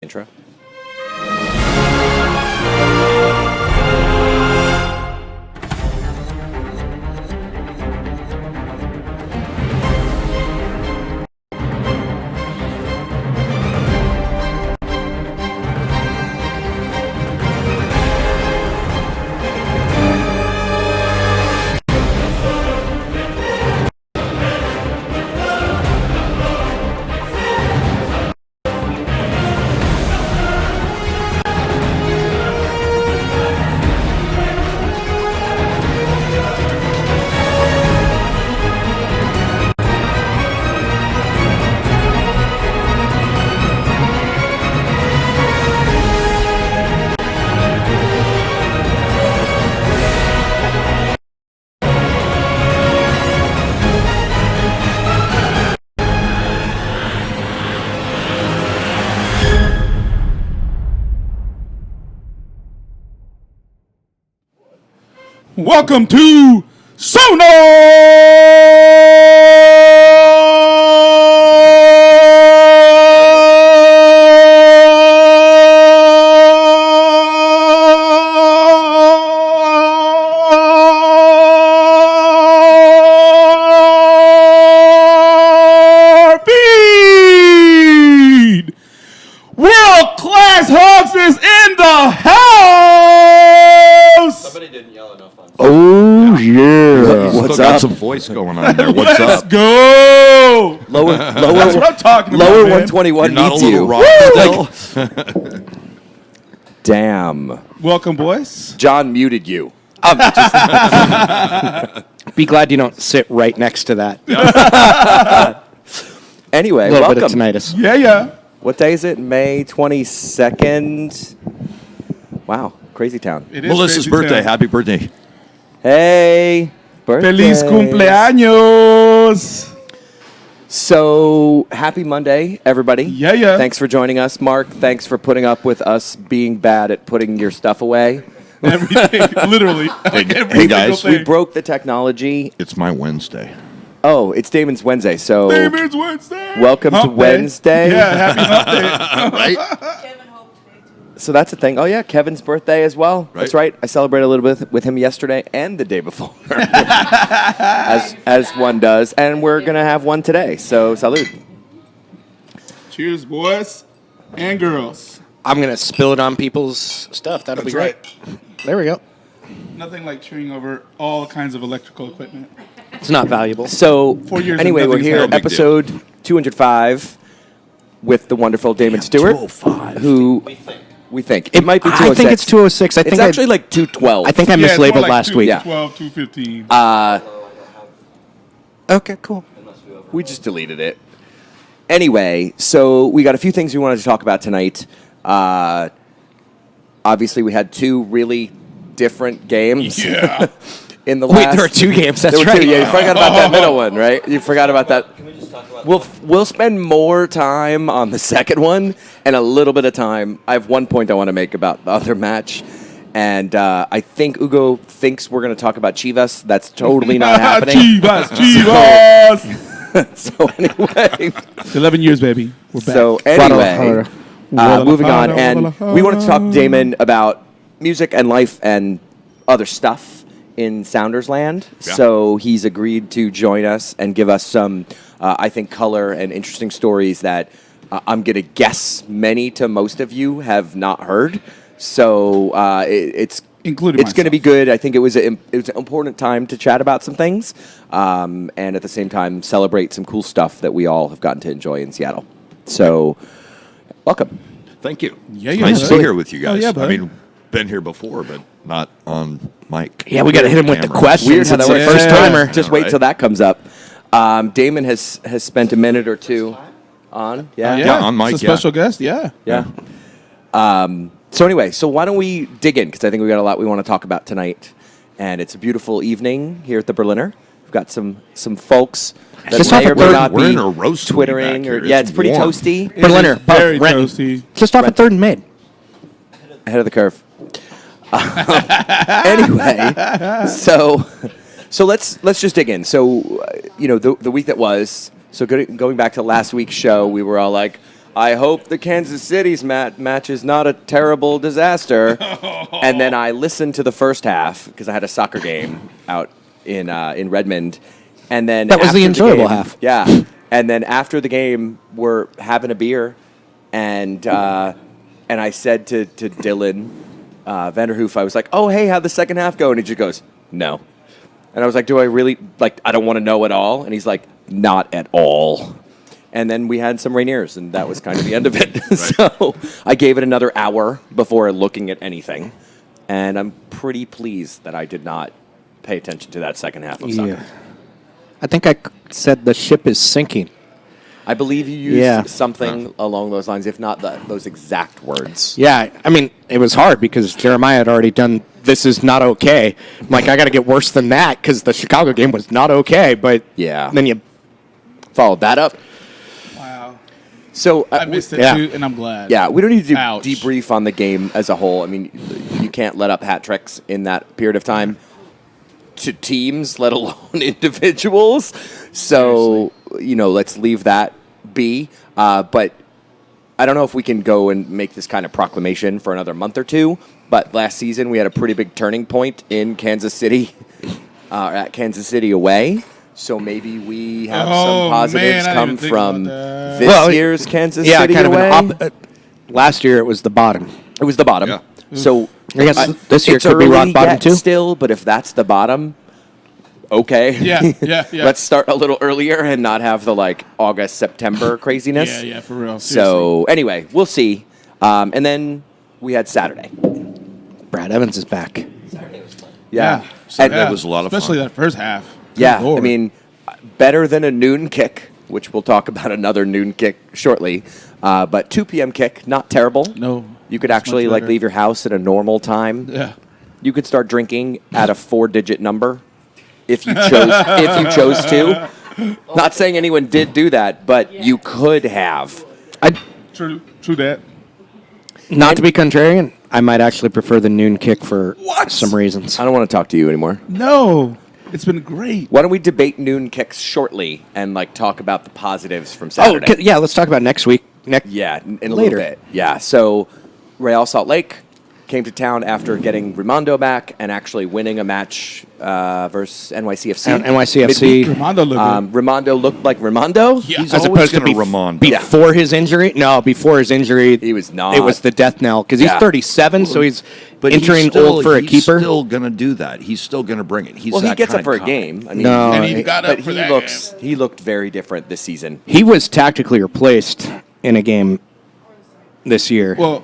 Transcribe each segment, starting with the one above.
Intro. Welcome to SonarFeed! World-class hosts is in the house! Somebody didn't yell enough on. Oh, yeah. What's Got up? some voice going on there. What's Let's up? go! That's what I'm talking about, Lower man. 121 You're not needs a you. little raw still? Damn. Welcome, boys. John muted you. Be glad you don't sit right next to that. Anyway, A little welcome. bit of tinnitus. Yeah. What day is it? May 22nd. Wow, crazy town. It is Melissa's crazy birthday. town. Happy birthday. Hey, birthday. Feliz cumpleaños. So, happy Monday, everybody. Yeah. Thanks for joining us. Mark, thanks for putting up with us being bad at putting your stuff away. Everything, literally. Like every hey, guys. single We thing. broke the technology. It's my Wednesday. Oh, it's Damon's Wednesday, so Damon's Wednesday. welcome to Hump day. Wednesday. Yeah, happy hump day. Right? So that's the thing. Oh, yeah, Kevin's birthday as well. Right. That's right. I celebrated a little bit with him yesterday and the day before, as one does. And we're going to have one today. So, salud. Cheers, boys and girls. I'm going to spill it on people's stuff. That'll be great. There we go. Nothing like chewing over all kinds of electrical equipment. It's not valuable. So, 4 years anyway, and we're nothing's here, happened. episode 205, with the wonderful Damon Stewart, 205. who we think. It might be 206. I think it's 206. It's actually like 212. I think I Yeah, it's more mislabeled like last week. 212, 215. Okay, cool. We just deleted it. Anyway, so we got a few things we wanted to talk about tonight. Obviously, we had two really different games. Yeah. In the Wait, last. there were two games. That's There were right. two. Yeah, you forgot about that middle one, right? You forgot about that. Can we just talk about We'll spend more time on the second one and a little bit of time. I have one point I want to make about the other match. And I think Ugo thinks we're going to talk about Chivas. That's totally not happening. Chivas. So anyway. 11 years, baby. We're back. So anyway, moving on. And we wanted to talk to Damon about music and life and other stuff in Sounders Land. Yeah. So he's agreed to join us and give us some, I think, color and interesting stories that I'm going to guess many to most of you have not heard. So it's Including it's going to be myself. good. I think it was an important time to chat about some things, and at the same time celebrate some cool stuff that we all have gotten to enjoy in Seattle. So, welcome. Thank you. Yeah, It's yeah, nice bud. to be here with you guys. Oh, yeah, bud. I mean, been here before, but not on mic. Yeah, we got to hit him with the Camera. questions. Weird how that It's a works. first timer. Just wait till that comes up. Damon has spent a minute or two on. Yeah. Yeah, on mic, It's a yeah. special guest, yeah. Yeah. So anyway, so why don't we dig in? Because I think we got a lot we want to talk about tonight. And it's a beautiful evening here at the Berliner. We've got some folks that Just may off or a may third- not we're be in a roast twittering. back Or, here. yeah, It's it's pretty warm. toasty. It Berliner, is very Renton. toasty. Just off a third and mid. Ahead of the curve. Anyway, so let's just dig in. So the week that was. So going back to last week's show, we were all like, I hope the Kansas City's match is not a terrible disaster. And then I listened to the first half because I had a soccer game out in Redmond. And then That was after the enjoyable game- half. Yeah. And then after the game, we're having a beer, and I said to Dylan Vanderhoof, I was like, "Oh, hey, how'd the second half go?" And he just goes, "No." And I was like, "Do I really I don't want to know at all?" And he's like, "Not at all." And then we had some Rainiers, and that was kind of the end of it. So I gave it another hour before looking at anything, and I'm pretty pleased that I did not pay attention to that second half of soccer. I think I said the ship is sinking. I believe you used something along those lines, if not those exact words. Yeah, I mean, it was hard because Jeremiah had already done "This is not okay." I'm like, I got to get worse than that because the Chicago game was not okay. But Yeah. then you Followed that up. Wow. So I missed it yeah. too, and I'm glad. yeah, we don't need to Ouch. debrief on the game as a whole. I mean, you can't let up hat tricks in that period of time to teams, let alone individuals. So, let's leave that be. But I don't know if we can go and make this kind of proclamation for another month or two. But last season, we had a pretty big turning point in Kansas City, at Kansas City away. So maybe we have some Oh, positives man, I come didn't think from about that. this year's Kansas City kind away. of last year it was the bottom. It was the bottom. Yeah. So I guess this year it's could be rock early bottom yet too. still, but if that's the bottom, okay. Yeah. Let's start a little earlier and not have the August, September craziness. Yeah, for real. So anyway, we'll see. And then we had Saturday. Brad Evans is back. Yeah. Saturday was a lot of fun. Especially that first half. Good Yeah, Lord. I mean, better than a noon kick, which we'll talk about another noon kick shortly. But 2 p.m. kick, not terrible. No, You could it's actually much better. leave your house at a normal time. Yeah. You could start drinking at a 4-digit number if you chose to. Not saying anyone did do that, but you could have. True that. Not to be contrarian, I might actually prefer the noon kick for What? some reasons. I don't want to talk to you anymore. No, it's been great. Why don't we debate noon kicks shortly and talk about the positives from Oh, Saturday? yeah, let's talk about next week. Yeah, in a Later. little bit. Yeah, so Real Salt Lake came to town after getting Raimondo back and actually winning a match versus NYCFC. NYCFC. Raimondo looked good. Raimondo looked like Raimondo. Yeah. He's As always opposed to going to Ramon. before his injury? No, before his injury, He was not. It was the death knell because he's Yeah. 37, so he's But entering he's still, old for a he's keeper. still going to do that. He's still going to bring it. He's Well, he that gets up kind for a of guy. game. I mean, No, And he got up but for he that he looked very different this season. He was tactically replaced in a game this year. Well,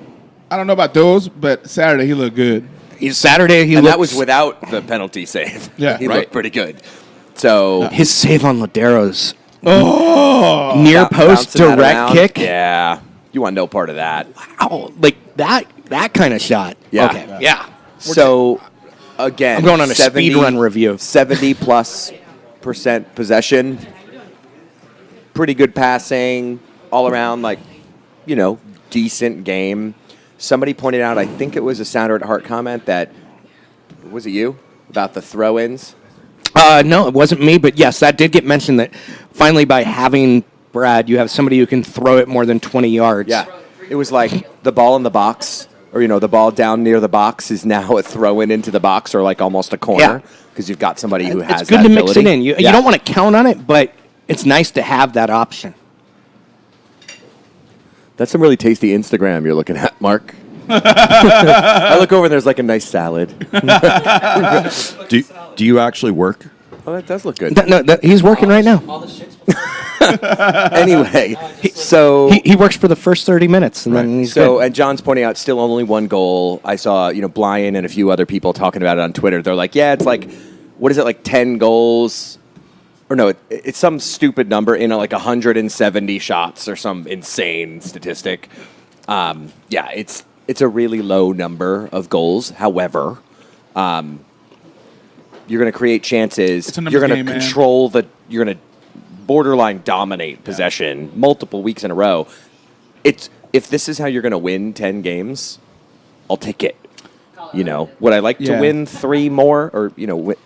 I don't know about those, but Saturday he looked good. Saturday, And that was without the penalty save. Yeah. he Right. looked pretty good. So his save on Ladero's Oh, near post bouncing that direct around, kick. Yeah, you want no part of that. Wow, like that kind of shot. Yeah. Okay. Yeah. So again, I'm going on a speed run review. 70+% possession, pretty good passing, all around, decent game. Somebody pointed out, I think it was a Sounder at Heart comment that, was it you? About the throw-ins? No, it wasn't me, but yes, that did get mentioned that finally by having Brad, you have somebody who can throw it more than 20 yards. Yeah. It was like the ball in the box, or, the ball down near the box is now a throw-in into the box or almost a corner because you've got somebody who has It's good that to mix ability. it in. You don't want to count on it, but it's nice to have that option. That's some really tasty Instagram you're looking at, Mark. I look over and there's a nice salad. Do you actually work? Oh, that does look good. He's working right now. All the shit's Anyway, so He works for the first 30 minutes, and then he's good. and John's pointing out still only one goal. I saw Blyan and a few other people talking about it on Twitter. They're like, yeah, it's what is it, 10 goals? Or no, it's some stupid number in 170 shots or some insane statistic. Yeah, it's a really low number of goals. However, you're going to create chances. It's a numbers You're going game, to man. control you're going to borderline dominate possession multiple weeks in a row. If this is how you're going to win 10 games, I'll take it. Would I like to Yeah. win 3 more or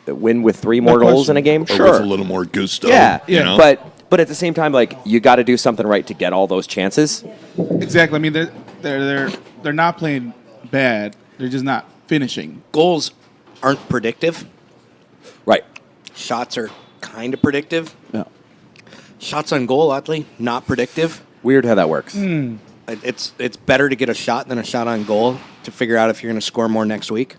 win with 3 more No goals in a question. game? Or Sure. with a little more gusto? Yeah, you know? but But at the same time, like, you got to do something right to get all those chances. Exactly. I mean, they're not playing bad. They're just not finishing. Goals aren't predictive. Right. Shots are kind of predictive. No. Shots on goal, oddly, not predictive. Weird how that works. It's better to get a shot than a shot on goal to figure out if you're going to score more next week.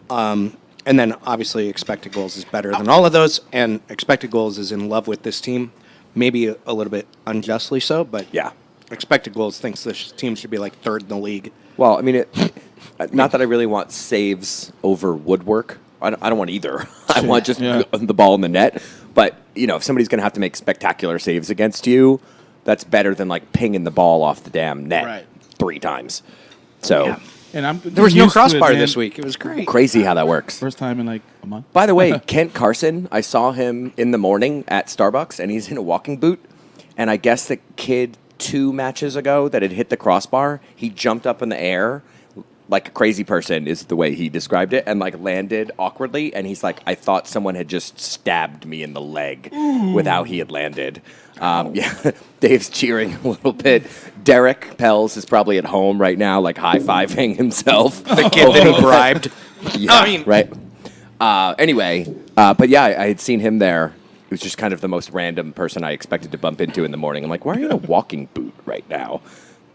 And then, obviously, expected goals is better than all of those. And expected goals is in love with this team. Maybe a little bit unjustly so, but Yeah. expected goals thinks this team should be like third in the league. Well, I mean, not that I really want saves over woodwork. I don't want either. I want just the ball in the net. But, if somebody's going to have to make spectacular saves against you, that's better than, like, pinging the ball off the damn net 3 times. So, Yeah. And There was no crossbar this week. It was great. crazy how that works. First time in like a month. By the way, Kent Carson, I saw him in the morning at Starbucks, and he's in a walking boot. And I guess the kid 2 matches ago that had hit the crossbar, he jumped up in the air like a crazy person is the way he described it, and like landed awkwardly. And he's like, I thought someone had just stabbed me in the leg with how he had landed. Yeah, Dave's cheering a little bit. Derek Pels is probably at home right now, like high-fiving himself. The kid that he bribed. Yeah, I mean- right. Anyway, but yeah, I had seen him there. It was just kind of the most random person I expected to bump into in the morning. I'm like, why are you in a walking boot right now?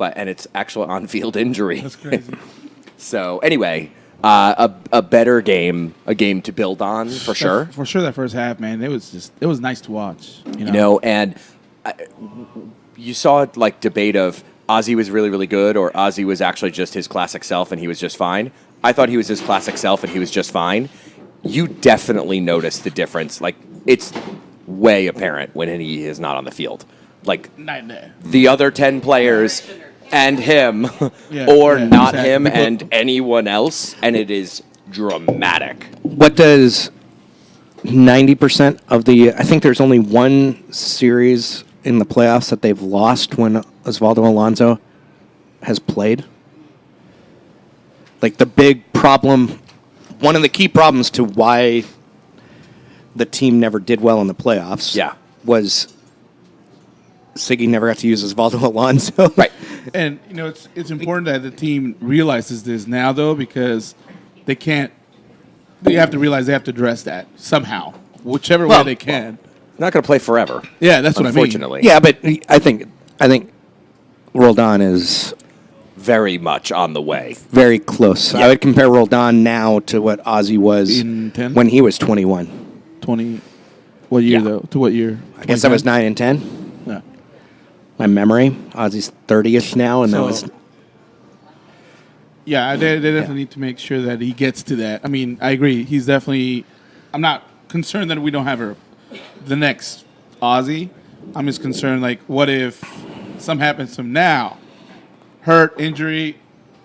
And it's actual on-field injury. That's crazy. So anyway, a better game, a game to build on for sure. For sure, that first half, man, it was nice to watch. And you saw like debate of Ozzy was really, really good, or Ozzy was actually just his classic self and he was just fine. I thought he was his classic self and he was just fine. You definitely noticed the difference. Like, it's way apparent when he is not on the field. Like, Night and day. the other 10 players and him, Yeah, or yeah, not exactly. him and anyone else, and it is dramatic. What does 90% of the... I think there's only one series in the playoffs that they've lost when Osvaldo Alonso has played. Like, the big problem... One of the key problems to why the team never did well in the playoffs was Siggy never got to use Osvaldo Alonso. Right. And it's important that the team realizes this now, though, because they can't. They have to realize they have to address that somehow, whichever way they can. Not going to play forever. Yeah, that's what I mean. Unfortunately. Yeah, but I think Roldan is Very much on the way. very close. I would compare Roldan now to what Ozzy was In 10? when he was 21. 20. What year, Yeah. though? To what year? I guess that was 9 and 10. Yeah. My memory. Ozzy's 30ish now, and that was... Yeah, they definitely need to make sure that he gets to that. I mean, I agree. He's definitely. I'm not concerned that we don't have the next Ozzy. I'm just concerned, like, what if something happens to him now? Hurt, injury.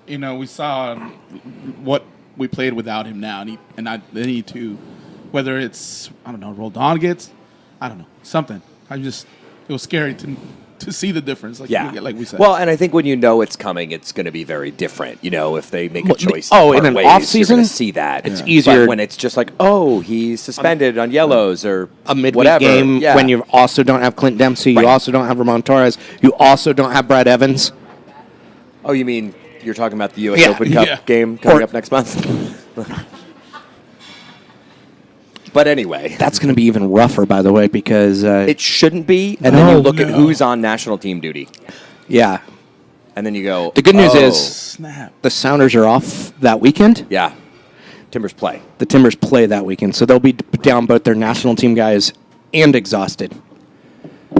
We saw what we played without him now, they need to, whether it's, I don't know, Roldan gets, I don't know, something. It was scary to see the difference, like we said. Well, and I think when it's coming, it's going to be very different. If they make a choice. Oh, to in part an ways, off-season? you're going to see that. It's easier- But when it's just like, oh, he's suspended on yellows or a midweek whatever. game Yeah. when you also don't have Clint Dempsey, Right. you also don't have Ramon Torres, you also don't have Brad Evans. Oh, you mean you're talking about the U.S. Yeah. Open Cup Yeah. game coming Or- up next month? But anyway, That's going to be even rougher, by the way, because it shouldn't be. And then you look at No. who's on national team duty, yeah, and then you go. the good news oh, is Snap. the Sounders are off that weekend. yeah, Timbers play. The Timbers play that weekend, so they'll be down both their national team guys and exhausted.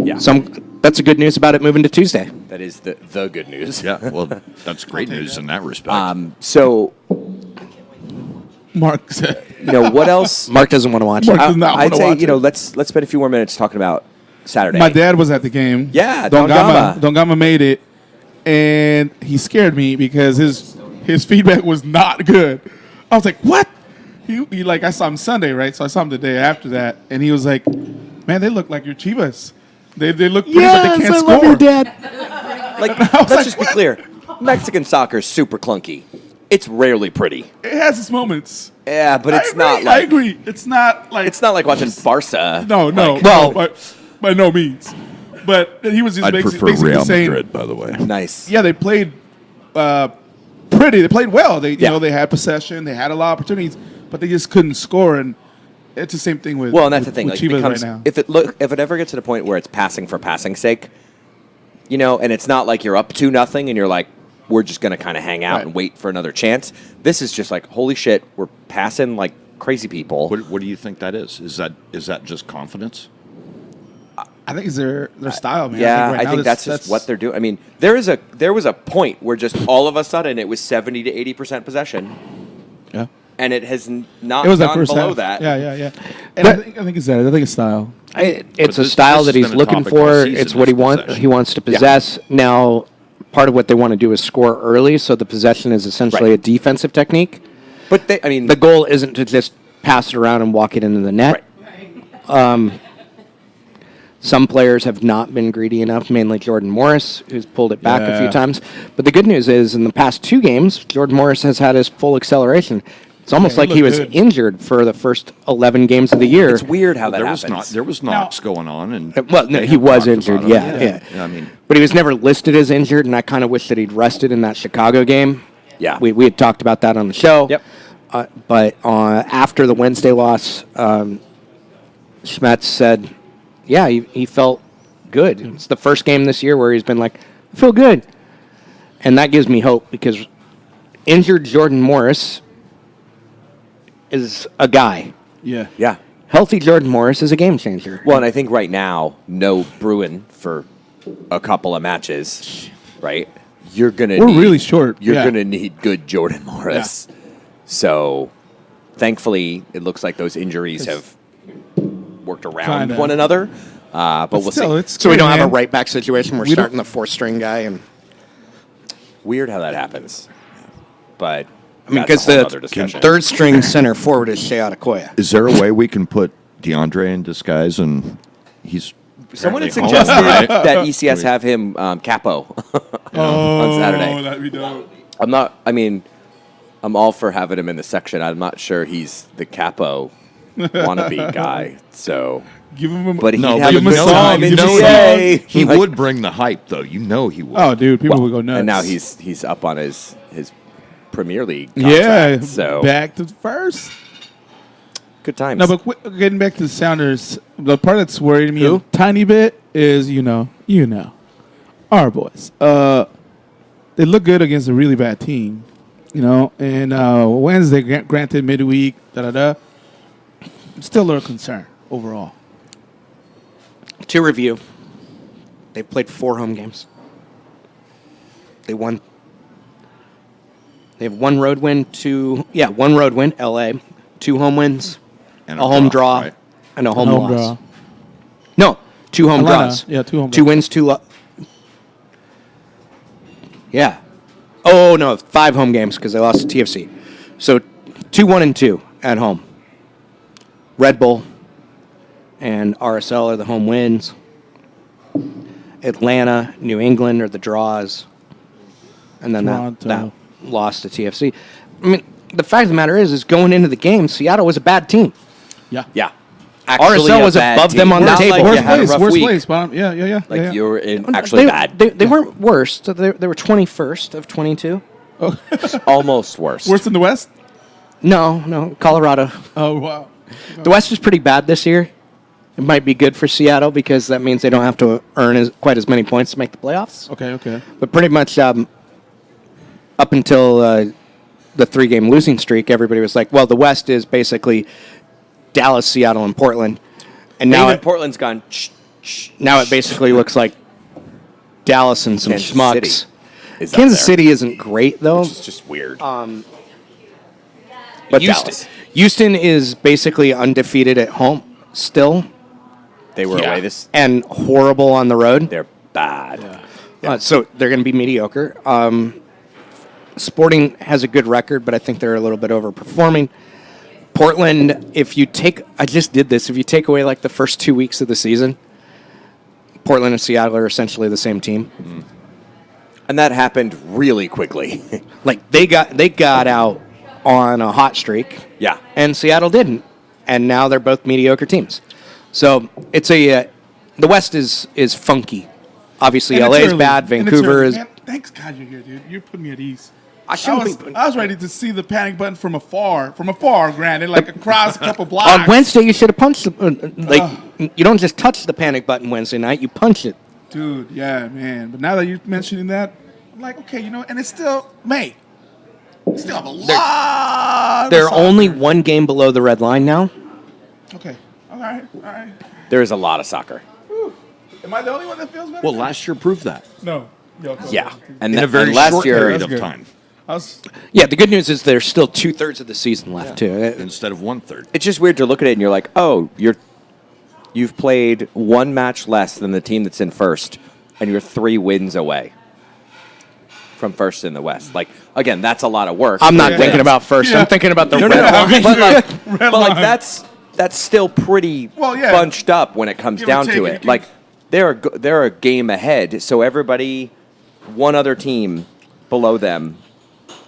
Yeah, So that's the good news about it moving to Tuesday. that is the good news. Yeah, well, that's great news in that respect. So Mark said. what else? Mark doesn't want to watch Mark it. does not I'd wanna say watch it. let's spend a few more minutes talking about Saturday. My dad was at the game. Yeah, Dongama made it, and he scared me because his feedback was not good. I was like, "What?" He I saw him Sunday, right? So I saw him the day after that, and he was like, "Man, they look like your Chivas. They look pretty, but they can't score." love your dad. Like, was let's like, just be clear. Mexican soccer is super clunky. It's rarely pretty. It has its moments. Yeah, but it's not I like agree. It's not like watching Barca. No, Like, well, by no means. But he was just I'd basically prefer Real saying, Madrid, by the way. Nice. yeah, they played pretty. They played well. They, Yeah. they had possession. They had a lot of opportunities, but they just couldn't score. And it's the same thing with Well, and that's with, the thing. with Like, Chivas becomes, right now. if it ever gets to the point where it's passing for passing's sake, and it's not like you're up 2-0 and you're like, we're just going to kind of hang out Right. and wait for another chance. This is just like, holy shit, we're passing like crazy people. What do you think that is? Is that just confidence? I think it's their style, man. Yeah, right I now think that's just what they're doing. I mean, there was a point where just all of a sudden it was 70 to 80% possession, Yeah. and it has not It was that gone first below half. that. Yeah. And I think it's that. I think it's style. It's But a this- style this that has he's been a looking topic all for. season, It's what is he wants. possession. He wants to possess. Now, part of what they want to do is score early, so the possession is essentially Right. a defensive technique. But The goal isn't to just pass it around and walk it into the net. Right. Some players have not been greedy enough, mainly Jordan Morris, who's pulled it back a few Yeah. times. But the good news is, in the past 2 games, Jordan Morris has had his full acceleration. It's almost Yeah, he like he was looked good. injured for the first 11 games of the year. it's weird how that there happens. was knocks going on, and Well, no, they he have was talked injured, about yeah, it. yeah. I mean, But he was never listed as injured, and I kind of wish that he'd rested in that Chicago game. Yeah. We had talked about that on the show. Yep. But after the Wednesday loss, Schmetz said, yeah, he felt good. It's the first game this year where he's been like, I feel good. And that gives me hope because injured Jordan Morris is a guy. Yeah. Yeah. Healthy Jordan Morris is a game changer. Well, and I think right now, no Bruin for a couple of matches, right? We're really short. You're Yeah. gonna need good Jordan Morris. So, thankfully, it looks like those injuries have worked around Kinda. one another. But we'll Still, see. it's So we good, don't have a man. right back situation. We're We don't- starting the 4th-string guy, and Weird how that happens, but I mean, that's because a whole the other discussion. 3rd-string center forward is Shea Adekoya. is there a way we can put DeAndre in disguise and he's Someone had apparently home, suggested right? that ECS have him capo on Saturday. That'd be dope. I'm not. I mean, I'm all for having him in the section. I'm not sure he's the capo wannabe guy. So, Give him a but he'd No, have but a him a good song, time in give him a GA. He Like, would bring the hype, though. You know he would. Oh, dude, people well, would go nuts. and now he's up on his Premier League. yeah, Contract, so back to first. good times. No, but getting back to the Sounders, the part that's worried me Who? a tiny bit is our boys. They look good against a really bad team, And Wednesday, granted midweek, still a little concern overall. To review, they've played 4 home games. They won. They have 1 road win, 1 road win, LA, 2 home wins, And a home draw, right? and a home Home loss. draw. No, 2 home Atlanta, draws. yeah, 2 home 2 draws. wins, 2 Yeah. Oh, no, 5 home games because they lost to TFC. So 2-1-2 at home. Red Bull and RSL are the home wins. Atlanta, New England are the draws. And then Toronto. that loss to TFC. I mean, the fact of the matter is going into the game, Seattle was a bad team. Yeah. yeah, RSL a was bad above them team. on the Not table. Like you Worst had a place, rough worst week. place. Bottom, yeah. Like yeah. you were in actually bad. They weren't worst. They were 21st of 22. Almost worse. Worse than the West? No, Colorado. Oh, wow. The West is pretty bad this year. It might be good for Seattle because that means they don't have to earn quite as many points to make the playoffs. Okay. But pretty much up until the 3-game losing streak, everybody was like, well, the West is basically Dallas, Seattle, and Portland. And now Even it, Portland's gone. now it basically looks like Dallas and some Kansas schmucks. City is up Kansas there, City isn't great, though. which is just weird. But Dallas. Houston is basically undefeated at home still They were away this. and horrible on the road. They're bad. So they're going to be mediocre. Sporting has a good record, but I think they're a little bit overperforming. Portland, if you take away like the first 2 weeks of the season, Portland and Seattle are essentially the same team. And that happened really quickly. Like they got out on a hot streak. Yeah. And Seattle didn't. And now they're both mediocre teams. So it's a The West is funky. Obviously, And it's LA is early. bad. And it's Vancouver early. is. Man, thanks God you're here, dude. You're putting me at ease. I I shouldn't be. was ready to see the panic button from afar, granted, like across a couple blocks. On Wednesday, you should have punched you don't just touch the panic button Wednesday night, you punch it. Dude, yeah, man. But now that you're mentioning that, I'm like, okay, and it's still May. We still have a lot. They're of soccer. only one game below the red line now. Okay. All right. There is a lot of soccer. Whew. Am I the only one that feels better? Well, last year proved that No. Yo, Yeah, and in a that- very and last short year, period That's of good. time I was, Yeah, the good news is there's still 2/3 of the season left too. instead of 1/3. it's just weird to look at it and you're like, oh, you've played one match less than the team that's in first, and you're 3 wins away from first in the West. Like, again, that's a lot of work. I'm not Yeah. thinking about first. Yeah. I'm thinking about the No, red no, line. but like line. that's still pretty Well, yeah. bunched up when it comes Give or down take, to you it. can- Like they're a game ahead, so everybody, one other team below them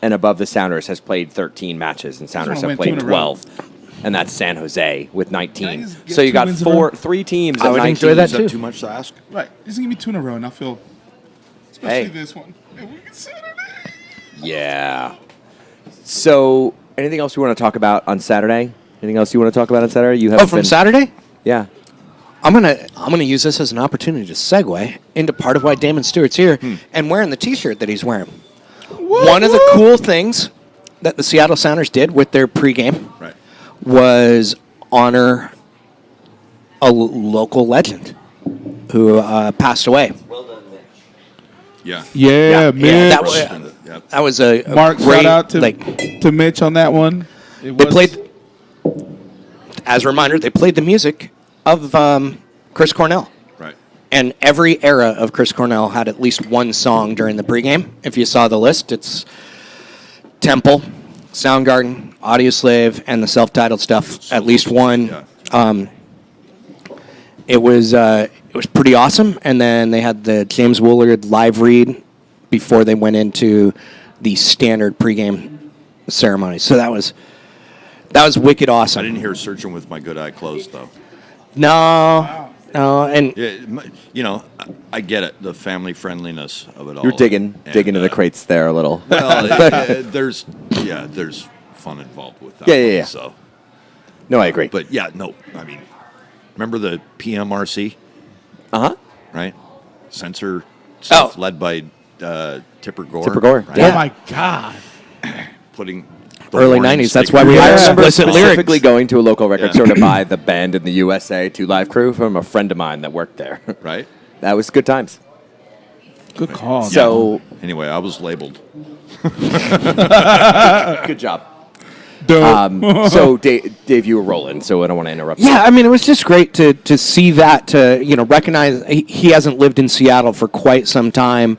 and above the Sounders has played 13 matches, and Sounders wanna have win 2 played in a row. 12, and that's San Jose with Can I 19. just get So you 2 got wins in a row? 3 teams I at would 19. enjoy that Is that too. too much to ask? right. Just give me 2 in a row, and I'll feel. Especially Hey. this one. And we can Saturday. Yeah. So, anything else you want to talk about on Saturday? Anything else you want to talk about on Saturday? You Oh, haven't from been- Saturday? Yeah. I'm gonna use this as an opportunity to segue into part of why Damon Stewart's here and wearing the T-shirt that he's wearing. One of the cool things that the Seattle Sounders did with their pregame Right. was honor a local legend who passed away. Well done, Mitch. Yeah. Yeah, man. that was- Yep. That was a Mark, great, shout out to like to Mitch on that one. It they was- played. As a reminder, they played the music of Chris Cornell. Right. And every era of Chris Cornell had at least one song during the pregame. If you saw the list, it's Temple, Soundgarden, Audioslave, and the self-titled stuff. At least one. Yeah. It was pretty awesome. And then they had the James Woolard live read before they went into the standard pregame ceremony. So that was wicked awesome. I didn't hear "Searching with My Good Eye Closed" though. No, and Yeah, I get it, the family friendliness of it all. You're digging And, into the crates there a little. Well, there's fun involved with that. Yeah. So, No, I agree. but yeah, no, I mean, remember the PMRC, Uh-huh. right? Censor stuff Oh. led by Tipper Gore. Tipper Gore, right? Oh my God. Putting the Early warning 90s, that's sticker- why we I had remember explicit specifically lyrics. going to a local record Yeah. store to buy the Band in the USA 2 live crew from a friend of mine that worked there. Right? That was good times. Good call. So, Anyway, I was labeled. good job. Dope. So, Dave, you were rolling, so I don't want to interrupt. Yeah, I mean, it was just great to see that, to recognize he hasn't lived in Seattle for quite some time,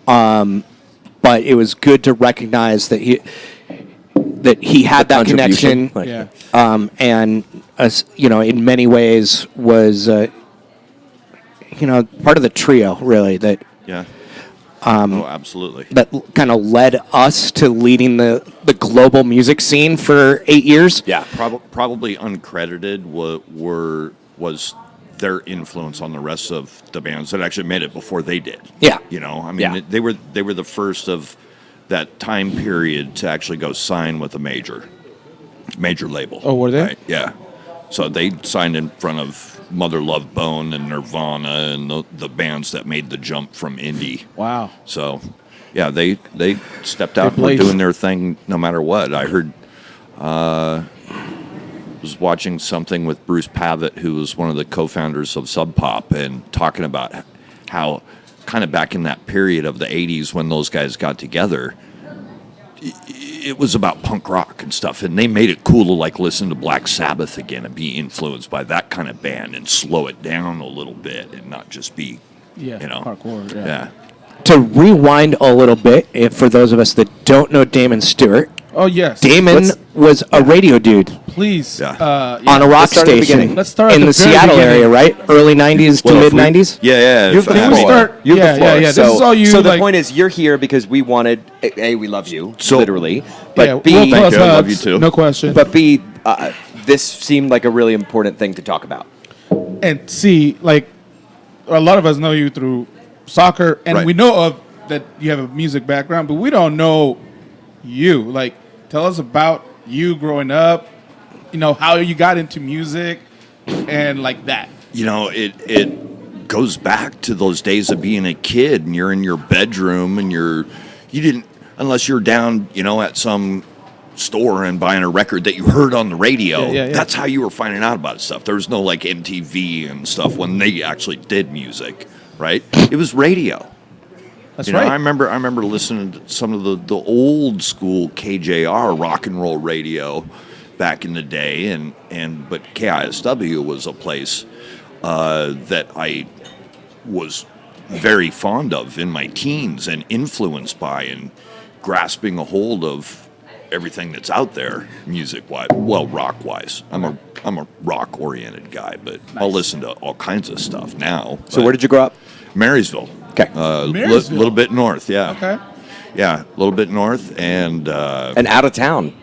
but it was good to recognize that he had that contribution, connection, like- Yeah. and in many ways was part of the trio really that Yeah. Oh, absolutely. that kind of led us to leading the global music scene for 8 years. Yeah. Probably uncredited was their influence on the rest of the bands that actually made it before they did. Yeah. I mean, Yeah. they were the first of that time period to actually go sign with a major label. Oh, were they? Right, yeah. So they signed in front of Mother Love Bone and Nirvana and the bands that made the jump from indie. Wow. So, yeah, they stepped out and were blazed. doing their thing no matter what. I heard, was watching something with Bruce Pavitt, who was one of the co-founders of Sub Pop, and talking about how kind of back in that period of the 80s when those guys got together, it was about punk rock and stuff, and they made it cool to like listen to Black Sabbath again and be influenced by that kind of band and slow it down a little bit and not just be, Yeah. Hardcore. Yeah. yeah. To rewind a little bit, for those of us that don't know Damon Stewart, Oh yes. Damon was a radio dude Please. Yeah. on a rock Let's start at the station beginning. Let's start at in the the very Seattle beginning. area, right? Early 90s to Well, if mid we- 90s? Yeah. You have the Can we floor. start? You have the floor. Yeah. This So, is all you. so the like, point is, you're here because we wanted. A, we love you, So- literally. But yeah, B, Will plus Thank you, I love hugs, you too. No question. but B, this seemed like a really important thing to talk about. And C, like, a lot of us know you through soccer, and Right. we know of that you have a music background, but we don't know you. Like, tell us about you growing up. You know how you got into music, and like that. You know, it goes back to those days of being a kid, and you're in your bedroom, and you didn't, unless you're down, at some store and buying a record that you heard on the radio. Yeah. That's how you were finding out about stuff. There was no like MTV and stuff when they actually did music, right? It was radio. That's I right. remember listening to some of the old school KJR rock and roll radio back in the day, but KISW was a place that I was very fond of in my teens and influenced by and grasping a hold of everything that's out there music-wise, well, rock-wise. I'm a rock-oriented guy, but I'll listen to all kinds of stuff now. So where did you grow up? Marysville. Okay. Marysville? Little bit north, yeah. Okay. Yeah, a little bit north, and And out of town.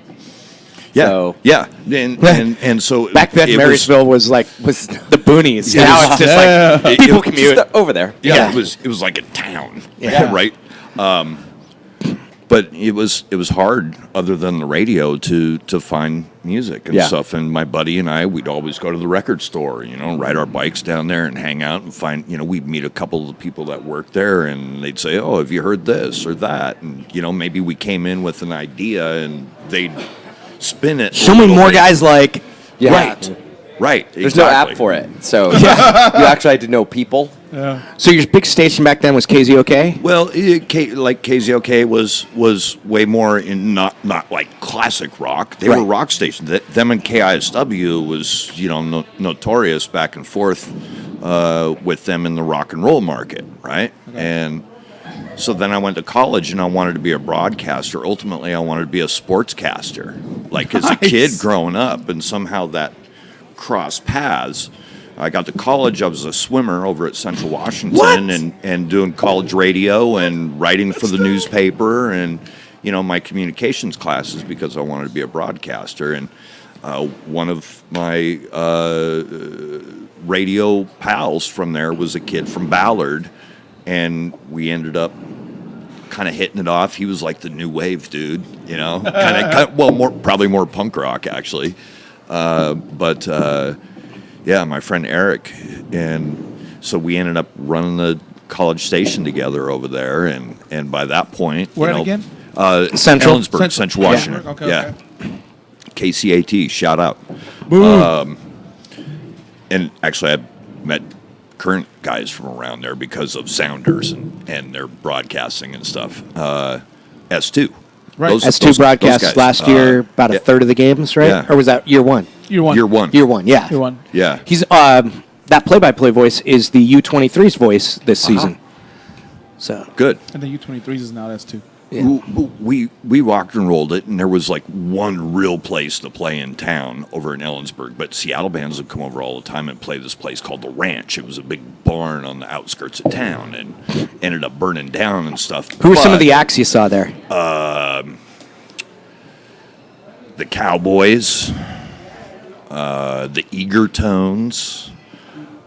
yeah, so- yeah, and so Back then, it Marysville was like Was the boonies. Yeah. Now it's just Yeah. like It- people it- commute. just over there. Yeah, Yeah. it was like a town, Yeah. right? But it was hard, other than the radio, to find music and Yeah. stuff. And my buddy and I, we'd always go to the record store, ride our bikes down there and hang out and find, we'd meet a couple of the people that worked there, and they'd say, "Oh, have you heard this or that?" And maybe we came in with an idea, and they'd spin it. So many more guys like. Yeah. Right. There's no exactly. app for it. So you actually had to know people. So your big station back then was KZOK? Well, like KZOK was way more in not like classic rock. They were Right. rock stations. Them and KISW was notorious back and forth with them in the rock and roll market, right? And so then I went to college and I wanted to be a broadcaster. Ultimately, I wanted to be a sportscaster, like as a kid growing up, and somehow that crossed paths. I got to college. I was a swimmer over at Central Washington and doing college radio and writing for the newspaper and, my communications classes because I wanted to be a broadcaster. And one of my radio pals from there was a kid from Ballard, and we ended up kind of hitting it off. He was like the new wave dude, probably more punk rock actually. Yeah, my friend Eric, and so we ended up running the college station together over there, and by that point, Where again? Central? Ellensburg, Central Washington. Okay, yeah, okay. KCAT, shout out. Boom. And actually, I met current guys from around there because of Sounders and their broadcasting and stuff. S2. Right. S2 broadcast guys. last year, about a yeah. third of the games, right? Yeah. Or was that year one? Year one. Year one. Year one, yeah. Year one. Yeah. He's that play-by-play voice is the U23's voice this season. So Good. And the U23s is now S2. Yeah. We rocked and rolled it, and there was like one real place to play in town over in Ellensburg. But Seattle bands would come over all the time and play this place called the Ranch. It was a big barn on the outskirts of town, and ended up burning down and stuff. who were some of But the acts you saw there? the Cowboys, the Eager Tones.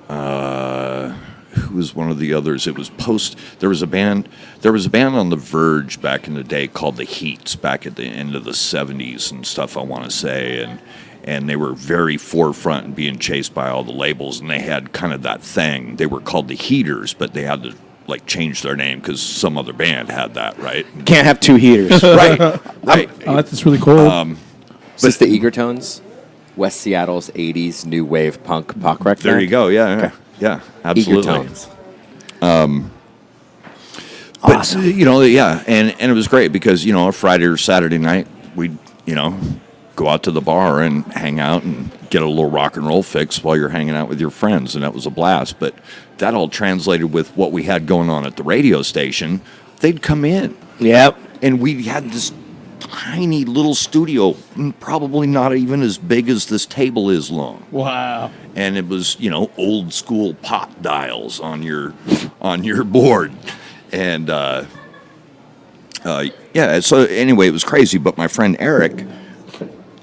Who was one of the others? It was There was a band on the Verge back in the day called the Heats back at the end of the '70s and stuff. I want to say, and they were very forefront in being chased by all the labels, and they had kind of that thing. They were called the Heaters, but they had to like change their name because some other band had that, right? Can't have two heaters. Right, right. Oh, that's really cool. Is this the Eager Tones? West Seattle's 80s new wave punk rock There band? you go. Yeah, yeah, absolutely. Eager Tones. But, Awesome. yeah, and it was great because, a Friday or Saturday night, we'd, go out to the bar and hang out and get a little rock and roll fix while you're hanging out with your friends, and that was a blast. But that all translated with what we had going on at the radio station. They'd come in, Yep. and we had this tiny little studio, probably not even as big as this table is long. Wow. And it was, old school pop dials on your board. And yeah, so anyway, it was crazy. But my friend Eric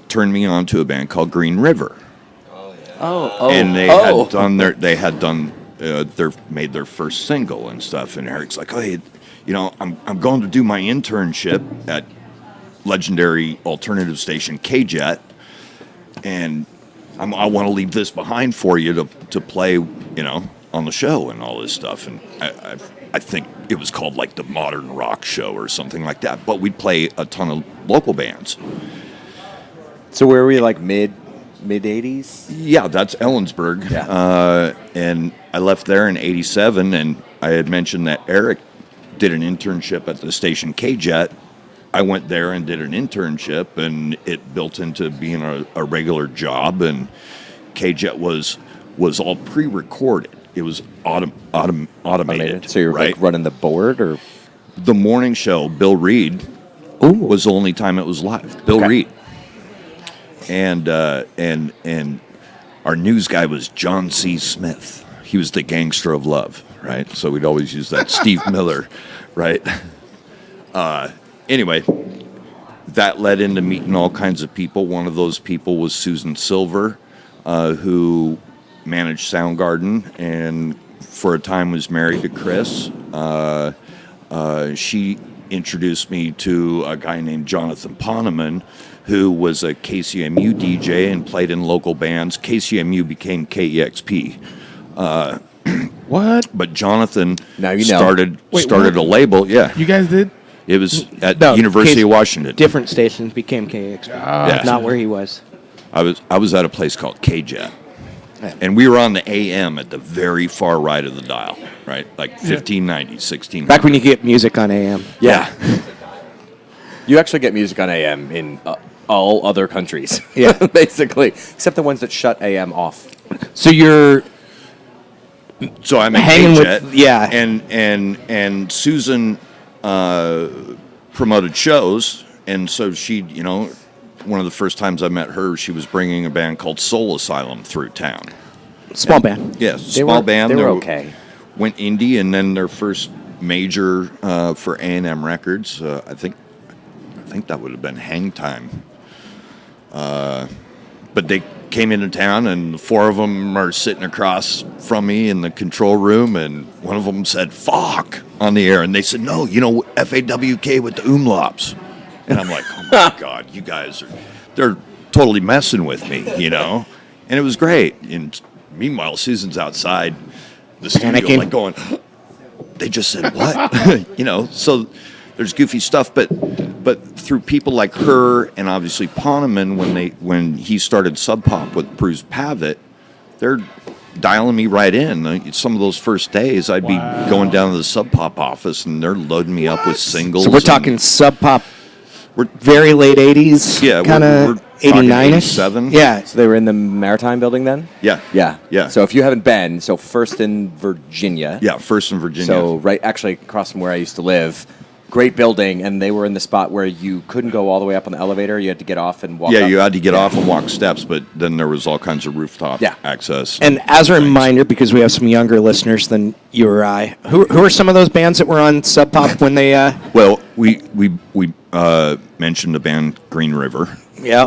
turned me on to a band called Green River. Oh, And they had done they made their first single and stuff. And Eric's like, "Hey, I'm going to do my internship at legendary alternative station KJet, and I want to leave this behind for you to play, on the show and all this stuff." And I think it was called like the Modern Rock Show or something like that. But we'd play a ton of local bands. So where were we, like mid 80s? Yeah, that's Ellensburg. Yeah. And I left there in 87, and I had mentioned that Eric did an internship at the station KJet. I went there and did an internship, and it built into being a regular job, and KJet was all pre-recorded. It was automated. So you're right? like running the board, or? The morning show, Bill Reed, was the only time it was live. Bill Okay. Reed. And our news guy was John C. Smith. He was the gangster of love, right? So we'd always use that. Steve Miller, right? Anyway, that led into meeting all kinds of people. One of those people was Susan Silver, who managed Soundgarden and for a time was married to Chris. She introduced me to a guy named Jonathan Poneman, who was a KCMU DJ and played in local bands. KCMU became KEXP. What? But Jonathan Now you know. started Wait, a label. Yeah, You guys did? it was at No, University Case- of Washington. Different stations became KXP. Yeah. Not where he was. I was at a place called KJet. Yeah. And we were on the AM at the very far right of the dial, right? Like 1590, 1600. Back when you get music on AM. Yeah. You actually get music on AM in all other countries. Yeah. Basically. Except the ones that shut AM off. So you're So I'm at hanging KJet, with- yeah. and Susan promoted shows, and so she, one of the first times I met her, she was bringing a band called Soul Asylum through town. small band. Yes, They small were- band. they were okay. Went indie, and then their first major for A&M Records. I think that would have been Hang Time. But they came into town, and the four of them are sitting across from me in the control room, and one of them said "fuck" on the air, and they said, "No, FAWK with the umlauts." And I'm like, "Oh my god, you guys they're totally messing with me, And it was great. And meanwhile, Susan's outside the studio, Panicking. like going, "They just said what?" So there's goofy stuff, but through people like her and obviously Poneman, when he started Sub Pop with Bruce Pavitt, they're dialing me right in. Some of those first days, I'd be going down to the Sub Pop office, and they're loading me up with singles. So we're and talking sub pop, We're very late 80s. Yeah, Kind we're of talking 89ish. 87. Yeah. So they were in the Maritime building then? Yeah, Yeah. yeah. So if you haven't been, first in Virginia. yeah. First in Virginia. So actually across from where I used to live. Great building, and they were in the spot where you couldn't go all the way up on the elevator. You had to get off and walk yeah, up. you had to get off and walk steps, but then there was all kinds of rooftop Yeah. access. And as a reminder, because we have some younger listeners than you or I, who are some of those bands that were on Sub Pop when they? Well, we mentioned the band Green River. Yeah.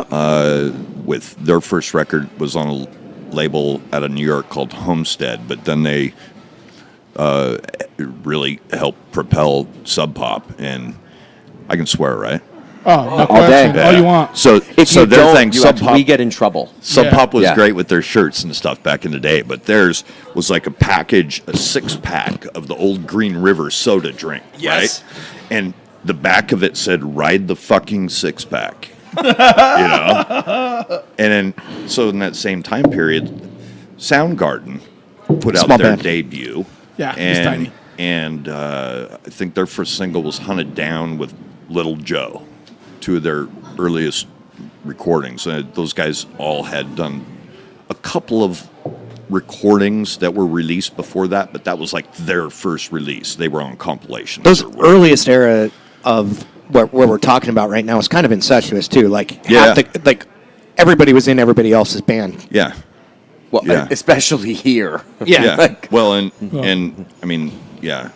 With their first record was on a label out of New York called Homestead, but then they really helped propel Sub Pop, and I can swear, right? Oh, no day. question. All you want. So, If so you their don't, thing, you Sub actually- Pop, we get in trouble. Sub Yeah. Pop was Yeah. great with their shirts and stuff back in the day, but theirs was like a 6-pack of the old Green River soda drink, Yes. right? And the back of it said, "Ride the fucking 6-pack." And then, so in that same time period, Soundgarden put out Small their band. debut. Yeah, it's tiny. And I think their first single was Hunted Down with Little Joe, two of their earliest recordings. Those guys all had done a couple of recordings that were released before that, but that was like their first release. They were on compilations. Those or whatever. earliest era of what we're talking about right now is kind of incestuous too. Like, Yeah. everybody was in everybody else's band. Yeah. Well, Yeah. especially here. Yeah. Yeah. Like- Well, and I mean, yeah.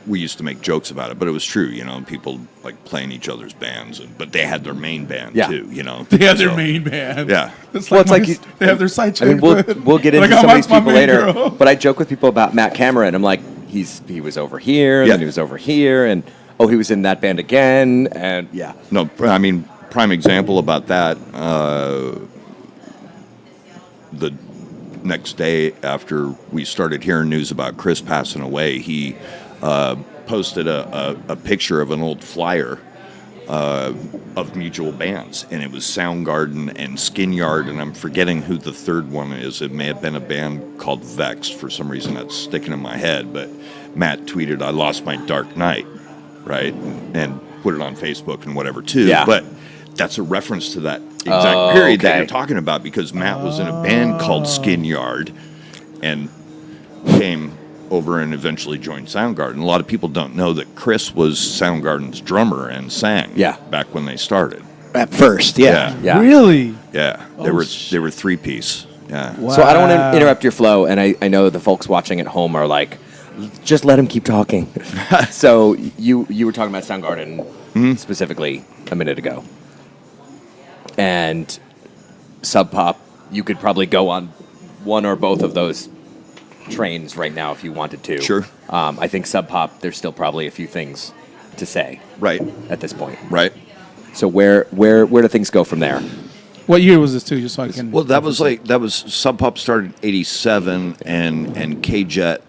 we used to make jokes about it, but it was true. People like playing each other's bands, but they had their main band too. They have their So, main band. Yeah. It's Well, like, it's like they have their side chick. I mean, we'll get into Like, some of these my people main later. girl. But I joke with people about Matt Cameron. I'm like, he was over here, and Yeah. then he was over here, and he was in that band again, and yeah. No, I mean, prime example about that. The next day after we started hearing news about Chris passing away, he posted a picture of an old flyer of mutual bands, and it was Soundgarden and Skin Yard, and I'm forgetting who the third one is. It may have been a band called Vexed. For some reason, that's sticking in my head. But Matt tweeted, "I lost my Dark Knight," right, and put it on Facebook and whatever too. Yeah. But that's a reference to that exact period that okay. you're talking about, because Matt was in a band called Skin Yard and came over and eventually joined Soundgarden. A lot of people don't know that Chris was Soundgarden's drummer and sang back when they started. At first, yeah. Yeah. Really? Yeah, they were 3-piece. Yeah. Wow. So I don't want to interrupt your flow, and I know the folks watching at home are like, just let him keep talking. So you were talking about Soundgarden specifically a minute ago, and Sub Pop. You could probably go on one or both of those trains right now if you wanted to. Sure. I think Sub Pop. There's still probably a few things to say Right. at this point. Right. So where do things go from there? What year was this too? Just so I can. Well, that was Sub Pop started in '87, and K-Jet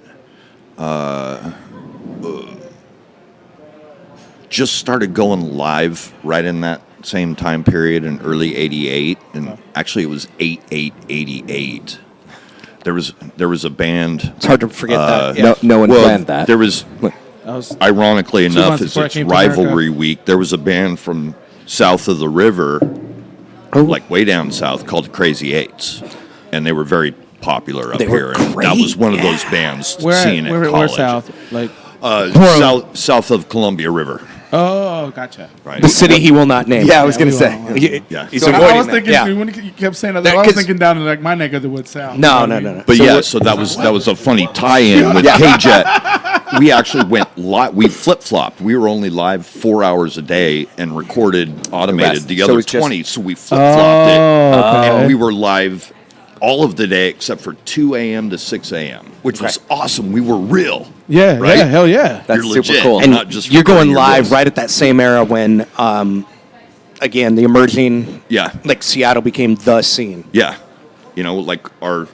just started going live right in that same time period in early '88, and actually it was 8/8/88. There was a band. It's hard to forget that. Yeah. No one Well, planned that. there was, That was ironically enough, months as before I it's came to America. rivalry week, there was a band from south of the river, like way down south, called Crazy Eights, and they were very popular up They were here. And that great, was one of those bands where seen at where college. south? Like South of Columbia River, oh, gotcha. right? The city he will not name. Yeah, I was Yeah, going to we say. won't. Yeah. He's So I avoiding was that. thinking Yeah. when you kept saying that, That- I was 'cause- thinking down to like my neck of the woods south. No, You know no, what I no, mean? no. But So yeah, what- so that was a funny tie-in with K-Jet. We actually went live. We flip-flopped. We were only live 4 hours a day and recorded automated rest. the So other it's just- 20. So we flip-flopped it, okay. and we were live all of the day except for 2 a.m. to 6 a.m., which was awesome. We were real. Yeah, Right? yeah, hell yeah. That's You're super legit. cool. And not just you're recording going your live voice. right at that same era when, again, the emerging, Yeah. like Seattle became the scene. Yeah. Like our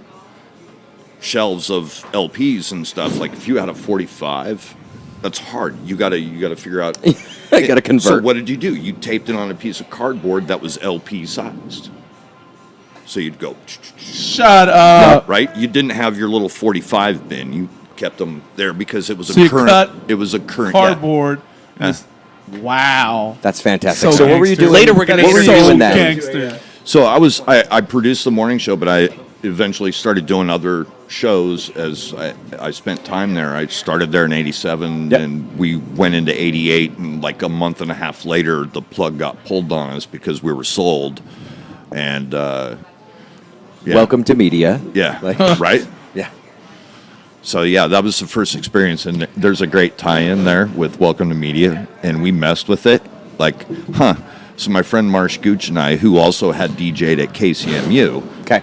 shelves of LPs and stuff. Like if you had a 45, that's hard. You gotta figure out. I gotta convert. So what did you do? You taped it on a piece of cardboard that was LP sized. So you'd go Shut up. right. You didn't have your little 45 bin. You kept them there because it was So a you current. cut It was a current. Yeah. Cardboard. Wow. That's fantastic. So So what were you gangster. doing? Later we're gonna What were you interview doing him. then? Gangster. So I produced the morning show, but I eventually started doing other shows as I spent time there. I started there in '87, Yep. and we went into '88, and like a month and a half later, the plug got pulled on us because we were sold. And yeah. Welcome to media. Yeah, Like- right. Yeah. So yeah, that was the first experience, and there's a great tie-in there with Welcome to Media, and we messed with it. Like, So my friend Marsh Gooch and I, who also had DJ'd at KCMU, Okay.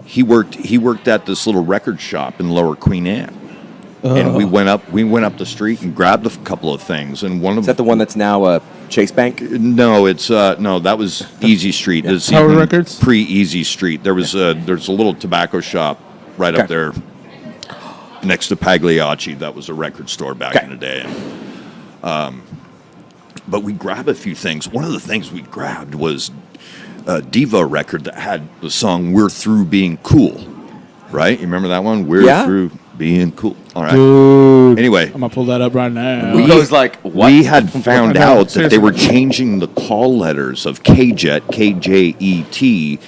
he worked at this little record shop in Lower Queen Anne, and we went up the street and grabbed a couple of things, and one of Is that the one that's now Chase Bank? no, it's no, that was Easy Street. This is Tower even Records? pre-Easy Street. There's a little tobacco shop right Okay. up there next to Pagliacci. That was a record store back Okay. in the day. But we grabbed a few things. One of the things we grabbed was a Diva record that had the song "We're Through Being Cool." Right? You remember that one? We're Yeah. through being cool. All right. Dude. Anyway, I'm going to pull that up right now. Ugo's like, what? we had found No, out that they seriously. were changing the call letters of KJET, KJET,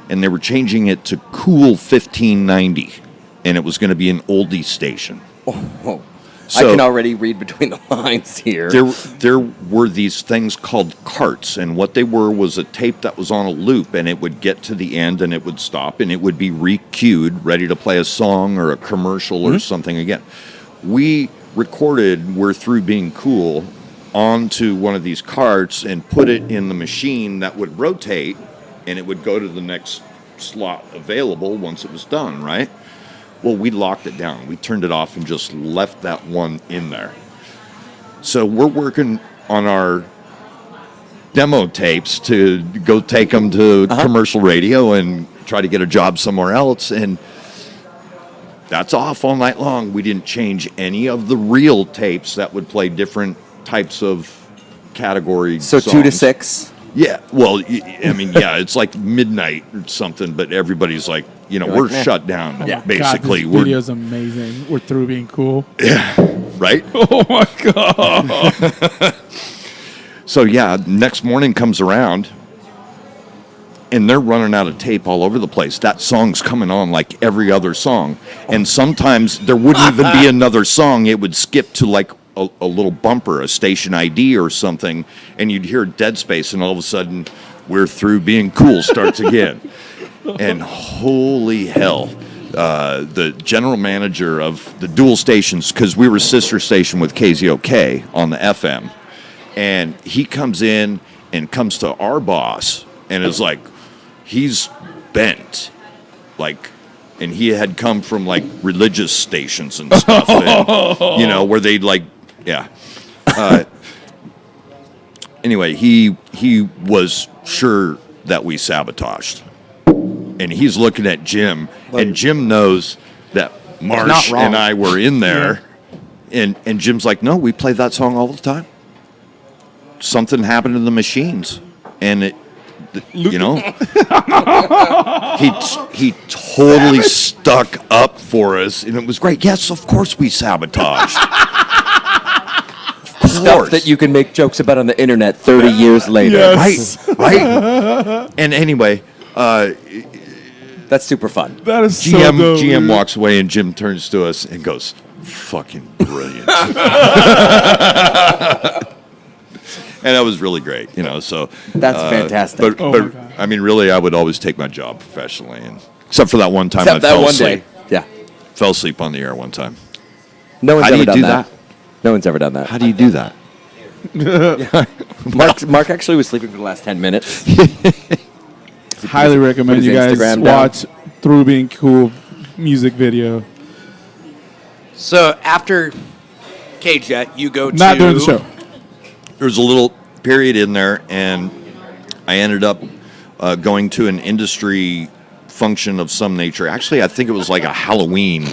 and they were changing it to Cool 1590, and it was going to be an oldie station. Oh, I So- can already read between the lines here. There were these things called carts, and what they were was a tape that was on a loop, and it would get to the end, and it would stop, and it would be re-queued, ready to play a song or a commercial or something again. we recorded "We're Through Being Cool" onto one of these carts and put it in the machine that would rotate, and it would go to the next slot available once it was done, right? Well, we locked it down. We turned it off and just left that one in there. So we're working on our demo tapes to go take them to commercial radio and try to get a job somewhere else, and that's off all night long. We didn't change any of the real tapes that would play different types of category So songs. 2 to 6. Yeah, well, I mean, yeah, it's like midnight or something, but everybody's like, we're shut down, Yeah. basically. God, this video's amazing. We're through being cool. Right? Oh my god. So, yeah, next morning comes around, and they're running out of tape all over the place. That song's coming on like every other song. And sometimes there wouldn't even be another song. It would skip to like a little bumper, a station ID or something, and you'd hear dead space, and all of a sudden, "We're Through Being Cool" starts again. And holy hell, the general manager of the dual stations, because we were sister station with KZOK on the FM, and he comes in and comes to our boss and is like, he's bent, like, and he had come from like religious stations and stuff, and, where they'd like, yeah. Anyway, he was sure that we sabotaged, and he's looking at Jim, and Jim knows that Marsh not wrong. and I were in there, and Jim's like, "No, we play that song all the time. Something happened to the machines, and it." He totally stuck up for us, and it was great. Yes, of course we sabotaged. Of Stuff course. that you can make jokes about on the internet 30 years later. Yes. Right. And anyway, That's super fun. That is so GM dope, GM dude. walks away, and Jim turns to us and goes, "Fucking brilliant." And that was really great, so. That's fantastic. But, Oh but my God. I mean, really, I would always take my job professionally, and except for that one time Except I that fell one asleep. day. Yeah. Fell asleep on the air one time. No one's How do ever you done do that. that? No one's ever done that. How do you do that? Mark actually was sleeping for the last 10 minutes. Highly Put recommend his you guys Instagram down. watch Through Being Cool music video. So after K-Jet, you go to... Not during the show. There was a little period in there, and I ended up going to an industry function of some nature. Actually, I think it was like a Halloween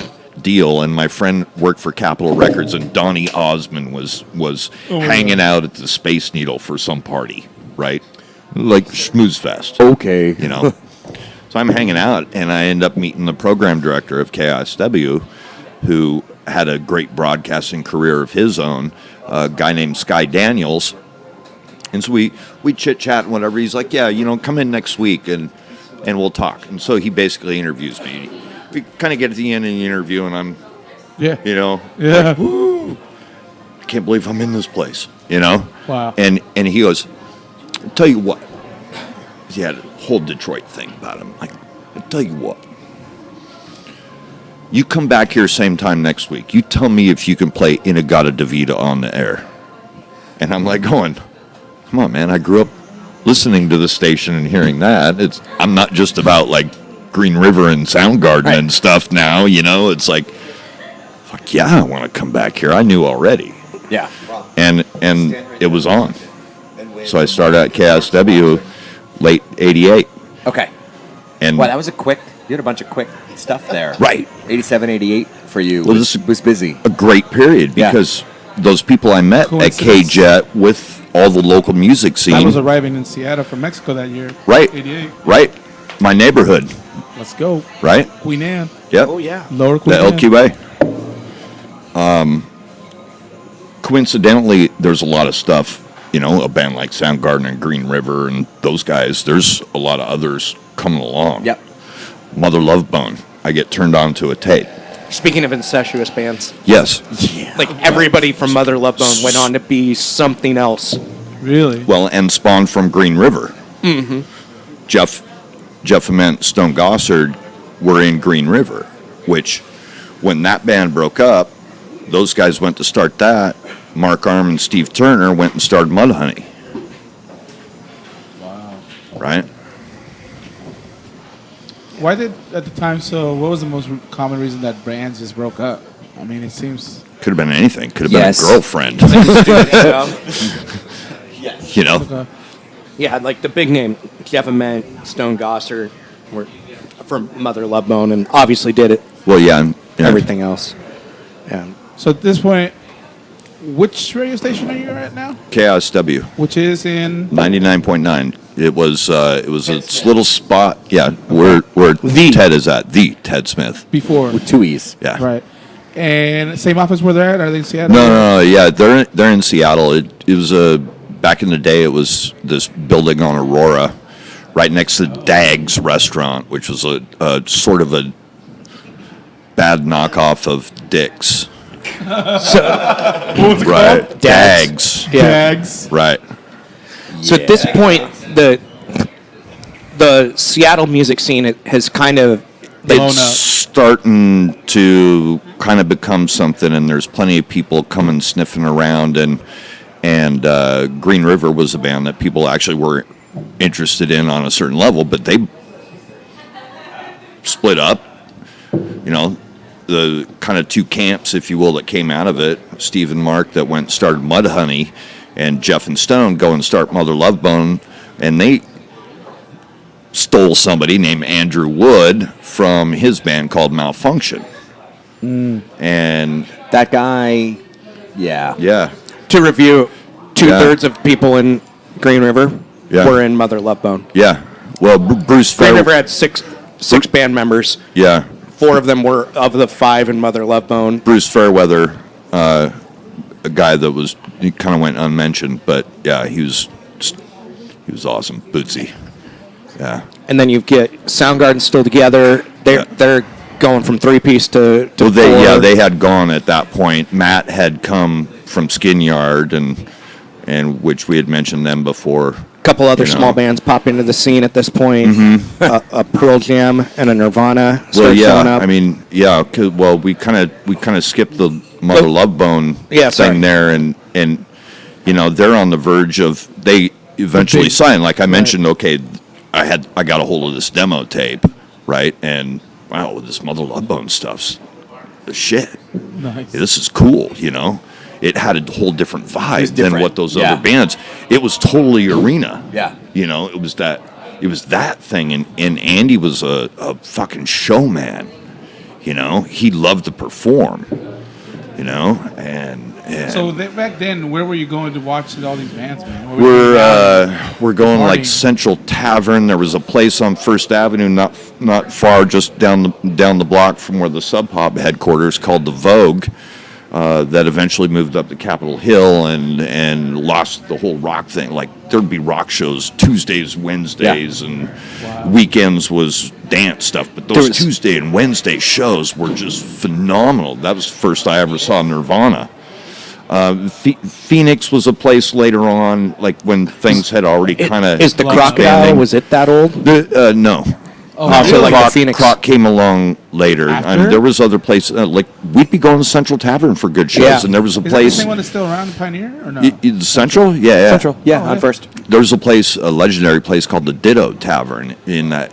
deal, and my friend worked for Capitol Records, and Donny Osmond was hanging out at the Space Needle for some party, right? Like Schmooze Fest. Okay. So I'm hanging out, and I end up meeting the program director of KISW, who had a great broadcasting career of his own, a guy named Sky Daniels. And so we chit-chat and whatever. He's like, yeah, come in next week, and we'll talk. And so he basically interviews me. We kind of get to the end of the interview, and I'm, Yeah. Yeah. Yeah. I can't believe I'm in this place, Wow. And he goes, I'll tell you what. He had a whole Detroit thing about him. Like, I'll tell you what. You come back here same time next week. You tell me if you can play Inagata Davida on the air. And I'm like going, come on, man. I grew up listening to the station and hearing that. I'm not just about like Green River and Soundgarden and stuff now, It's like, fuck yeah, I want to come back here. I knew already. Yeah. And it was on. So I started at KSW late 88. Okay. And Wow, that was you had a bunch of quick stuff there. Right. 87, 88 for you Well, was busy. a great period Yeah. because those people I met at Coincidence. K-Jet with all the local music scene. I was arriving in Seattle from Mexico that year. Right. 88. Right. My neighborhood. Let's go. Right. Queen Anne. Yep. Oh, yeah. Lower The Queen Anne. LQA. Coincidentally, there's a lot of stuff, a band like Soundgarden and Green River and those guys. There's a lot of others coming along. Yep. Mother Love Bone. I get turned on to a tape. Speaking of incestuous bands, Yes. like everybody from Mother Love Bone went on to be something else. Really? Well, and spawned from Green River. Mm-hmm. Jeff Ament, Stone Gossard were in Green River, which when that band broke up, those guys went to start that. Mark Arm and Steve Turner went and started Mudhoney. Wow. Right? Why did, at the time, what was the most common reason that brands just broke up? I mean, it seems... Could have been anything. Could have Yes. been a girlfriend. You know? Okay. Yeah, like the big name, Jeff Ament, Stone Gosser, were from Mother Love Bone, and obviously did it. Well, yeah. Everything else. Yeah. So at this point, which radio station are you at now? KSW. Which is in... 99.9. It was a little spot. Yeah, where Ted is at. The Ted Smith. Before. With 2 E's. Yeah. Right. And same office where they're at? Are they in Seattle? No. Yeah, they're in Seattle. It was back in the day. It was this building on Aurora, right next to Dag's restaurant, which was a sort of a bad knockoff of Dick's. What was it Right, called? Dag's. Yeah. Jags. Right. So at this point, the Seattle music scene has kind of Blown It's up. starting to kind of become something, and there's plenty of people coming sniffing around, and Green River was a band that people actually were interested in on a certain level, but they split up. You know, the kind of two camps, if you will, that came out of it. Steve and Mark that went and started Mudhoney, and Jeff and Stone go and start Mother Love Bone, and they stole somebody named Andrew Wood from his band called Malfunction. And That guy, yeah. yeah, to review, 2/3 of people in Green River Yeah. were in Mother Love Bone. yeah. Well, Bruce Green Fair, River had six band members. yeah, 4 of them were of the 5 in Mother Love Bone. Bruce Fairweather, a guy that he kind of went unmentioned, but yeah, he was awesome, Bootsy. Yeah, And then you get Soundgarden still together. They're going from 3-piece to well, 4. they had gone at that point. Matt had come from Skin Yard, and which we had mentioned them before. A couple other you know. small bands pop into the scene at this point. A Pearl Jam and a Nirvana Well, start showing yeah, up. I mean, yeah. We kind of skipped the Mother Love Bone Yeah, sorry. thing there, and you know they're on the verge of they eventually big- sign. Like I mentioned, okay, I got a hold of this demo tape, right? And wow, this Mother Love Bone stuff's the shit. Nice. This is cool, you know. It had a whole different vibe than different, what those yeah. other bands. It was totally arena. Yeah. You know, it was that thing, and Andy was a fucking showman. You know, he loved to perform. You know, and So back then, where were you going to watch all these bands, man? Where were you we're going like Partying. Central Tavern. There was a place on First Avenue, not far, just down the block from where the Sub Pop headquarters, called the Vogue. That eventually moved up to Capitol Hill and lost the whole rock thing. Like there'd be rock shows Tuesdays, Wednesdays, and weekends was dance stuff. But those Tuesday and Wednesday shows were just phenomenal. That was the first I ever saw Nirvana. Phoenix was a place later on, like when things had already kind of Is the Crocodile, was it that old? no. Oh, So really? like the Croc, Phoenix. Croc came along later. After? There was other places like we'd be going to Central Tavern for good shows, Yeah. and there was a Is that the place. same one that's still around in Pioneer, or no? Central, yeah. Central, yeah, Oh, on yeah. first. There was a legendary place called the Ditto Tavern in that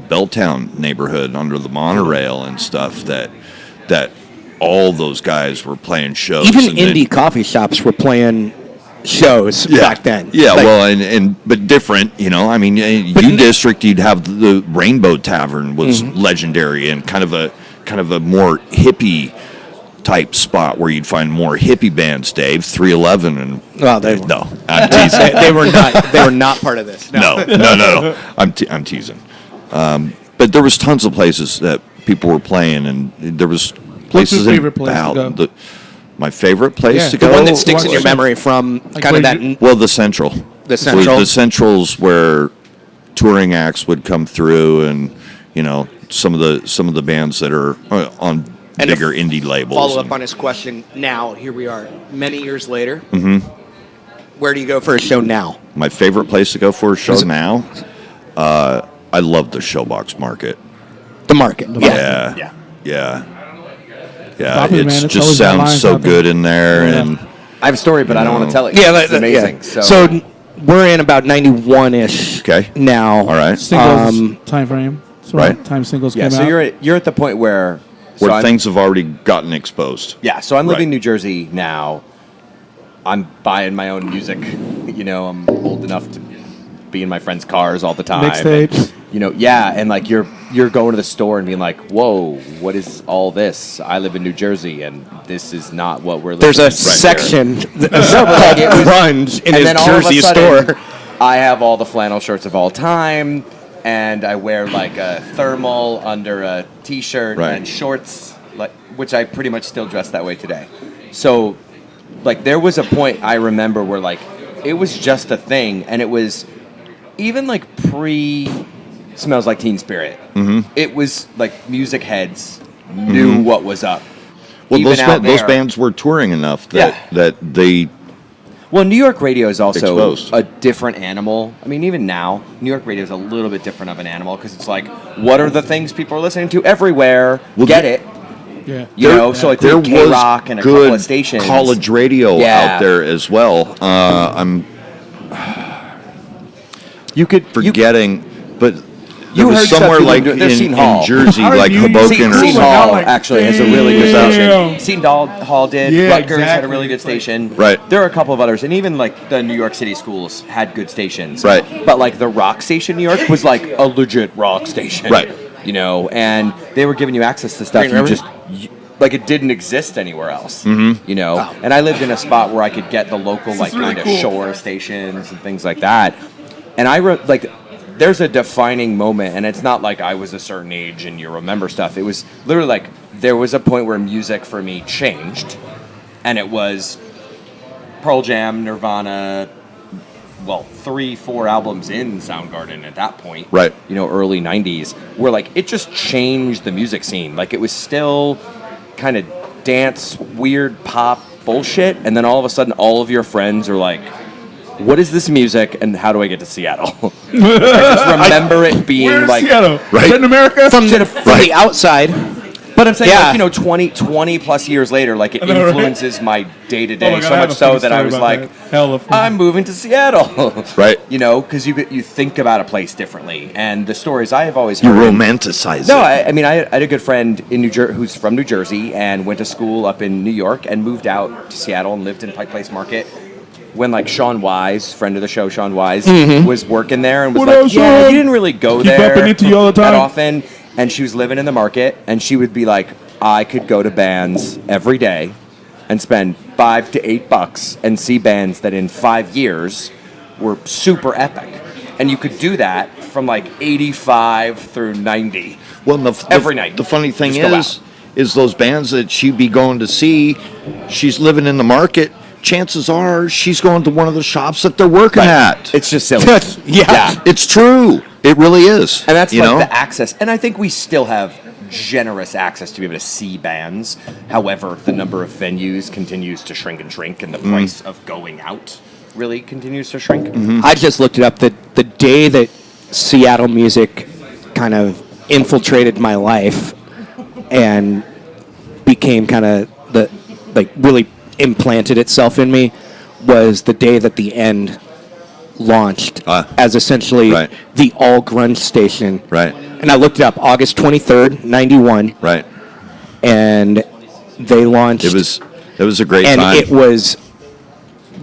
Belltown neighborhood under the monorail and stuff. That all those guys were playing shows. Even and then- indie coffee shops were playing shows back then. Yeah, Like, well, but different, you know. I mean, U District, you'd have the Rainbow Tavern was legendary and kind of a more hippie type spot where you'd find more hippie bands. Dave, 311, and well, they no, I'm teasing. they were not part of this. No. I'm teasing. But there was tons of places that people were playing, and there was places favorite place to about go? my favorite place Yeah, to the go. The one that sticks in Watch your it. memory from Like kind of where that. you- Well, the Central. The Central? The Central's where touring acts would come through, and you know some of the bands that are on And bigger to indie labels. Follow up on his question. Now, here we are, many years later. Mm-hmm. Where do you go for a show now? My favorite place to go for a show Is it- now. I love the Showbox Market. The market. Yeah. Yeah, Popular, it man. It's just always got sounds lines so out there. good in there, Yeah. and I have a story, but I don't want to tell it. Yeah, It's amazing. yeah. So, we're in about 91-ish Okay. now. all right, Singles time frame. That's Right. Time singles yeah, came so out. you're at the point where where I'm- things have already gotten exposed. Yeah, so I'm living in Right. New Jersey now. I'm buying my own music. You know, I'm old enough to be in my friends' cars all the time. Mixtapes. And, you know, yeah, and like you're going to the store and being like, "Whoa, what is all this? I live in New Jersey, and this is not what we're." There's a living in." section called it was- grunge in And his then all of a Jersey sudden, store. I have all the flannel shirts of all time, and I wear like a thermal under a t-shirt Right. and shorts, like which I pretty much still dress that way today. So, like, there was a point I remember where like it was just a thing, and it was even like pre Smells Like Teen Spirit. Mm-hmm. It was like music heads knew what was up. Well, Even out those there. bands were touring enough that Yeah. that they Well, New York radio is also Exposed. a different animal. I mean, even now, New York radio is a little bit different of an animal because it's like, what are the things people are listening to everywhere? Well, Get the- it? Yeah. You know, so like there K was Rock and a couple good of stations. college radio Yeah. out there as well. I'm You could forgetting, but You there was heard stuff somewhere people like do- there's Seton in Hall. Jersey, How like did you- Hoboken or Seton Oh my something. God, Hall like, actually has a really good damn. station. Seton Hall did. Yeah, Rutgers had a exactly. really good It's like- station. Right. There are a couple of others, and even like the New York City schools had good stations. Right. But like the rock station, New York was like a legit rock station. Right. You know, and they were giving you access to stuff Green you River? just like it didn't exist anywhere else. Mm-hmm. You know, and I lived in a spot where I could get the local like really kind of cool. shore stations and things like that. And I wrote like. There's a defining moment, and it's not like I was a certain age and you remember stuff. It was literally like there was a point where music for me changed, and it was Pearl Jam, Nirvana, well, 3-4 albums in Soundgarden at that point. Right. You know, early 90s, where like it just changed the music scene. Like it was still kind of dance, weird pop bullshit, and then all of a sudden all of your friends are like, what is this music and how do I get to Seattle? I just remember it being Where's like Seattle? Right. Is that in America? From the outside. But I'm saying, Yeah. like, you know, 20 plus years later, like, it I know, right? influences my day to Oh day my God, so I have much a so funny that I story was about like, that. Hella funny. I'm moving to Seattle. Right. You know, because you think about a place differently. And the stories I have always You heard. romanticize No, it. I mean, I had a good friend in who's from New Jersey and went to school up in New York and moved out to Seattle and lived in Pike Place Market. When like Sean Wise, friend of the show, Sean Wise, was working there and was What like, up, yeah, Sean? he didn't really go Keep there bumping into you all the that time. often. And she was living in the market, and she would be like, I could go to bands every day and spend $5 to $8 and see bands that in 5 years were super epic. And you could do that from like 85 through 90. Well, Every night. The funny thing Just go is those bands that she'd be going to see, she's living in the market. Chances are she's going to one of the shops that they're working at. It's just silly. Yeah. It's true. It really is. And that's you like know? the access. And I think we still have generous access to be able to see bands. However, the number of venues continues to shrink and shrink, and the price of going out really continues to shrink. I just looked it up. The day that Seattle music kind of infiltrated my life and became kind of really implanted itself in me was the day that The End launched as essentially Right. the all grunge station. Right. And I looked it up, August 23rd, 91, Right. and they launched. It was a great and time. it was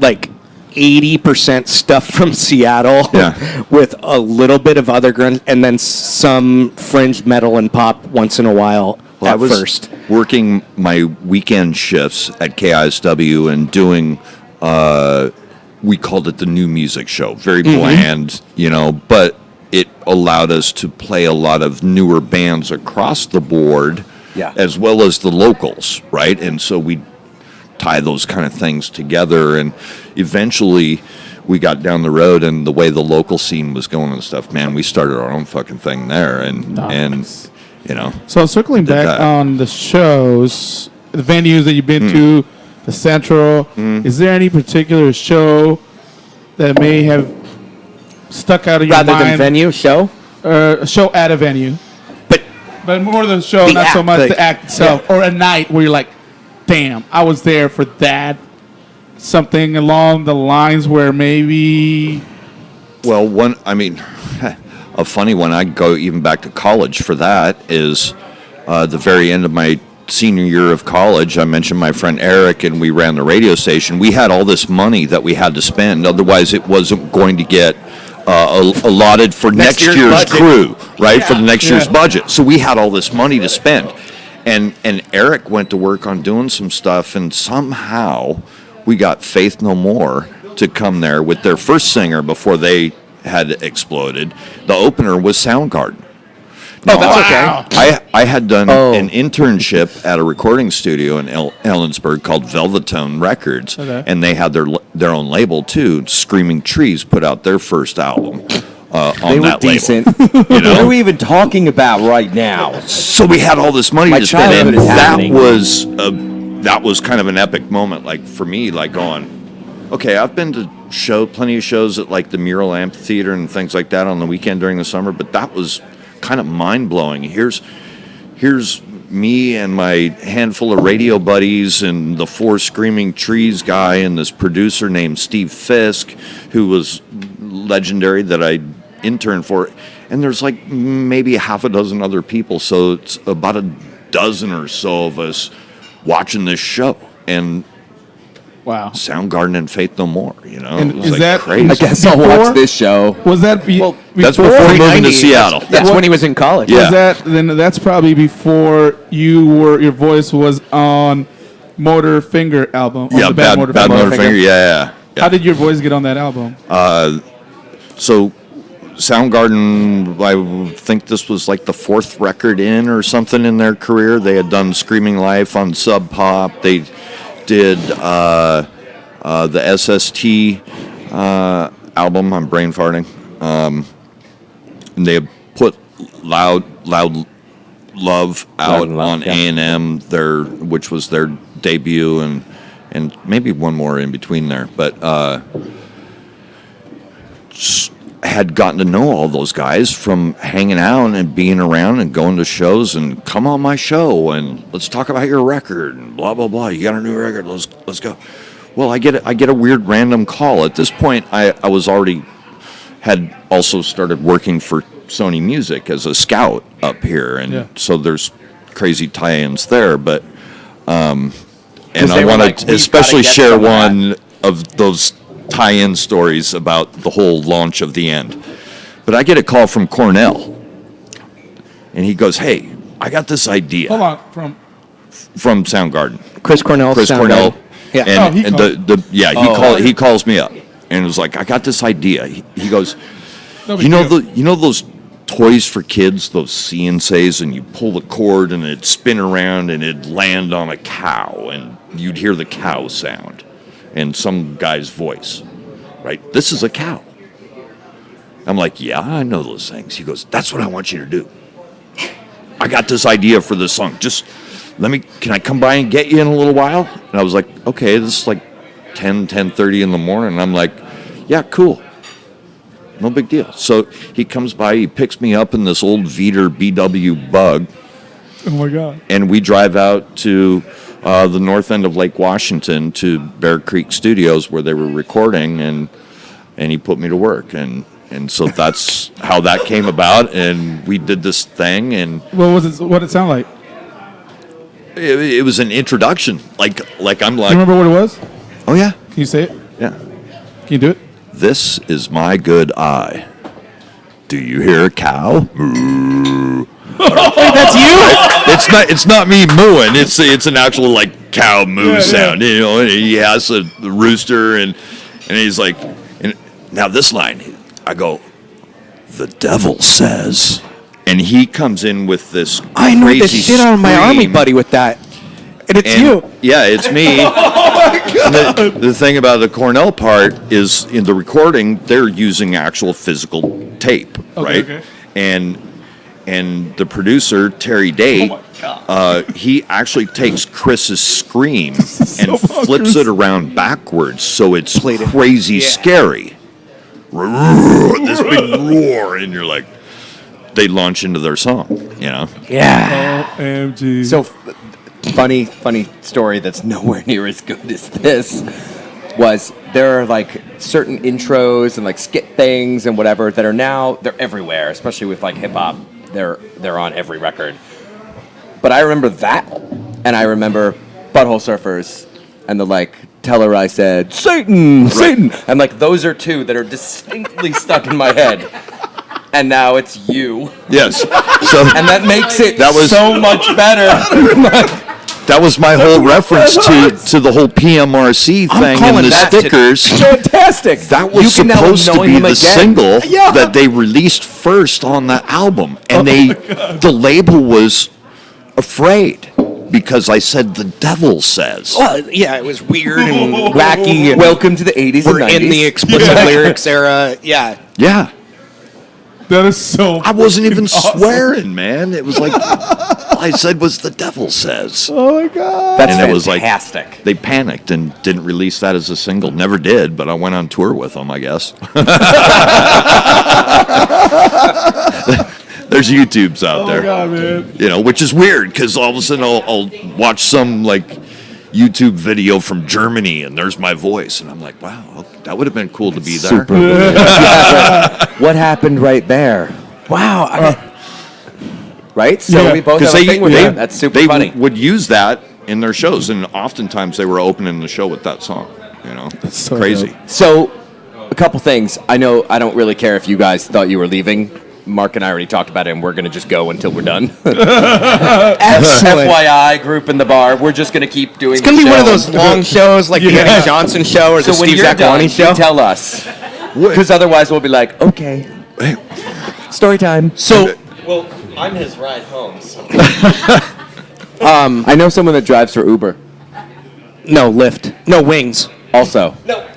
like 80% stuff from Seattle Yeah. with a little bit of other grunge and then some fringe metal and pop once in a while Well, at I was first. working my weekend shifts at KISW and doing, we called it the New Music Show. Very bland, you know, but it allowed us to play a lot of newer bands across the board, Yeah. as well as the locals, right? And so we tie those kind of things together, and eventually we got down the road, and the way the local scene was going and stuff, man, we started our own fucking thing there, and you know, So circling back that. on the shows, the venues that you've been to, the Central, is there any particular show that may have stuck out of your Rather than mind? venue, show. A show at a venue. But But more the show, The not so act, much like- the act itself. Or a night where you're like, damn, I was there for that. Something along the lines where maybe... Well, a funny one, I go even back to college for that, is the very end of my senior year of college. I mentioned my friend Eric, and we ran the radio station. We had all this money that we had to spend. Otherwise, it wasn't going to get allotted for next year's budget. crew, right? For the next year's budget. So we had all this money to spend. And Eric went to work on doing some stuff, and somehow we got Faith No More to come there with their first singer before they had exploded. The opener was Soundgarden. Now, that's okay. I had done an internship at a recording studio in Ellensburg called Velvetone Records, and they had their own label too. Screaming Trees put out their first album on They were that decent. label. What are we even talking about right now? So we had all this money My to spend, and childhood is happening. that was kind of an epic moment, like for me, like going, okay, I've been to plenty of shows at like the Mural Amphitheater and things like that on the weekend during the summer, but that was kind of mind blowing. Here's me and my handful of radio buddies and the four Screaming Trees guy and this producer named Steve Fisk, who was legendary that I interned for. And there's like maybe half a dozen other people. So it's about a dozen or so of us watching this show. And Wow. Soundgarden and Faith No More, you know? And It was is like that- crazy. I guess I'll Before- watch this show. Was that That's before he moved to Seattle. That's when he was in college. Yeah. Was that's probably before your voice was on Motor Finger album. On Yeah, the Bad Motorfinger. Yeah. How did your voice get on that album? So, Soundgarden, I think this was like the fourth record in or something in their career. They had done Screaming Life on Sub Pop. They did the SST album. I'm brain farting. And they had put Loud Love out and Love, on yeah. A&M, which was their debut, and maybe one more in between there. But had gotten to know all those guys from hanging out and being around and going to shows and come on my show and let's talk about your record and blah blah blah. You got a new record? Let's go. Well, I get a weird random call. At this point, I had also started working for Sony Music as a scout up here, and so there's crazy tie-ins there. But and they I were want like, to "We've especially gotta get share some of that." one of those tie-in stories about the whole launch of The End. But I get a call from Cornell, and he goes, "Hey, I got this idea." Hold on. From Soundgarden. Chris Cornell. Cornell. Yeah. And, he called. he calls me up and was like, "I got this idea." He goes, No big "You know deal. those toys for kids, those see and says, and you pull the cord and it'd spin around and it'd land on a cow and you'd hear the cow sound and some guy's voice, right? This is a cow." I'm like, "Yeah, I know those things." He goes, "That's what I want you to do. I got this idea for this song. Just can I come by and get you in a little while?" And I was like, "Okay." This is like 10:30 in the morning. I'm like, "Yeah, cool. No big deal." So he comes by, he picks me up in this old Veeder BW Bug, Oh my God. and we drive out to the north end of Lake Washington to Bear Creek Studios where they were recording, and he put me to work. And so that's how that came about, and we did this thing, and What did it sound like? it was an introduction. Like I'm Do like, you remember what it was? "Oh yeah, Can you say it? yeah. Can you do it? This is my good eye. Do you hear a cow? Moo." That's you. It's not me mooing. It's an actual like cow moo sound. You know, and he has a rooster, and he's like, and now this line, I go, "The devil says," and he comes in with this. I know the crazy shit out of my army scream. buddy with that, and it's And- you. Yeah, it's me. The thing about the Cornell part is in the recording, they're using actual physical tape, right? okay. And the producer, Terry Date, he actually takes Chris's scream and flips it around backwards so it's crazy scary. This big roar, and you're like, they launch into their song, you know. Yeah. OMG. So funny story that's nowhere near as good as this was there are like certain intros and like skit things and whatever that are now they're everywhere, especially with like hip hop. They're on every record. But I remember that, and I remember Butthole Surfers and the like tell her I said Satan, Satan, and like those are two that are distinctly stuck in my head. And now it's you. Yes. So And that makes it That was- so much better. that was my whole reference to the whole PMRC thing calling and the that stickers. Fantastic. That was You can now supposed to annoy be him the again. single Yeah. that they released first on the album, and the label was afraid because I said the devil says. Well, yeah, it was weird and wacky. And Welcome to the 80s we're and 90s. in the explicit lyrics era. Yeah. Yeah, that is so. I wasn't even awesome. swearing, man. It was like all I said was the devil says. Oh my god. That's And it was like- fantastic. They panicked and didn't release that as a single. Never did, but I went on tour with them, I guess. There's YouTubes out Oh there. my god, man. You know, which is weird because all of a sudden I'll watch some like YouTube video from Germany and there's my voice and I'm like, wow, that would have been cool to be there. Super. What happened right there? Wow. Right? So Yeah. we both have a thing with that. That's super they funny. would use that in their shows and oftentimes they were opening the show with that song. You know, it's so crazy. dope. So, a couple things. I know I don't really care if you guys thought you were leaving. Mark and I already talked about it, and we're going to just go until we're done. Excellent. FYI, group in the bar, we're just going to keep doing It's going to be one of those long shows like the Yeah. Eddie Johnson show or So the when Steve you're done, Zaccaroni you show. tell us. Because otherwise we'll be like, okay, Hey, story time. So, Well, I'm his ride home. So. I know someone that drives for Uber no, Lyft. No, Wings. also. No.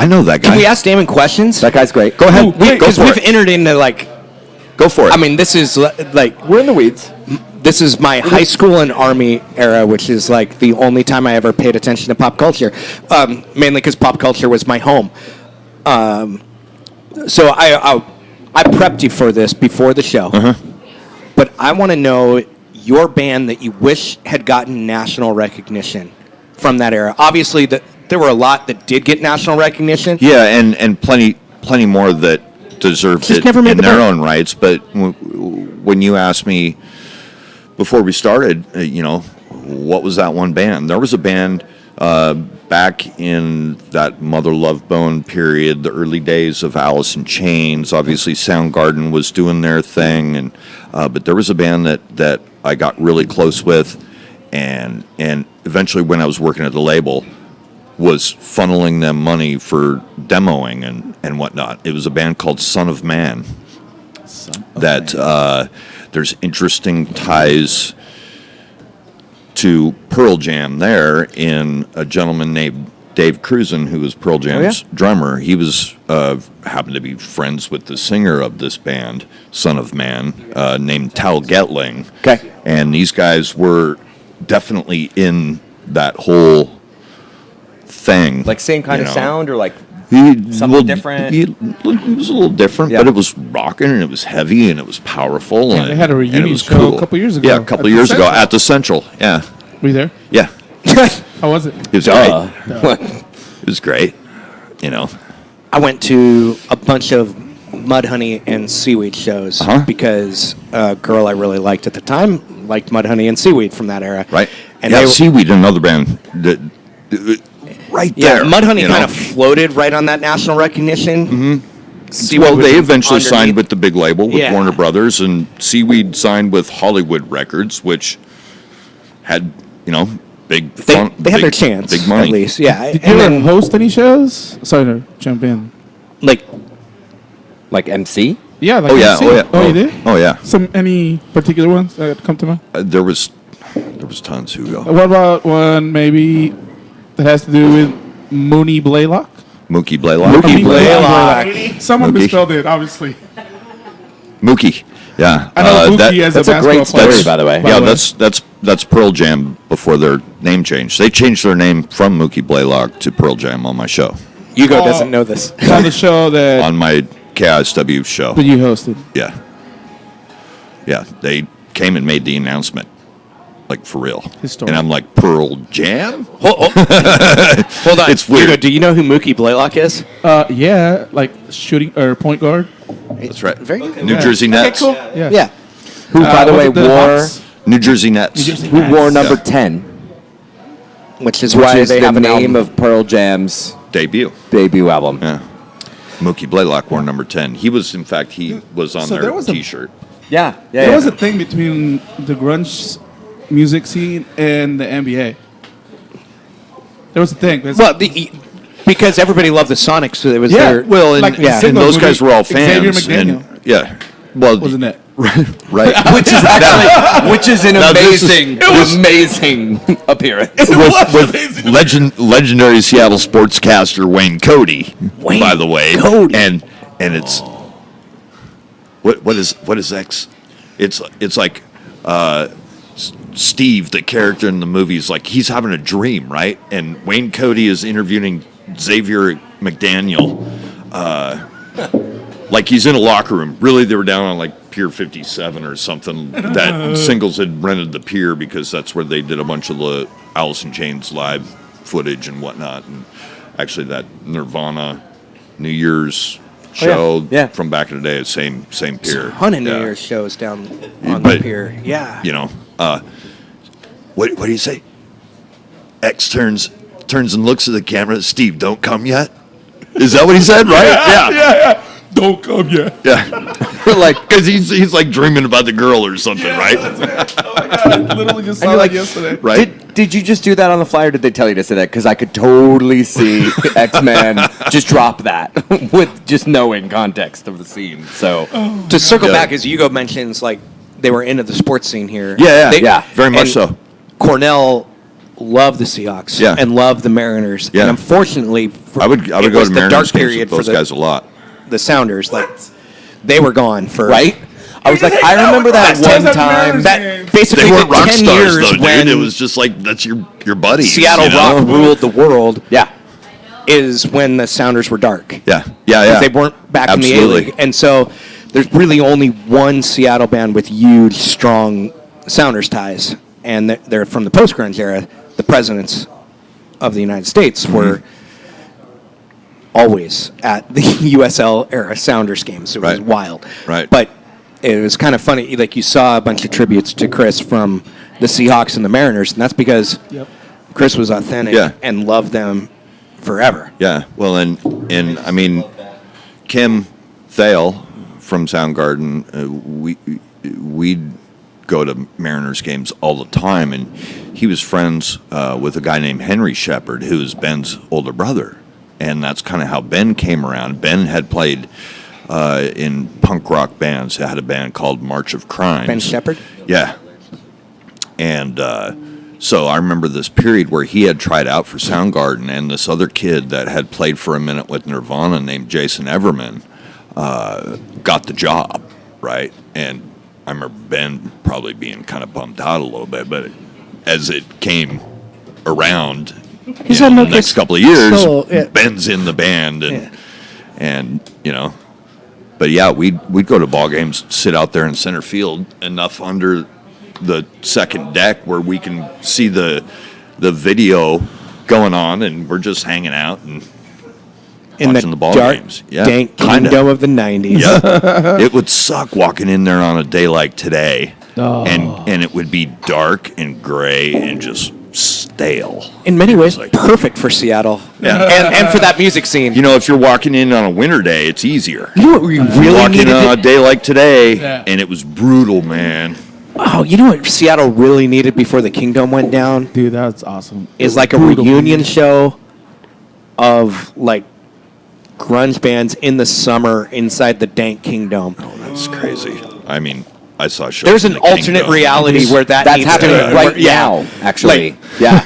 I know that guy. Can we ask Damon questions? That guy's great. Go ahead. Go Go for we've it. entered into like, Go for it. I mean, this is like, We're in the weeds. this is my high school and army era, which is like the only time I ever paid attention to pop culture. Mainly because pop culture was my home. So I prepped you for this before the show, but I want to know your band that you wish had gotten national recognition from that era. Obviously, there were a lot that did get national recognition. Yeah, and plenty more that deserved Just it never made in the their boat. own rights. But when you asked me before we started, what was that one band? There was a band back in that Mother Love Bone period, the early days of Alice in Chains. Obviously, Soundgarden was doing their thing, and but there was a band that I got really close with, and eventually when I was working at the label, was funneling them money for demoing and whatnot. It was a band called Son of Man. There's interesting ties to Pearl Jam there in a gentleman named Dave Cruzen, who was Pearl Jam's drummer. He was happened to be friends with the singer of this band, Son of Man, named Tal Getling. Okay. And these guys were definitely in that whole thing. Like same kind of sound or like Something different? It was a little different, Yeah. but it was rocking and it was heavy and it was powerful. Yeah, and they had a and reunion it was show cool. a couple years ago Yeah, a couple at the years ago Central. at the Central. Yeah, Were you there? yeah. How was it? It was Duh. great. It was great. I went to a bunch of Mudhoney and Seaweed shows because a girl I really liked at the time liked Mudhoney and Seaweed from that era. Right. And yeah, they, Seaweed, another band that right yeah, there. Mudhoney kind of floated right on that national recognition. Mm-hmm. Well, they eventually signed with the big label with Yeah. Warner Brothers, and Seaweed signed with Hollywood Records, which had big. They fun, had big, their chance, big money. at least. Yeah. Did you And ever then, host any shows? Sorry to jump in. like, like MC? Yeah. Like Oh yeah, MC. oh yeah. Oh, you did? Oh yeah. Any particular ones that come to mind? There was tons who go. What about one maybe that has to do with Mooney Blaylock? Mookie Blaylock. I mean, Blaylock. Someone Mookie. misspelled it, obviously. Mookie. Yeah. I know Mookie as a that's a basketball great player. story, by the way. Yeah, that's Pearl Jam before their name change. They changed their name from Mookie Blaylock to Pearl Jam on my show. Hugo Oh. doesn't know this. It's on the show that On my KISW show. That you hosted. Yeah. Yeah, they came and made the announcement, like for real. Historic. And I'm like, Pearl Jam? Hold on. It's weird. Hugo, do you know who Mookie Blaylock is? Yeah, like shooting or point guard. That's right. Very good. New Jersey Nets. Okay, cool. Yeah. Yeah. Who, by the was way, it the wore Hawks? New Jersey Nets. New Jersey who Nets. wore number Yeah. 10? Which is Which why is they the have an name album. of Pearl Jam's Debut. debut album. Yeah. Mookie Blaylock wore number 10. He was, in fact, he was on So their there was a- T-shirt. Yeah, yeah. There was a thing between the grunge music scene and the NBA. There was a thing. Well, because everybody loved the Sonics, so it was their. Well, and, Like, yeah. and Singles those would guys be were all Xavier fans. McDaniel. And, yeah. Well, Wasn't it? right. which is actually which is an Now, this is- amazing with legendary Seattle sportscaster Wayne Cody, Wayne by the way, Cody. and it's what is X? It's like Steve, the character in the movie, is like he's having a dream, right? And Wayne Cody is interviewing Xavier McDaniel, like he's in a locker room. Really, they were down on like Pier 57 or something. That Singles had rented the pier because that's where they did a bunch of the Alice in Chains live footage and whatnot. And actually, that Nirvana New Year's show Yeah. from back in the day, same pier. ton of New Yeah. Year's shows down on But- the pier. Yeah. You know, what do you say? X turns and looks at the camera. Steve, don't come yet. Is that what he said? Right? Yeah. Don't come yet. Yeah. Like, because he's like dreaming about the girl or something, right? I literally just saw that yesterday. Right. Did you just do that on the fly, or did they tell you to say that? Because I could totally see X-Men just drop that with just knowing context of the scene. So To circle Yeah. back, as Hugo mentions, like they were into the sports scene here. Yeah, They- yeah, very much and so. Cornell loved the Seahawks. Yeah. And loved the Mariners. Yeah. And unfortunately, I would it go was to the dark Mariners games period with for those guys a lot. the Sounders. Like they were gone for right, I was like, I remember that That's one that time. Mariners That game. basically They weren't the rock 10 stars years though, dude. when It was just like that's your buddy. Seattle you know? rock ruled the world. yeah, Is when the Sounders were dark. Yeah, yeah. They weren't back in the Absolutely. A-League. And so there's really only one Seattle band with huge, strong Sounders ties. And they're from the post-grunge era. The presidents of the United States were always at the USL era Sounders games. It was Right. wild. Right. But it was kind of funny. Like you saw a bunch of tributes to Chris from the Seahawks and the Mariners. And that's because Chris was authentic Yeah. and loved them forever. Yeah, well, and I mean, Kim Thale from Soundgarden, we'd go to Mariners games all the time, and he was friends with a guy named Henry Shepard, who is Ben's older brother, and that's kind of how Ben came around. Ben had played in punk rock bands. He had a band called March of Crimes. Ben Shepard? Yeah. And so I remember this period where he had tried out for Soundgarden, and this other kid that had played for a minute with Nirvana named Jason Everman got the job, right? And I remember Ben probably being kind of bummed out a little bit, but as it came around He's you had know, no the next kiss- couple of years, so, yeah. Ben's in the band, and Yeah. and you know, but yeah, we'd go to ball games, sit out there in center field enough under the second deck where we can see the video going on, and we're just hanging out and In watching the ball dark, games. Yeah, dank kinda. kingdom of the 90s. Yeah, it would suck walking in there on a day like today, and it would be dark and gray and just stale. In many ways, Like- perfect for Seattle. Yeah. And for that music scene. You know, if you're walking in on a winter day, it's easier. You know what we really Walking needed? in on a day like today, Yeah. and it was brutal, man. Oh, you know what Seattle really needed before the Kingdom went down? Dude, that's awesome. Is like a Brutal. reunion show of like grunge bands in the summer inside the dank Kingdom. That's crazy. I mean, I saw shows. There's in an the alternate Kingdom. reality where that that's needs happening to right yeah. now. Actually, Like- yeah.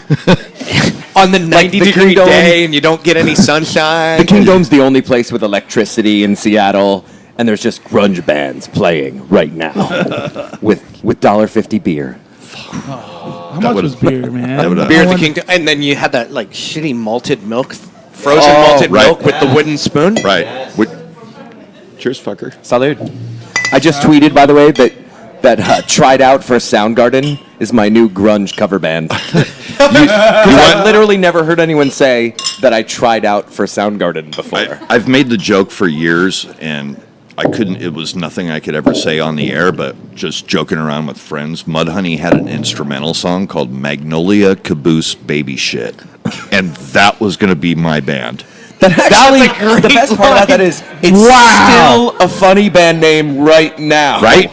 on the 90-degree Kingdom- day, and you don't get any sunshine. The Kingdom's the only place with electricity in Seattle, and there's just grunge bands playing right now with $1.50 beer. How much would've- was beer, man? that would've- Beer I at the wonder- Kingdom, and then you had that like shitty malted milk, frozen Oh, malted right. milk with the wooden spoon. Right. Cheers, fucker. Salud. I just tweeted, by the way, that Tried Out for Soundgarden is my new grunge cover band. I've literally never heard anyone say that I tried out for Soundgarden before. I've made the joke for years, and I couldn't. It was nothing I could ever say on the air, but just joking around with friends. Mudhoney had an instrumental song called Magnolia Caboose Baby Shit, and that was going to be my band. The best part about that is it's still a funny band name right now. Right?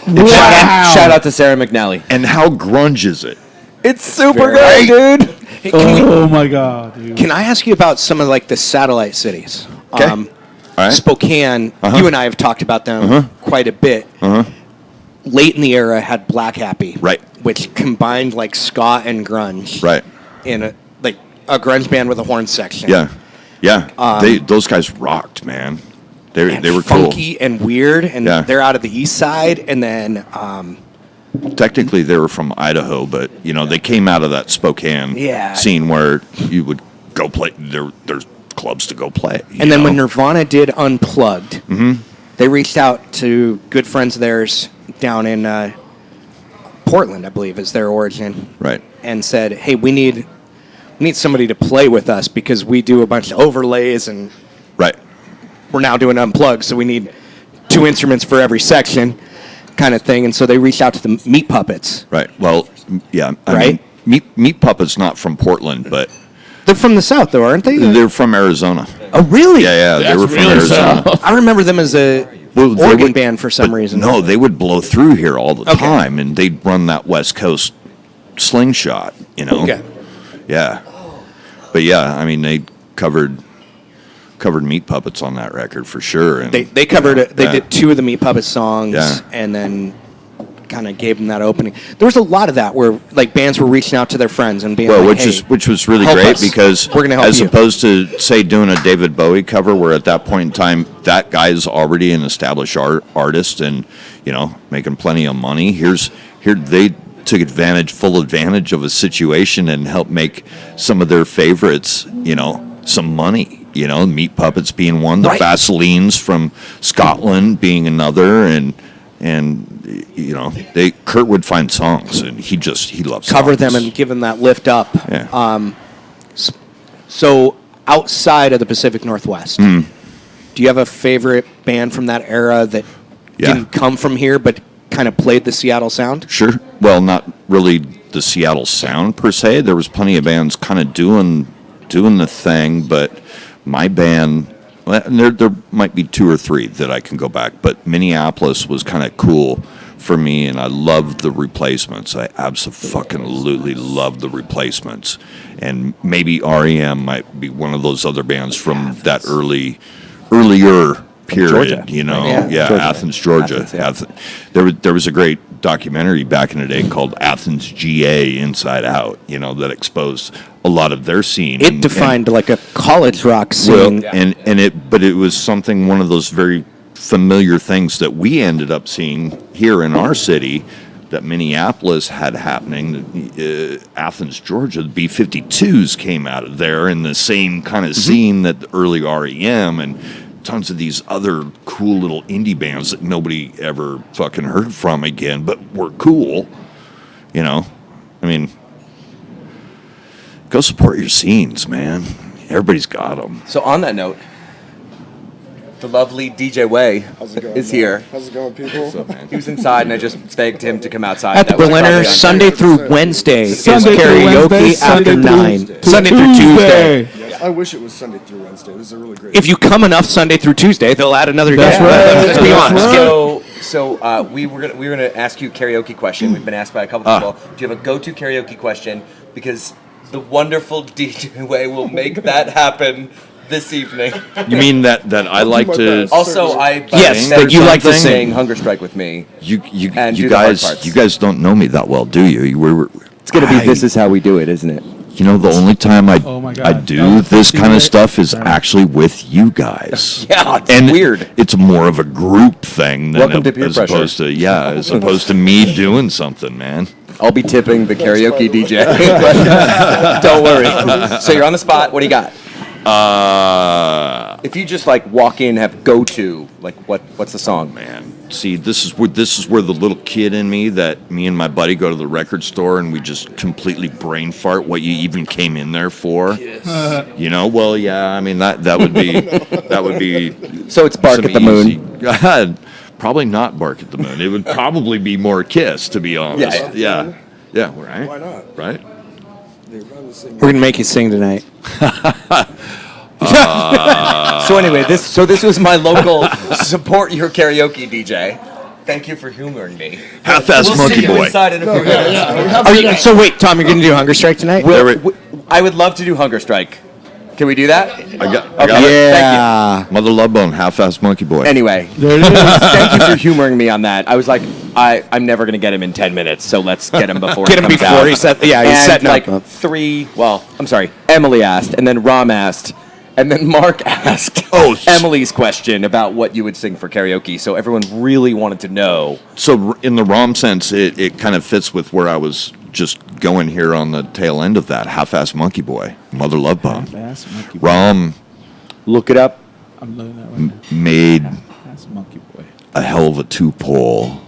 Shout out to Sarah McNally. And how grunge is it? It's super good, dude. Hey, Oh my god, dude. can I ask you about some of like the satellite cities? Okay. All right. Spokane, you and I have talked about them quite a bit. Late in the era had Black Happy, Right. which combined like ska and grunge, Right. in a grunge band with a horn section. Yeah. Those guys rocked, man. They were funky and weird, and Yeah. they're out of the east side, and then cool. Technically, they were from Idaho, but they came out of that Spokane scene where you would go play. There's clubs to go play. And then when Nirvana did Unplugged, they reached out to good friends of theirs down in Portland, I believe, is their origin. Right. And said, "Hey, we need somebody to play with us because we do a bunch of overlays and Right. we're now doing Unplugged, so we need 2 instruments for every section, kind of thing." And so they reached out to the Meat Puppets. Right. Well, yeah. I Right? mean, Meat Puppet's not from Portland, but They're from the South, though, aren't they? they're from Arizona. Oh, really? Yeah, they were from really Arizona. I remember them as a Well, they organ would- band for some but reason. No, they would blow through here all the Okay. time, and they'd run that West Coast slingshot, Okay. Yeah. But yeah, I mean, they covered Meat Puppets on that record for sure. And They covered it. They Yeah. did 2 of the Meat Puppets songs, Yeah. and then kind of gave them that opening. There was a lot of that where like bands were reaching out to their friends and being well, like, which was really help great us. because We're gonna help as you. opposed to say doing a David Bowie cover, where at that point in time that guy is already an established artist and making plenty of money. Here they took full advantage of a situation and helped make some of their favorites, some money. Meat Puppets being one, the Right. Vaselines from Scotland being another, and Kurt would find songs and he loves cover songs. them and give them that lift up. Yeah. So outside of the Pacific Northwest, do you have a favorite band from that era that Yeah. didn't come from here but kind of played the Seattle sound? Sure. Well, not really the Seattle sound per se. There was plenty of bands kind of doing the thing, but my band, well, there might be 2 or 3 that I can go back, but Minneapolis was kind of cool for me, and I loved the Replacements. I absolutely loved the Replacements, and maybe REM might be one of those other bands from that earlier period. Georgia. Georgia. Athens, Georgia. Athens, yeah. There was a great documentary back in the day called Athens GA Inside Out, that exposed a lot of their scene. It defined like a college rock scene. But it was one of those very familiar things that we ended up seeing here in our city that Minneapolis had happening. Athens, Georgia, the B-52s came out of there in the same kind of scene that the early REM and tons of these other cool little indie bands that nobody ever fucking heard from again, but were cool. I mean, go support your scenes, man. Everybody's got them. So on that note, the lovely DJ Way is here. How's it going, people? What's up, man? He was inside, and I just begged him to come outside. At the That was Berliner, probably Sunday unfair. through Wednesday is Sunday through karaoke Wednesday, after Sunday through 9. Tuesday. Sunday through Tuesday. Yes, I wish it was Sunday through Wednesday. This is a really great. If you come enough Sunday through Tuesday, they'll add another day. That's right. Let's be That's honest. So we were gonna ask you a karaoke question. We've been asked by a couple people. Do you have a go-to karaoke question? Because the wonderful DJ Way will make that happen this evening. You mean that I like my to? best. Also, I Yes, begged that you like to him sing. Hunger Strike with me. You And do the hard parts. guys don't know me that well, do you? It's gonna be This Is How We Do It, isn't it? The only time Oh my God. I That do was this kind of secret. stuff is Sorry. actually with you guys. Yeah, it's And weird. It's more of a group thing than Welcome to peer as pressure. opposed to as opposed to me doing something, man. I'll be tipping the karaoke DJ. Don't worry. So you're on the spot. What do you got? If you just like walk in, have go to like what's the song? Man, see, this is where the little kid in me, that me and my buddy go to the record store and we just completely brain fart what you even came in there for. You know, well, yeah, I mean that would be So it's Bark some at the Moon. easy- Probably not Bark at the Moon. It would probably be more Kiss, to be honest. Yeah. Yeah, right. Why not? Right. They run the same. We're gonna make you sing tonight. So anyway, this was my local support your karaoke DJ. Thank you for humoring me. Half-ass We'll Monkey see you Boy. inside in a few minutes. Are you, so wait, Tom, you're gonna do Hunger Strike tonight? I would love to do Hunger Strike. Can we do that? I got Okay. it. Yeah. Mother Love Bone, Half-ass Monkey Boy. Anyway, There it is. thank you for humoring me on that. I was like, I'm never going to get him in 10 minutes, so let's get him before Get him he comes before out. he's set. Yeah, he's And setting like up. Emily asked, and then Rom asked, and then Mark asked Emily's question about what you would sing for karaoke. So everyone really wanted to know. So in the ROM sense, it kind of fits with where I was just going here on the tail end of that. Half-ass Monkey Boy, Mother Love Bone. Half-ass Monkey Boy. ROM Look it up. I'm looking at right now. made Half-ass Monkey Boy. a hell of a 2-pull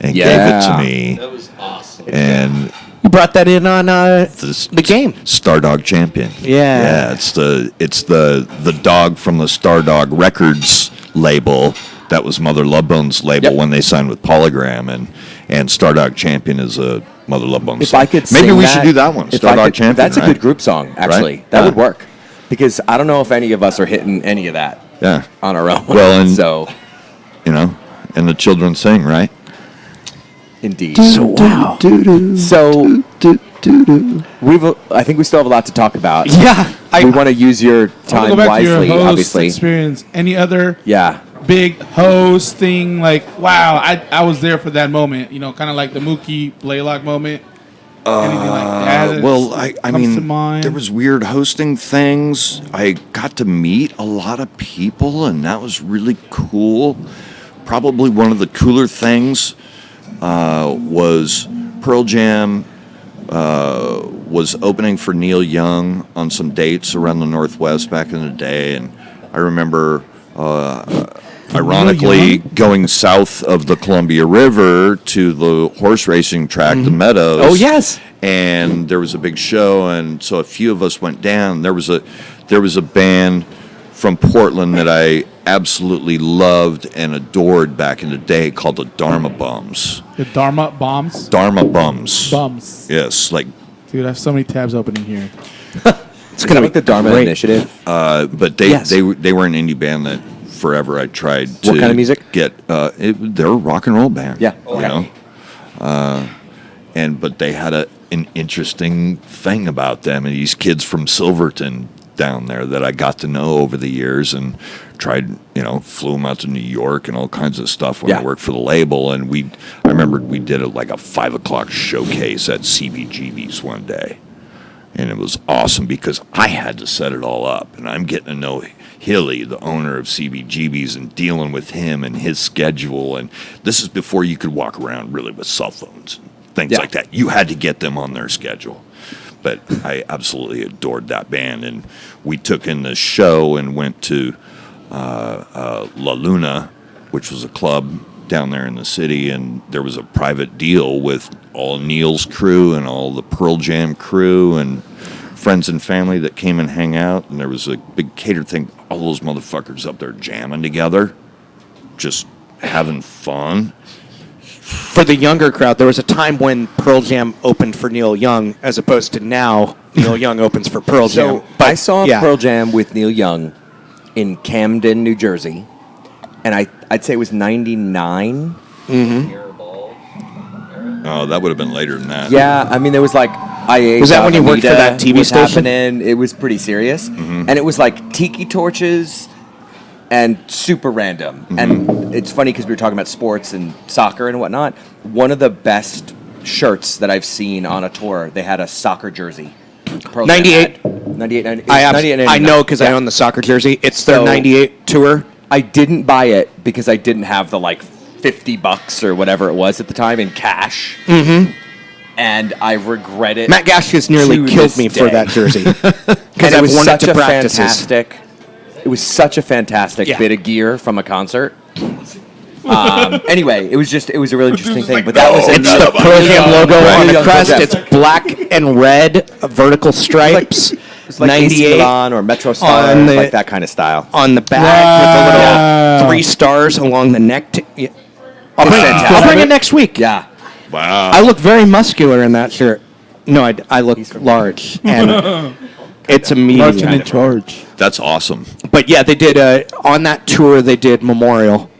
and Yeah. gave it to me. That was awesome. And You brought that in on this the game. Stardog Champion. Yeah. Yeah, it's the dog from the Stardog Records label. That was Mother Love Bone's label Yep. when they signed with Polygram, and Stardog Champion is a Mother Love Bone If song. I could Maybe sing we that- should do that one. if I Stardog could- Champion. That's a right? good group song, actually. Right? That Yeah. would work. Because I don't know if any of us are hitting any of that Yeah. on our own. Well, and- so, You know, and the children sing, right? indeed. Wow. So, I think we still have a lot to talk about. Yeah. We want to use your I want to time go back to wisely, your host obviously. experience. Any other Yeah. big host thing? Like, wow, I was there for that moment. You know, kind of like the Mookie Blaylock moment. Anything like that? Well, I comes mean, to mind? there was weird hosting things. I got to meet a lot of people, and that was really cool. Probably one of the cooler things was Pearl Jam was opening for Neil Young on some dates around the Northwest back in the day, and I remember ironically going south of the Columbia River to the horse racing track, the Meadows. Oh, yes. And there was a big show, and so a few of us went down. There was a band from Portland that I absolutely loved and adored back in the day called the Dharma Bums. The Dharma Bombs. Dharma Bums. Bums. Yes, like, Dude, I have so many tabs opening here. It's going to be the Dharma great. Initiative. but they Yes. they were an indie band that forever I tried to What kind of music? get. They're a rock and roll band. Yeah. you know. But they had an interesting thing about them, and these kids from Silverton down there that I got to know over the years, and tried, flew them out to New York and all kinds of stuff when I Yeah. worked for the label. And I remember we did like a 5:00 showcase at CBGB's one day. And it was awesome because I had to set it all up. And I'm getting to know Hilly, the owner of CBGB's, and dealing with him and his schedule. And this is before you could walk around really with cell phones and things Yeah. like that. You had to get them on their schedule. But I absolutely adored that band. And we took in this show and went to La Luna, which was a club down there in the city, and there was a private deal with all Neil's crew and all the Pearl Jam crew and friends and family that came and hang out, and there was a big catered thing, all those motherfuckers up there jamming together, just having fun. For the younger crowd, there was a time when Pearl Jam opened for Neil Young, as opposed to now Neil Young opens for Pearl Jam. So I saw yeah. Pearl Jam with Neil Young in Camden, New Jersey, and I'd say it was 99. Oh, that would have been later than that. Yeah, I mean, there was like IA. Was that when you worked for that TV was station? happening. It was pretty serious, and it was like tiki torches and super random. And it's funny because we were talking about sports and soccer and whatnot. One of the best shirts that I've seen on a tour, they had a soccer jersey. Pearl Jam 98. had. 98, 98, I 98, I know because I Yeah. own the soccer jersey. It's their So- 98 tour. I didn't buy it because I didn't have the like $50 or whatever it was at the time in cash. Mm-hmm. And I regret it. Matt Gash has nearly to killed this me for day. that jersey. And Because it I've was worn it such to a practices. fantastic It was such a fantastic Yeah. bit of gear from a concert. Anyway, it was a really interesting thing. But that was It's the Pearl Jam logo on the crest. It's black and red vertical stripes. It's like AC 98 Milan or Metro Star, on the- like that kind of style. on the back with the little 3 stars along the neck. I'll bring it next week. Yeah. Wow. I look very muscular in that shirt. No, I look large, and it's Marching in amazing. charge. That's awesome. But yeah, they did on that tour. They did Memorial,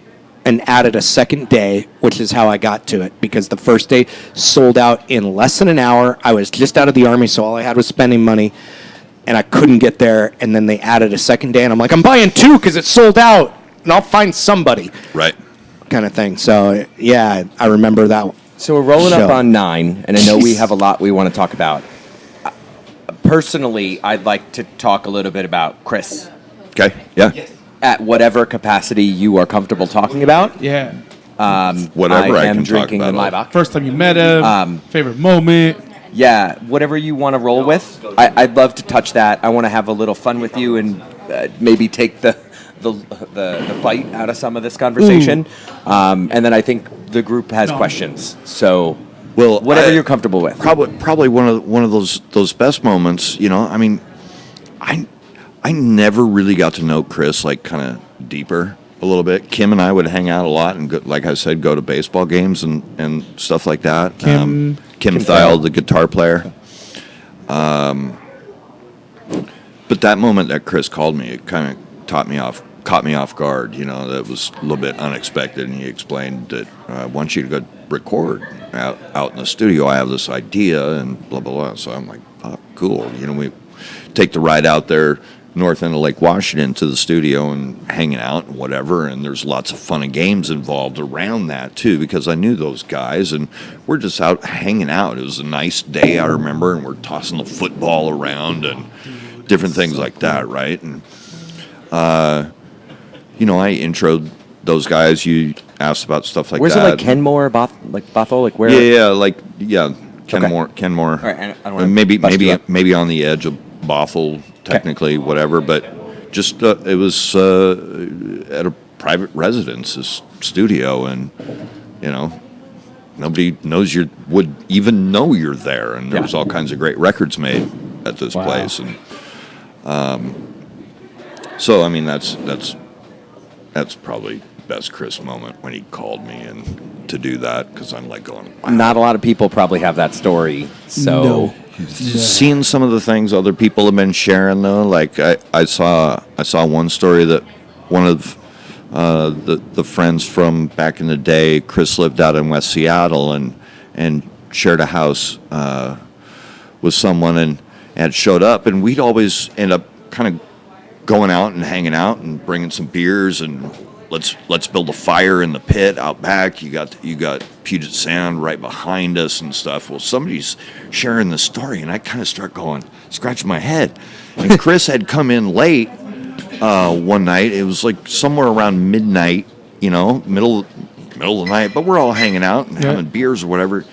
and added a second day, which is how I got to it because the first day sold out in less than an hour. I was just out of the Army, so all I had was spending money, and I couldn't get there. And then they added a second day, and I'm like, I'm buying 2 because it's sold out, and I'll find somebody, Right. kind of thing. So yeah, I remember that one. So we're rolling up Show. on 9, and I know we have a lot we want to talk about. Personally, I'd like to talk a little bit about Chris Okay. Yeah. at whatever capacity you are comfortable talking about. Yeah. Whatever I am can drinking talk the about. Maybach. First time you met him. Favorite moment. Yeah, whatever you want to roll with. I'd love to touch that. I want to have a little fun with you and maybe take the bite out of some of this conversation. And then I think the group has questions. So, Well, whatever you're comfortable with. Probably one of those best moments. You know, I mean, I never really got to know Chris like kind of deeper a little bit. Kim and I would hang out a lot and go, like I said, go to baseball games and stuff like that. Kim Thiel, the guitar player. But that moment that Chris called me, it kind of caught me off guard. You know, that was a little bit unexpected, and he explained that I want you to go record out in the studio. I have this idea, and blah blah blah. So I'm like, oh, cool. You know, we take the ride out there north end of Lake Washington to the studio and hanging out and whatever, and there's lots of fun and games involved around that too, because I knew those guys, and we're just out hanging out. It was a nice day, I remember, and we're tossing the football around and different things like that, right? And you know, I introed those guys. You asked about stuff like Where's that. it, like Kenmore, Bothell, like where? Kenmore. All right, I don't wanna maybe bust you up. maybe on the edge of Bothell, technically, whatever. But just it was at a private residence, this studio, and you know, nobody would even know you're there, and there was all kinds of great records made at this place, and so I mean that's probably best Chris moment when he called me and to do that, because I'm like going, wow. Not a lot of people probably have that story. So No. Seeing some of the things other people have been sharing though, like I saw one story that one of the friends from back in the day, Chris lived out in West Seattle and shared a house with someone and had showed up, and we'd always end up kind of going out and hanging out and bringing some beers and let's build a fire in the pit out back. You got Puget Sound right behind us and stuff. Well, somebody's sharing the story, and I kind of start scratching my head. And Chris had come in late one night. It was like somewhere around midnight, you know, middle of the night. But we're all hanging out and having beers or whatever.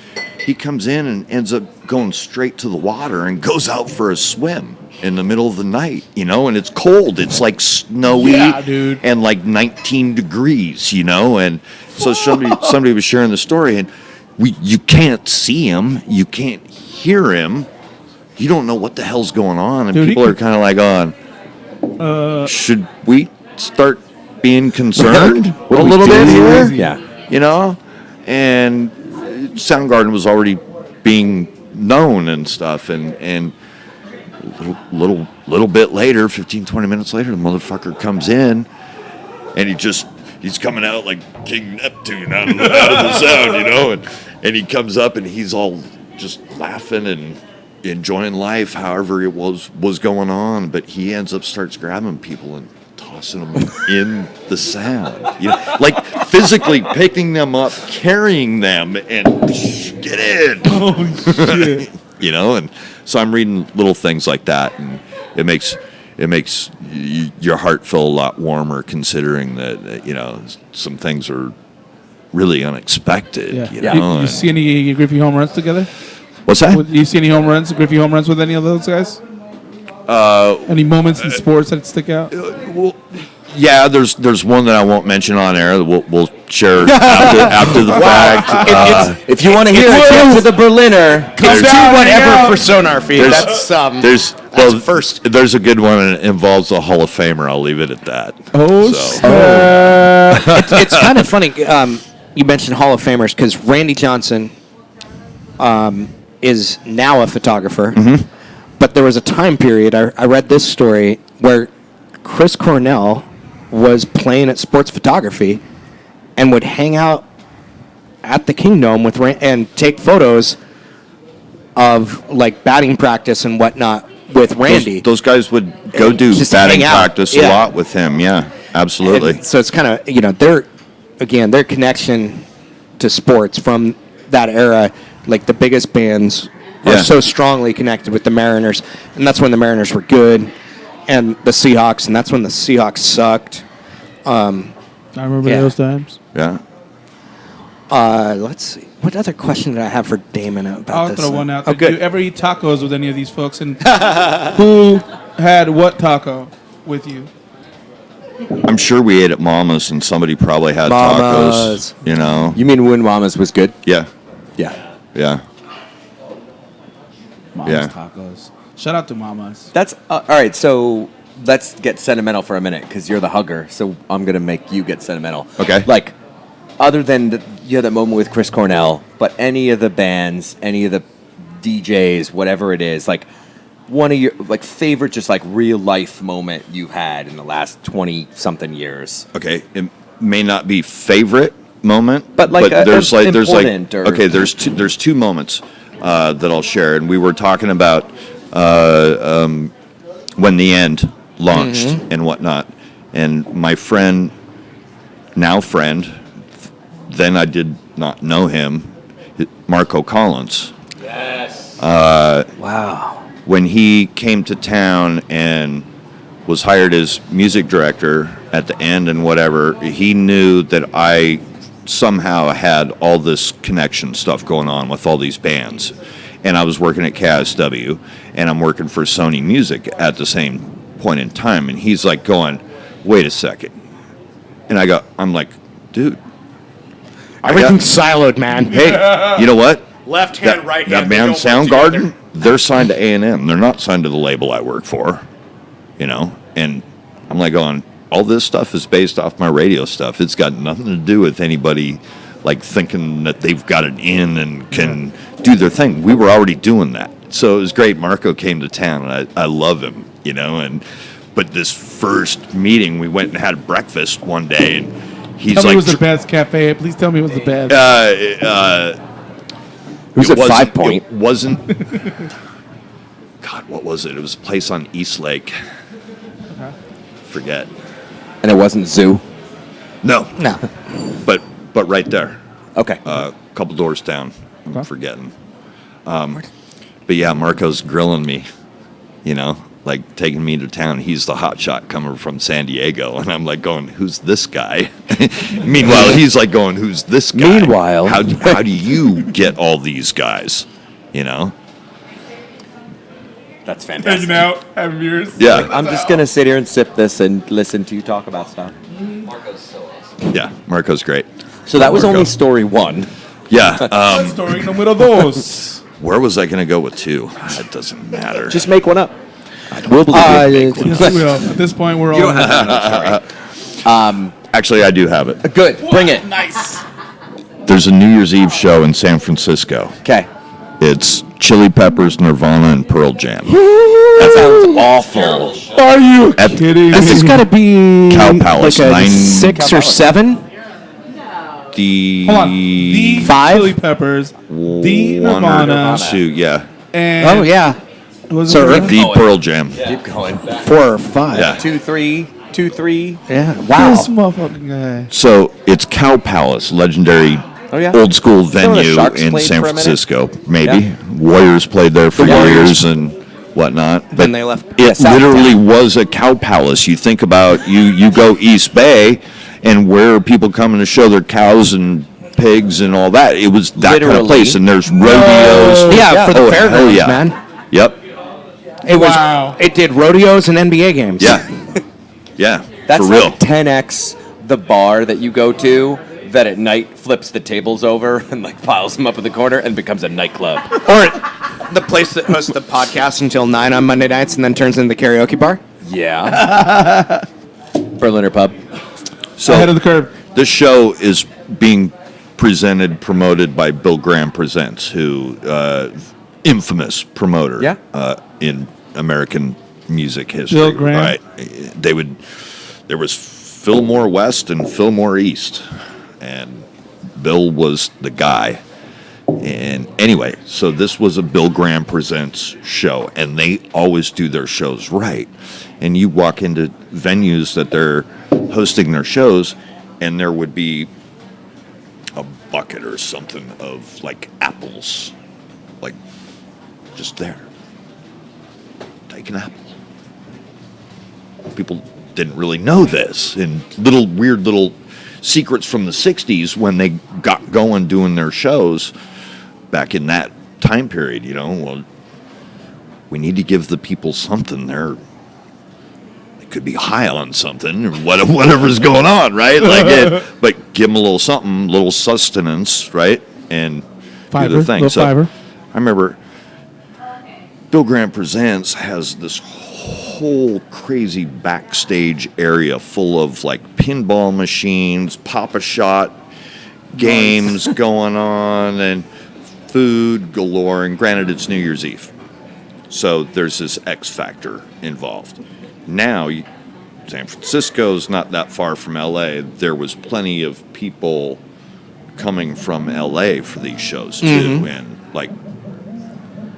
He comes in and ends up going straight to the water and goes out for a swim in the middle of the night, you know, and it's cold. It's like snowy and like 19 degrees, you know, and so somebody was sharing the story, and you can't see him, you can't hear him, you don't know what the hell's going on, and people are kind of like should we start being concerned a little bit here? yeah. You know, and Soundgarden was already being known and stuff, and little bit later, 15, 20 minutes later, the motherfucker comes in, and he's coming out like King Neptune out of the sound, you know, and he comes up and he's all just laughing and enjoying life, however it was going on, but he ends up starts grabbing people and tossing them in the sound, you know, like physically picking them up, carrying them, and get in. Oh, shit. You know, and so I'm reading little things like that, and it makes your heart feel a lot warmer, considering that you know, some things are really unexpected. Yeah. You know, You see any Griffey home runs together? what's that? You see any Griffey home runs with any of those guys? Any moments in sports that stick out? Yeah, there's one that I won't mention on air. We'll share after the fact. If you want to hear a tip to the Berliner, Come do whatever for SonarFeed. There's first. There's a good one, and it involves a Hall of Famer. I'll leave it at that. It's kind of funny. You mentioned Hall of Famers because Randy Johnson is now a photographer. Mm-hmm. But there was a time period, I read this story, where Chris Cornell was playing at sports photography and would hang out at the Kingdom with and take photos of like batting practice and whatnot with Randy. Those guys would go do Just batting hang out. practice Yeah. a lot with him. Yeah, absolutely. And so it's kind of, their connection to sports from that era, like the biggest bands are Yeah. so strongly connected with the Mariners. And that's when the Mariners were good. And the Seahawks, and that's when the Seahawks sucked. I remember Yeah. those times. Yeah. Let's see. What other question did I have for Damon about I'll this? throw one out. Oh, Did you good. ever eat tacos with any of these folks? And who had what taco with you? I'm sure we ate at Mama's, and somebody probably had Mama's. tacos. You know. you mean when Mama's was good? Yeah. Yeah. Yeah. Mama's Yeah. tacos. Shout out to Mama's. That's all right. So let's get sentimental for a minute because you're the hugger. So I'm gonna make you get sentimental. Okay. Like, other than you had that moment with Chris Cornell, but any of the bands, any of the DJs, whatever it is, like one of your like favorite, just like real life moment you've had in the last 20 something years. Okay. It may not be favorite moment, But, like, there's important or- okay. There's two moments that I'll share, and we were talking about when the end launched and whatnot, and my friend, now friend, then I did not know him, Marco Collins. Wow. When he came to town and was hired as music director at the end and whatever, he knew that I somehow had all this connection stuff going on with all these bands. And I was working at KSW, and I'm working for Sony Music at the same point in time. And he's like going, wait a second. And I'm like, dude. Everything's siloed, man. Hey, you know what? Left hand, right hand. That band Soundgarden, they're signed to A&M. They're not signed to the label I work for, you know? And I'm like going, all this stuff is based off my radio stuff. It's got nothing to do with anybody like thinking that they've got it in and can do their thing. We were already doing that. So it was great. Marco came to town, and I love him, you know? But this first meeting, we went and had breakfast one day, and he's Tell me like, it was the best cafe. Please tell me it was the best. Who's at wasn't- 5 Point? It wasn't. God, what was it? It was a place on East Lake. Forget. And it wasn't Zoo. No, No. but right there, Okay. a couple doors down. Okay. I'm forgetting. But yeah, Marco's grilling me. You know, like taking me to town. He's the hot shot coming from San Diego, and I'm like going, "Who's this guy?" Meanwhile, he's like going, "Who's this guy?" Meanwhile. how do you get all these guys? You know. That's fantastic. Hanging out, having beers. Yeah. I'm just gonna sit here and sip this and listen to you talk about stuff. Marco's so awesome. Yeah, Marco's great. So that was Marco. only story one. Yeah. Story numero dos. Where was I going to go with two? It doesn't matter. Just make one up. We'll believe you. Make one. Yes, we will. At this point, we're all. Actually, I do have it. Good. Bring it. Nice. There's a New Year's Eve show in San Francisco. Okay. It's Chili Peppers, Nirvana, and Pearl Jam. That sounds awful. Are you kidding? This has got to be Cow Palace, like a 9 6 or 7. The Hold on. The 5? Chili Peppers, the one or Nirvana, two, yeah. and Oh, yeah. was So it The Pearl Jam. Keep going. 4 or 5. Yeah. 2, 3, 2, 3. Yeah. this Wow. motherfucking guy? So it's Cow Palace, legendary Oh, yeah? old school Still the venue Sharks in played San for a minute? Francisco. Maybe Yeah. Warriors played there for Warriors. years and whatnot. Then they left. Yeah, It South literally Town. was a cow palace. You think about you go East Bay, and where are people coming to show their cows and pigs and all that? It was that kind of Literally. place, and there's rodeos. Yeah, for the Oh, hell fairgrounds, yeah. man. Yep. It was. Wow. It did rodeos and NBA games. Yeah. Yeah. That's for real. like 10x the bar that you go to that at night flips the tables over and like piles them up in the corner and becomes a nightclub. Or the place that hosts the podcast until 9 on Monday nights and then turns into the karaoke bar. Yeah. Berliner pub. So Ahead of the curve. this show is being promoted by Bill Graham Presents, who infamous promoter Yeah. In American music history. Bill Graham. Right. There was Fillmore West and Fillmore East, and Bill was the guy. And anyway, so this was a Bill Graham Presents show, and they always do their shows right. And you walk into venues that they're hosting their shows, and there would be a bucket or something of like apples, like just there. Take an apple. People didn't really know this, and weird little secrets from the 60s when they got going doing their shows back in that time period, well, we need to give the people something. They could be high on something or whatever's going on, right? But give them a little something, little sustenance, right? And Fiber, do the thing. little So fiber. I remember Bill Graham Presents has this whole crazy backstage area full of like pinball machines, Pop-A-Shot games going on, and food galore. And granted, it's New Year's Eve, so there's this X factor involved. Now, San Francisco's not that far from LA. There was plenty of people coming from LA for these shows too, and like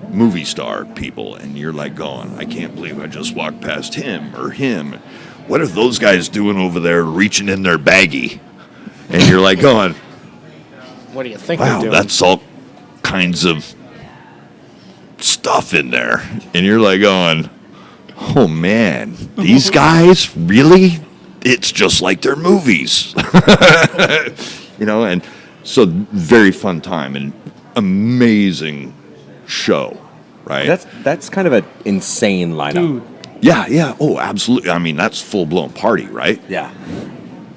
movie star people, and you're like going, I can't believe I just walked past him or him. What are those guys doing over there reaching in their baggie? And you're like going, What do you think wow, they're doing? that's all kinds of stuff in there. And you're like going, oh man, these guys, really? It's just like their movies. And so very fun time and amazing show, right? That's kind of an insane lineup. Dude. Yeah. Oh, absolutely. I mean, that's full-blown party, right? Yeah.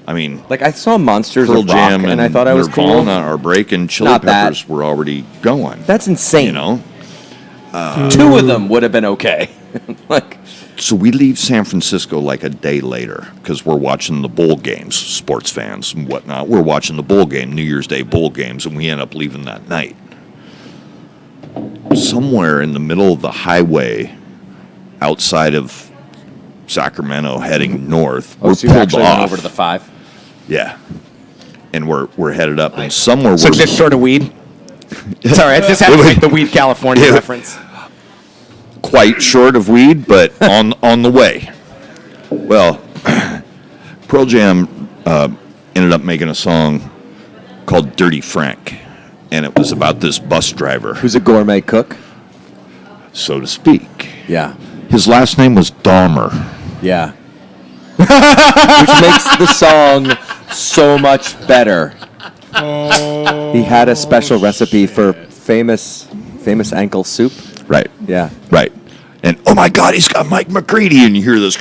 I mean, Like I saw Monsters Pearl of Rock Jam and I thought I was cool. Nirvana are breaking, Chili Not that. Peppers were already going. That's insane. Two of them would have been okay. Like So we leave San Francisco like a day later because we're watching the bowl games, sports fans and whatnot. We're watching the bowl game, New Year's Day bowl games, and we end up leaving that night. Somewhere in the middle of the highway outside of Sacramento heading north, we're so you pulled actually off. went over to the 5. Yeah. And we're headed up, and somewhere So we're... this sort of weed. Sorry, I just had to make the weed California Yeah. reference. Quite short of weed, but on the way. Well, Pearl Jam ended up making a song called Dirty Frank, and it was about this bus driver, Who's a gourmet cook? so to speak. Yeah. His last name was Dahmer. Yeah. Which makes the song so much better. Oh, He had a special recipe for famous ankle soup. Right, Yeah. right. And, oh my God, he's got Mike McCready, and you hear this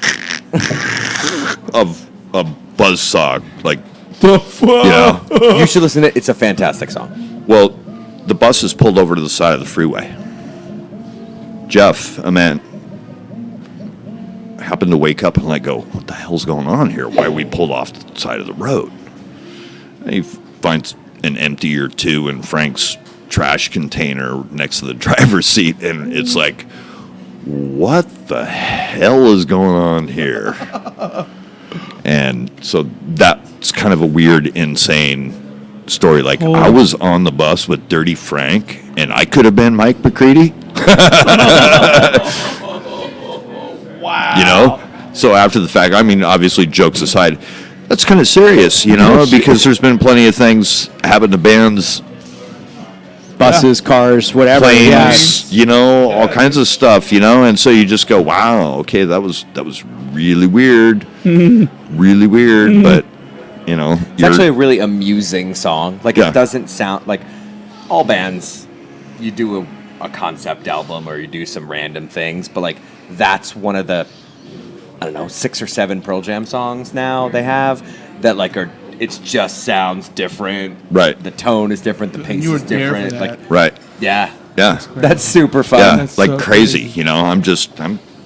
of a buzzsaw, like, the fuck? You should listen to it. It's a fantastic song. Well, the bus is pulled over to the side of the freeway. Jeff, a man, happened to wake up and like go, what the hell's going on here? Why are we pulled off the side of the road? And he finds an empty or two in Frank's trash container next to the driver's seat, and it's like, what the hell is going on here? And so that's kind of a weird, insane story. Like, I was on the bus with Dirty Frank, and I could have been Mike McCready. Wow. So after the fact, I mean, obviously, jokes aside, that's kind of serious, because there's been plenty of things happen to bands, Buses, cars, whatever. planes, all kinds of stuff, and so you just go, wow, okay, that was really weird, really weird, but It's actually a really amusing song. Like Yeah. it doesn't sound like all bands. You do a concept album or you do some random things, but like that's one of the, I don't know, 6 or 7 Pearl Jam songs now they have that like are, it just sounds different. Right. The tone is different. The pace you were is there for different. that. Like, Right. yeah. Yeah. That's super fun. Yeah, That's like so crazy. crazy. You know, I'm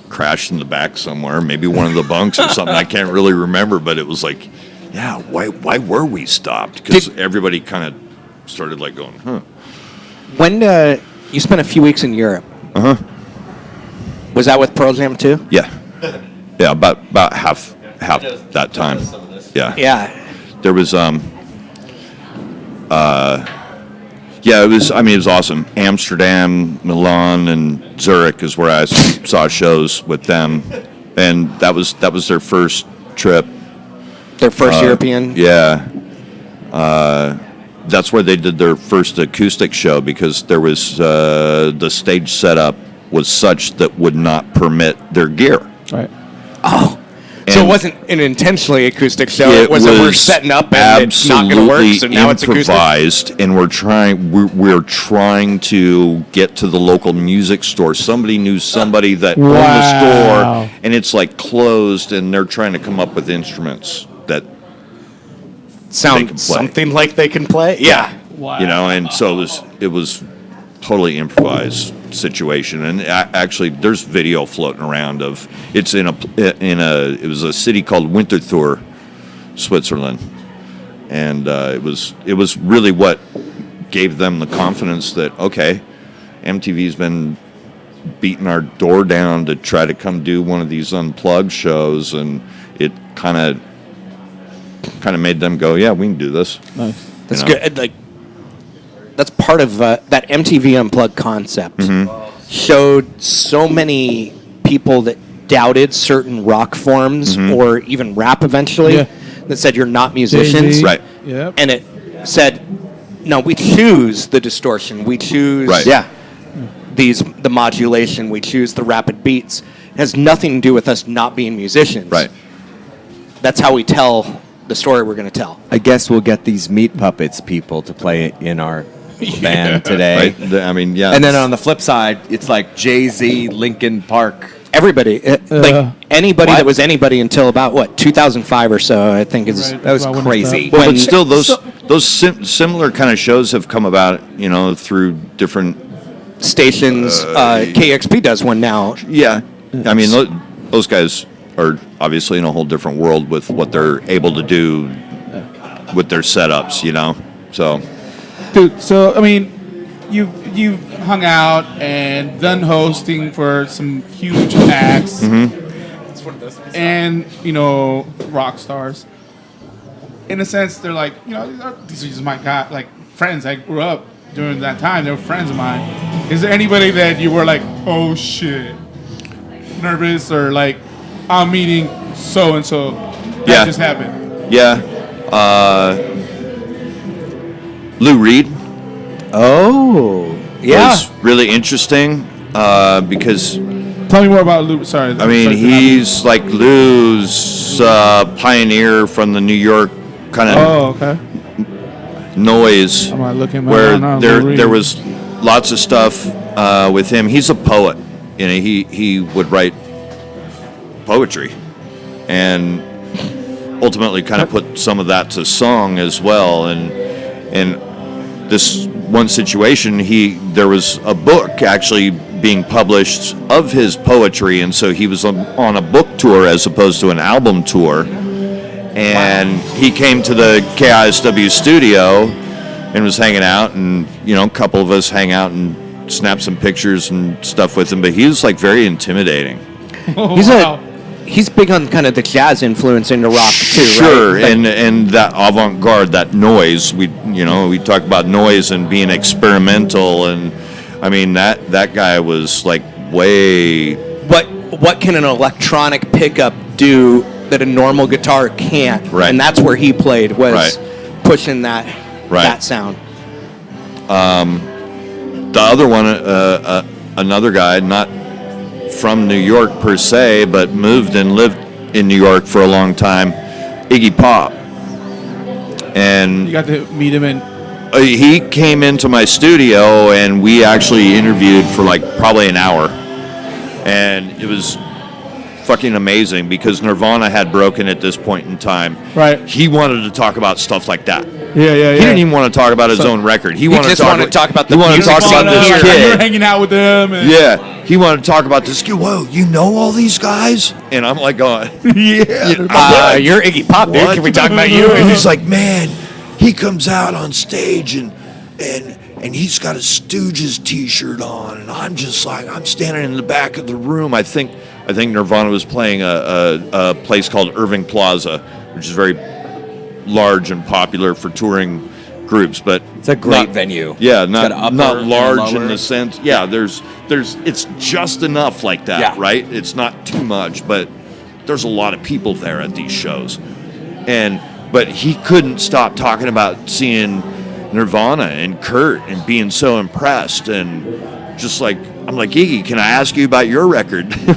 crashed in the back somewhere, maybe one of the bunks or something. I can't really remember, but it was like, yeah, why were we stopped? Because everybody kind of started like going, huh. When you spent a few weeks in Europe. Was that with Pearl Jam too? Yeah, yeah, about half that time. Yeah, Yeah. there was yeah, it was. I mean, it was awesome. Amsterdam, Milan, and Zurich is where I saw shows with them, and that was their first trip. Their first European. Yeah, that's where they did their first acoustic show because there was the stage setup was such that would not permit their gear. Right. Oh. So it And wasn't an intentionally acoustic show. It was that we're setting up and it's not going to work. So now it's acoustic. Improvised, and we're trying to get to the local music store. Somebody knew somebody that owned the Wow. store, and it's like closed, and they're trying to come up with instruments that they can Sound play. something like they can play. Yeah. Wow. you know, and so it was totally improvised situation. And actually, there's video floating around of it's it was a city called Winterthur, Switzerland, and it was really what gave them the confidence that okay, MTV's been beating our door down to try to come do one of these unplugged shows, and it kind of made them go, yeah, we can do this. Nice. That's You know? good. Like, that's part of that MTV Unplugged concept. Mm-hmm. Showed so many people that doubted certain rock forms or even rap eventually Yeah. that said you're not musicians. Jay-Z. Right. Yep. And it said, no, we choose the distortion. We choose Right. the modulation. We choose the rapid beats. It has nothing to do with us not being musicians. Right. That's how we tell the story we're going to tell. I guess we'll get these Meat Puppets people to play in our band today. Right. I mean, yeah. And then on the flip side, it's like Jay-Z, Linkin Park. Everybody, like anybody What? that was anybody until about 2005 or so, I think is Right. That was That's why I wouldn't crazy. stop. Well, when- but still, those similar kind of shows have come about, you know, through different. stations. KXP does one now. Yeah, I mean, those guys are obviously in a whole different world with what they're able to do with their setups, you know. So Dude, so I mean, you hung out and done hosting for some huge acts, and you know, rock stars. In a sense, they're like, you know, these are just my guy, like friends. I grew up during that time. They were friends of mine. Is there anybody that you were like, oh shit, nervous or like, I'm meeting so and so? That Yeah. just happened. yeah, Lou Reed Oh, yeah. was really interesting because Tell me more about Lou. Sorry. I mean he's like Lou's pioneer from the New York kind of Oh, okay. noise. I'm not looking. Where no, there was lots of stuff with him. He's a poet. You know, he would write poetry, and ultimately kind of put some of that to song as well. And this one situation, there was a book actually being published of his poetry, and so he was on a book tour as opposed to an album tour. And he came to the KISW studio and was hanging out, and you know, a couple of us hang out and snap some pictures and stuff with him. But he was like very intimidating. He's big on kind of the jazz influence into rock too, Sure, right? Like, and that avant-garde, that noise. We talk about noise and being experimental, and I mean that guy was like way. what can an electronic pickup do that a normal guitar can't? Right. And that's where he played, was Right. pushing that Right. sound. The other one, another guy, not from New York per se, but moved and lived in New York for a long time, Iggy Pop. And You got to meet him in he came into my studio and we actually interviewed for like probably an hour, and it was fucking amazing because Nirvana had broken at this point in time. Right. He wanted to talk about stuff like that. Yeah. He didn't even want to talk about his own record. He wanted just to wanted to talk about the he wanted to music talk about scene this here. You're kid. hanging out with them. And Yeah, he wanted to talk about this kid. Whoa, you know all these guys? And I'm like, going, yeah. You're Iggy Pop, dude. What? Can we talk about you? And he's like, man, he comes out on stage and he's got a Stooges T-shirt on, and I'm just like, I'm standing in the back of the room. I think Nirvana was playing a place called Irving Plaza, which is very large and popular for touring groups, but It's a great not- venue. Yeah, It's got upper not and large in lower. the sense. Yeah, there's it's just enough like that, Yeah. right? It's not too much, but there's a lot of people there at these shows, but he couldn't stop talking about seeing Nirvana and Kurt and being so impressed, and just like, I'm like, Iggy, can I ask you about your record? But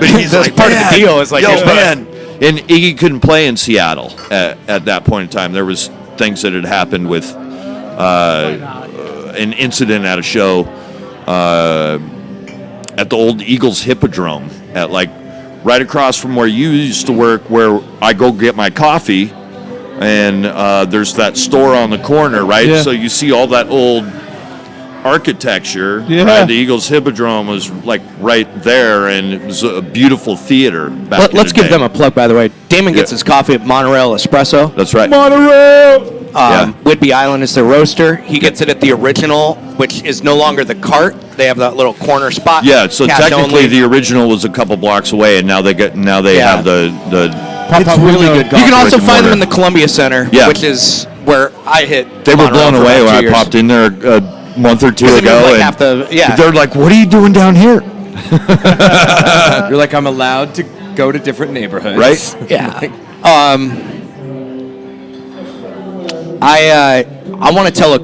he's That's like, part of the "Man, deal, is like, yo, here's what-" man. And Iggy couldn't play in Seattle at that point in time. There was things that had happened with an incident at a show at the old Eagles Hippodrome at like right across from where you used to work, where I go get my coffee, and there's that store on the corner, right? Yeah. So you see all that old architecture. Yeah. Right? The Eagles Hippodrome was like right there, and it was a beautiful theater back Let's in the give day. them a plug, by the way. Damon gets Yeah. his coffee at Monorail Espresso. That's right. Monterey. Yeah. Whidbey Island is their roaster. He gets it at the original, which is no longer the cart. They have that little corner spot. Yeah, so Cash technically only. the original was a couple blocks away, and now they Yeah. have the It's really good You can also brick and find them mortar. in the Columbia Center, Yeah. which is where I hit. They were Monorail blown for away about when 2 I years. popped in there a month or two 'Cause they moved, ago, like, and half the- yeah. they're like, "What are you doing down here?" You're like, I'm allowed to go to different neighborhoods. Right? Yeah. I want to tell a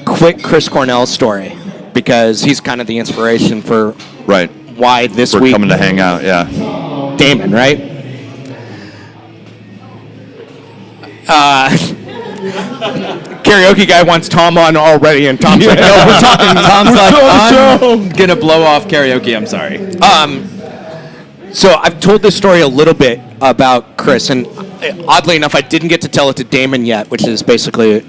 quick Chris Cornell story because he's kind of the inspiration for Right. why this We're week coming to hang out. Yeah. Damon, right? Karaoke guy wants Tom on already, and Tom's like, "No, we're talking." Tom's like, on I'm gonna blow off karaoke. I'm sorry. So I've told this story a little bit about Chris, and oddly enough, I didn't get to tell it to Damon yet, which is basically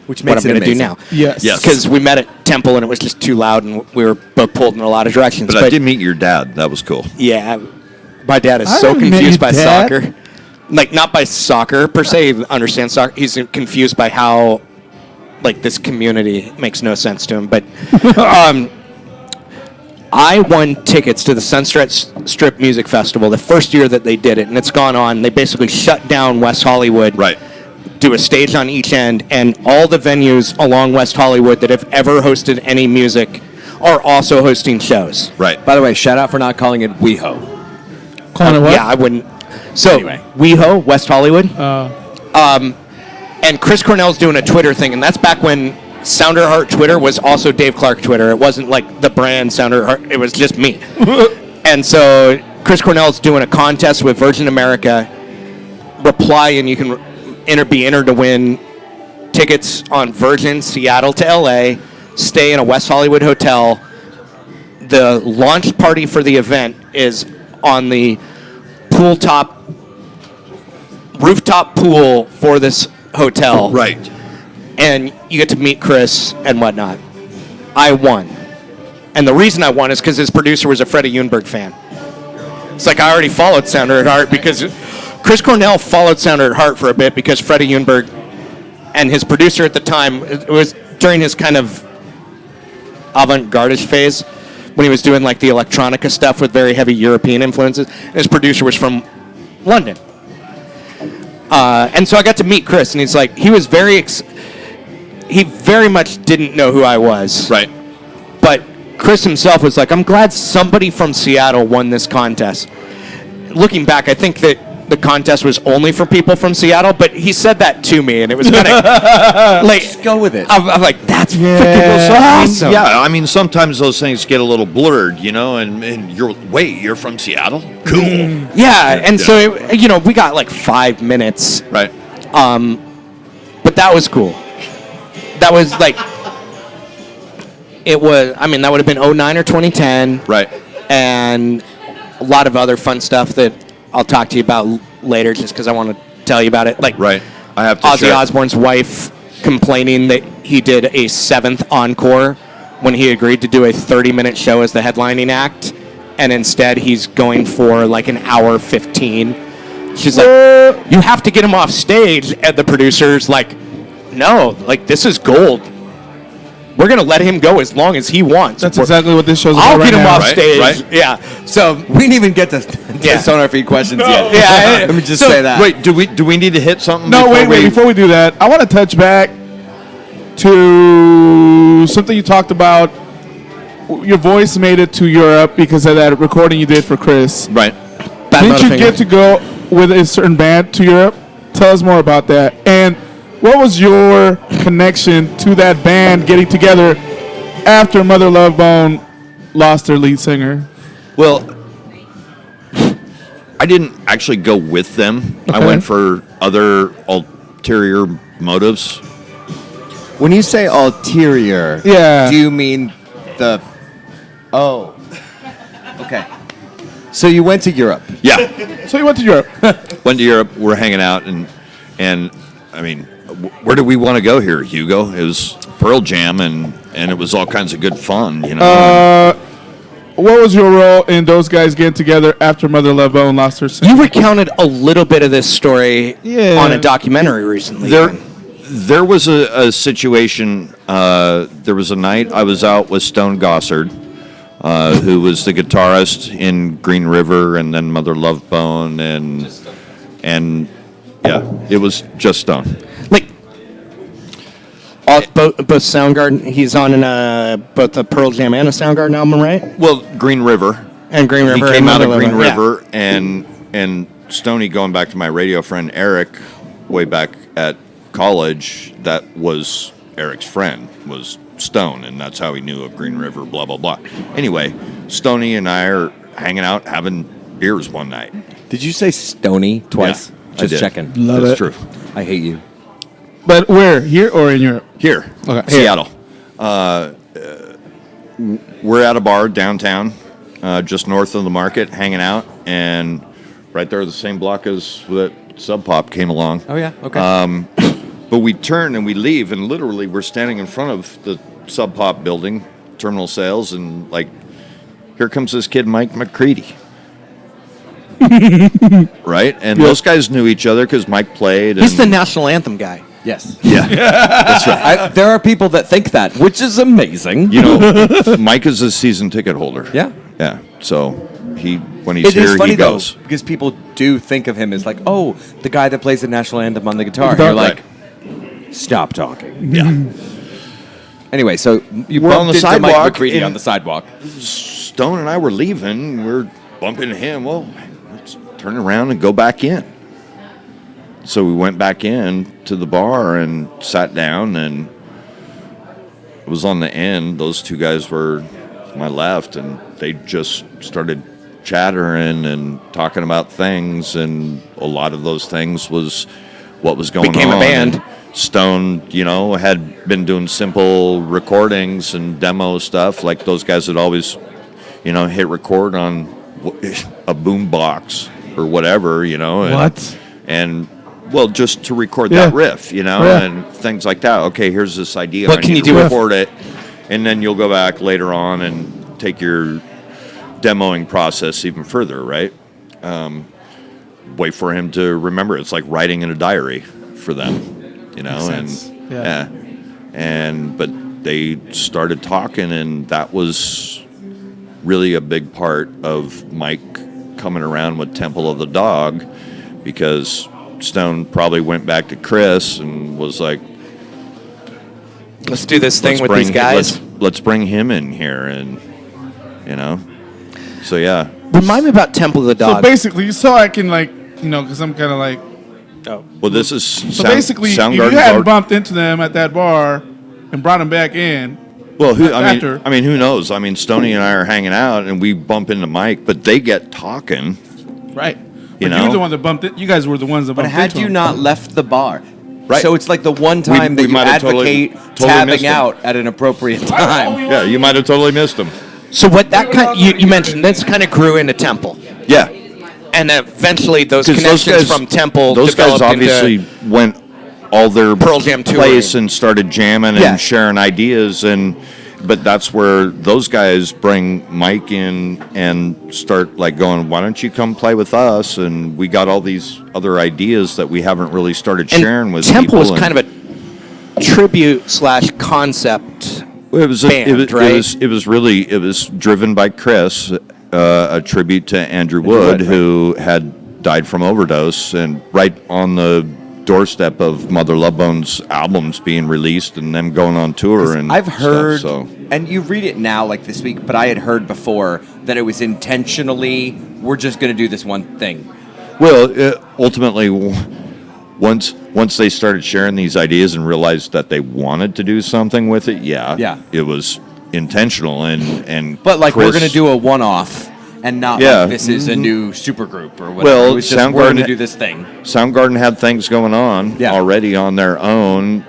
Which what makes I'm it going to do amazing. now. Yes. Yes. Because we met at Temple, and it was just too loud, and we were both pulled in a lot of directions. But I did meet your dad. That was cool. Yeah, my dad is I so haven't met confused your by dad. soccer. Like, not by soccer per se. He understands soccer. He's confused by how, like, this community makes no sense to him. But I won tickets to the Sunset Strip Music Festival the first year that they did it, and it's gone on. They basically shut down West Hollywood. Right. Do a stage on each end, and all the venues along West Hollywood that have ever hosted any music are also hosting shows. Right. By the way, shout out for not calling it WeHo. Calling it what? Yeah, I wouldn't. So, Anyway. WeHo, West Hollywood. And Chris Cornell's doing a Twitter thing, and that's back when Sounder Heart Twitter was also Dave Clark Twitter. It wasn't like the brand Sounder Heart, it was just me. And so Chris Cornell's doing a contest with Virgin America. Reply, and you can be entered to win tickets on Virgin Seattle to LA, stay in a West Hollywood hotel. The launch party for the event is on the rooftop pool for this hotel. Right. And you get to meet Chris and whatnot. I won. And the reason I won is because his producer was a Freddie Yoonberg fan. It's like I already followed Sounder at Heart because Chris Cornell followed Sounder at Heart for a bit because Freddie Yoonberg and his producer at the time, it was during his kind of avant-garde-ish phase when he was doing like the electronica stuff with very heavy European influences. And his producer was from London. And so I got to meet Chris, and he's like, he was he very much didn't know who I was. Right. But Chris himself was like, I'm glad somebody from Seattle won this contest. Looking back, I think that the contest was only for people from Seattle, but he said that to me, and it was kind of like, Just go with it. I'm like, that's freaking awesome. Yeah, I mean, sometimes those things get a little blurred, and you're from Seattle? Cool. Yeah, and so, we got like 5 minutes, Right. but that was cool. that was like, it was, I mean, that would have been 09 or 2010. Right. And a lot of other fun stuff that I'll talk to you about later just because I want to tell you about it. Like, Right. I have to Ozzy share. Osbourne's wife complaining that he did a 7th encore when he agreed to do a 30-minute show as the headlining act, and instead he's going for like an hour 15. She's like, you have to get him off stage, and the producer's like, no, like, this is gold. We're going to let him go as long as he wants. That's exactly what this show's about. I'll right get him now. off Right, stage. right. Yeah. So, We didn't even get to Yeah. Sonar Feed questions yet. Yeah, Let me just so- say that. Wait, do we need to hit something? No, before wait. Before we do that, I want to touch back to something you talked about. Your voice made it to Europe because of that recording you did for Chris. Right. Didn't you get to go with a certain band to Europe? Tell us more about that. And what was your connection to that band getting together after Mother Love Bone lost their lead singer? Well, I didn't actually go with them. I Okay. went for other ulterior motives. When you say ulterior, Yeah. do you mean the? Oh, okay. So you went to Europe. Yeah. So you went to Europe. Went to Europe. We're hanging out, and I mean, where do we want to go here, Hugo? It was Pearl Jam, and it was all kinds of good fun, you know. What was your role in those guys getting together after Mother Love Bone lost her singer? You recounted a little bit of this story Yeah. on a documentary recently. There was a situation. There was a night I was out with Stone Gossard, who was the guitarist in Green River, and then Mother Love Bone, and yeah, it was just Stone. Like, both Soundgarden, he's on both a Pearl Jam and a Soundgarden album, right? Well, Green River. And Green River. He and came out of Mother Green Love Bone. River, and Stoney, going back to my radio friend Eric, way back at college, that was Eric's friend, was Stone, and that's how he knew of Green River, blah, blah, blah. Anyway, Stoney and I are hanging out, having beers one night. Did you say Stony twice? Yeah, I Just did. checking. Love That's it. true. I hate you. But where? Here or in Europe? Here, Okay. Seattle. We're at a bar downtown, just north of the market, hanging out, and right there, the same block as that Sub Pop came along. Oh yeah. Okay. But we turn and we leave, and literally we're standing in front of the Sub Pop building, Terminal Sales, and like, here comes this kid, Mike McCready. Right? And those guys knew each other because Mike played. He's the and- national anthem guy. yes. Yeah. That's right. There are people that think that, which is amazing. You know, Mike is a season ticket holder. Yeah. Yeah. So when he's It here, is funny he goes. though, because people do think of him as like, oh, the guy that plays the national anthem on the guitar. Guitar. You're like, stop talking. Yeah. Anyway, so you We're on bumped the into Mike sidewalk McCready in- on the sidewalk. Stone and I were leaving. We're bumping into him. Well, let's turn around and go back in. So we went back in to the bar and sat down, and it was on the end. Those two guys were to my left, and they just started chattering and talking about things, and a lot of those things was what was going Became a on. band. And Stone, had been doing simple recordings and demo stuff. Like those guys had always, hit record on a boom box or whatever, and, What? And well, just to record Yeah. that riff, Yeah. and things like that. Okay, here's this idea. What I can need you to do? record it, and then you'll go back later on and take your demoing process even further, right? Wait for him to remember. It's like writing in a diary for them. sense. Yeah. But they started talking, and that was really a big part of Mike coming around with Temple of the Dog, because Stone probably went back to Chris and was like, Let's do this thing let's with bring these guys. let's bring him in here, and so yeah. Remind me about Temple of the So Dog. basically, so I can because I'm kind of like. Well, this is So basically, if you Soundgarden's hadn't already- bumped into them at that bar and brought them back in, Well, after. who knows? I mean, Stoney and I are hanging out, and we bump into Mike, but they get talking. right? You But know? you're the one that bumped it. You guys were the ones that But bumped had into you him. not left the bar, Right. So it's like the one time We that you might have advocate totally missed tabbing him. out at an appropriate time. Yeah, you might have totally missed him. So what that you mentioned, this kind of grew into Temple. Yeah. And eventually those 'Cause connections from Temple those guys developed obviously into went all their Pearl Jam place touring. and started jamming Yeah. and sharing ideas, but that's where those guys bring Mike in and start like going, why don't you come play with us? And we got all these other ideas that we haven't really started and sharing with Temple people. was kind of a tribute / concept. It was band, right? it was driven by Chris, a tribute to Andrew Wood, who had died from overdose, and right on the doorstep of Mother Love Bone's albums being released and them going on tour. And I've heard, stuff, so. and you read it now like this week, but I had heard before that it was intentionally, we're just going to do this one thing. Well, ultimately, once they started sharing these ideas and realized that they wanted to do something with it, Yeah. it was intentional and. But like, we're Chris- going to do a one-off and not Yeah. like this is a new supergroup or whatever. Well, it was just, we're going to do this thing. Soundgarden had things going on Yeah. already on their own.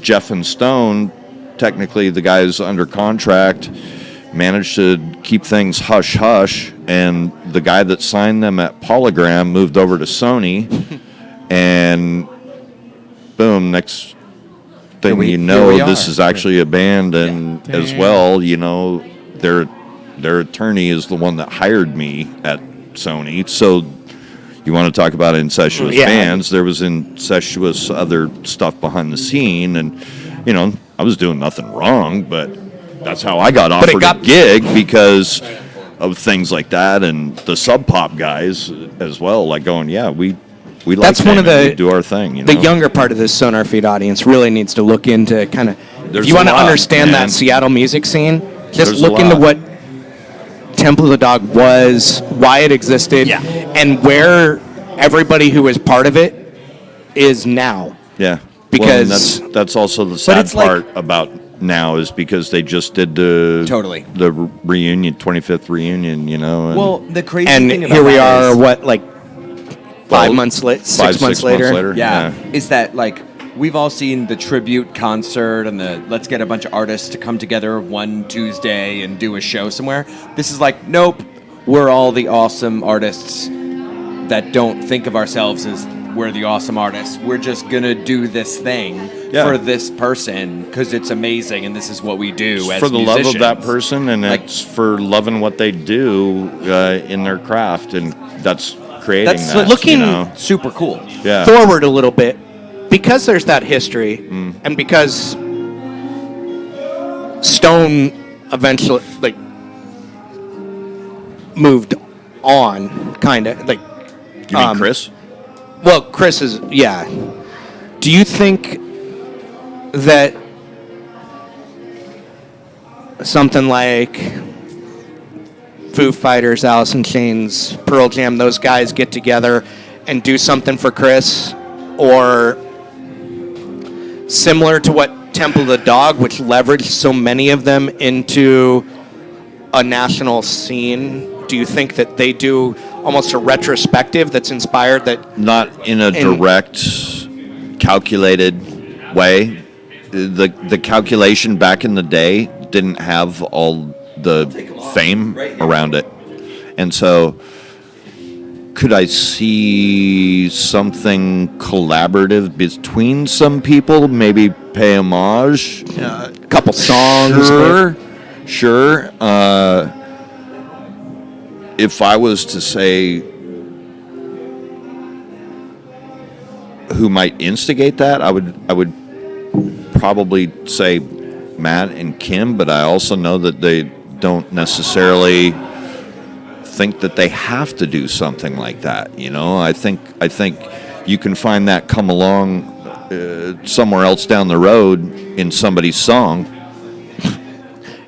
Jeff and Stone, technically the guys under contract, managed to keep things hush hush, and the guy that signed them at Polygram moved over to Sony, and boom, next thing we this are. is actually a band, and Yeah. as Damn. well, their attorney is the one that hired me at Sony, so. You want to talk about incestuous Yeah. bands? There was incestuous other stuff behind the scene, and I was doing nothing wrong, but that's how I got offered a gig because of things like that, and the Sub Pop guys as well, like going, yeah, we like That's one of Damon, the we do our thing. The younger part of this SonarFeed audience really needs to look into kind of. There's If you a want to lot, understand man. that Seattle music scene, just There's a look into lot. what Temple of the Dog was, why it existed, Yeah. and where everybody who was part of it is now. Yeah, Because- well, and that's also the sad it's like- part about now is because they just did the Totally. the reunion, 25th reunion. And Well, the crazy And thing about here we that are, is- what, like 5 months late, 6 5, months 6 later? months later. Yeah, is that like we've all seen the tribute concert and the let's get a bunch of artists to come together one Tuesday and do a show somewhere. This is like, nope, we're all the awesome artists that don't think of ourselves as we're the awesome artists. We're just gonna do this thing Yeah. for this person because it's amazing and this is what we do as for the love of that musicians. person, and Like- it's for loving what they do in their craft, and that's creating That's that. looking- super cool. Yeah. Forward a little bit, because there's that history, and because Stone eventually moved on, kind of like. You mean Chris? Well, Chris is, yeah. Do you think that something like Foo Fighters, Alice in Chains, Pearl Jam, those guys get together and do something for Chris? Or similar to what Temple of the Dog, which leveraged so many of them into a national scene, do you think that they do almost a retrospective that's inspired that Not in a direct, calculated way. The calculation back in the day didn't have all the fame around it, and so could I see something collaborative between some people? Maybe pay homage. a couple songs? Sure. If I was to say who might instigate that, I would probably say Matt and Kim, but I also know that they don't necessarily think that they have to do something like that. I think you can find that come along somewhere else down the road in somebody's song.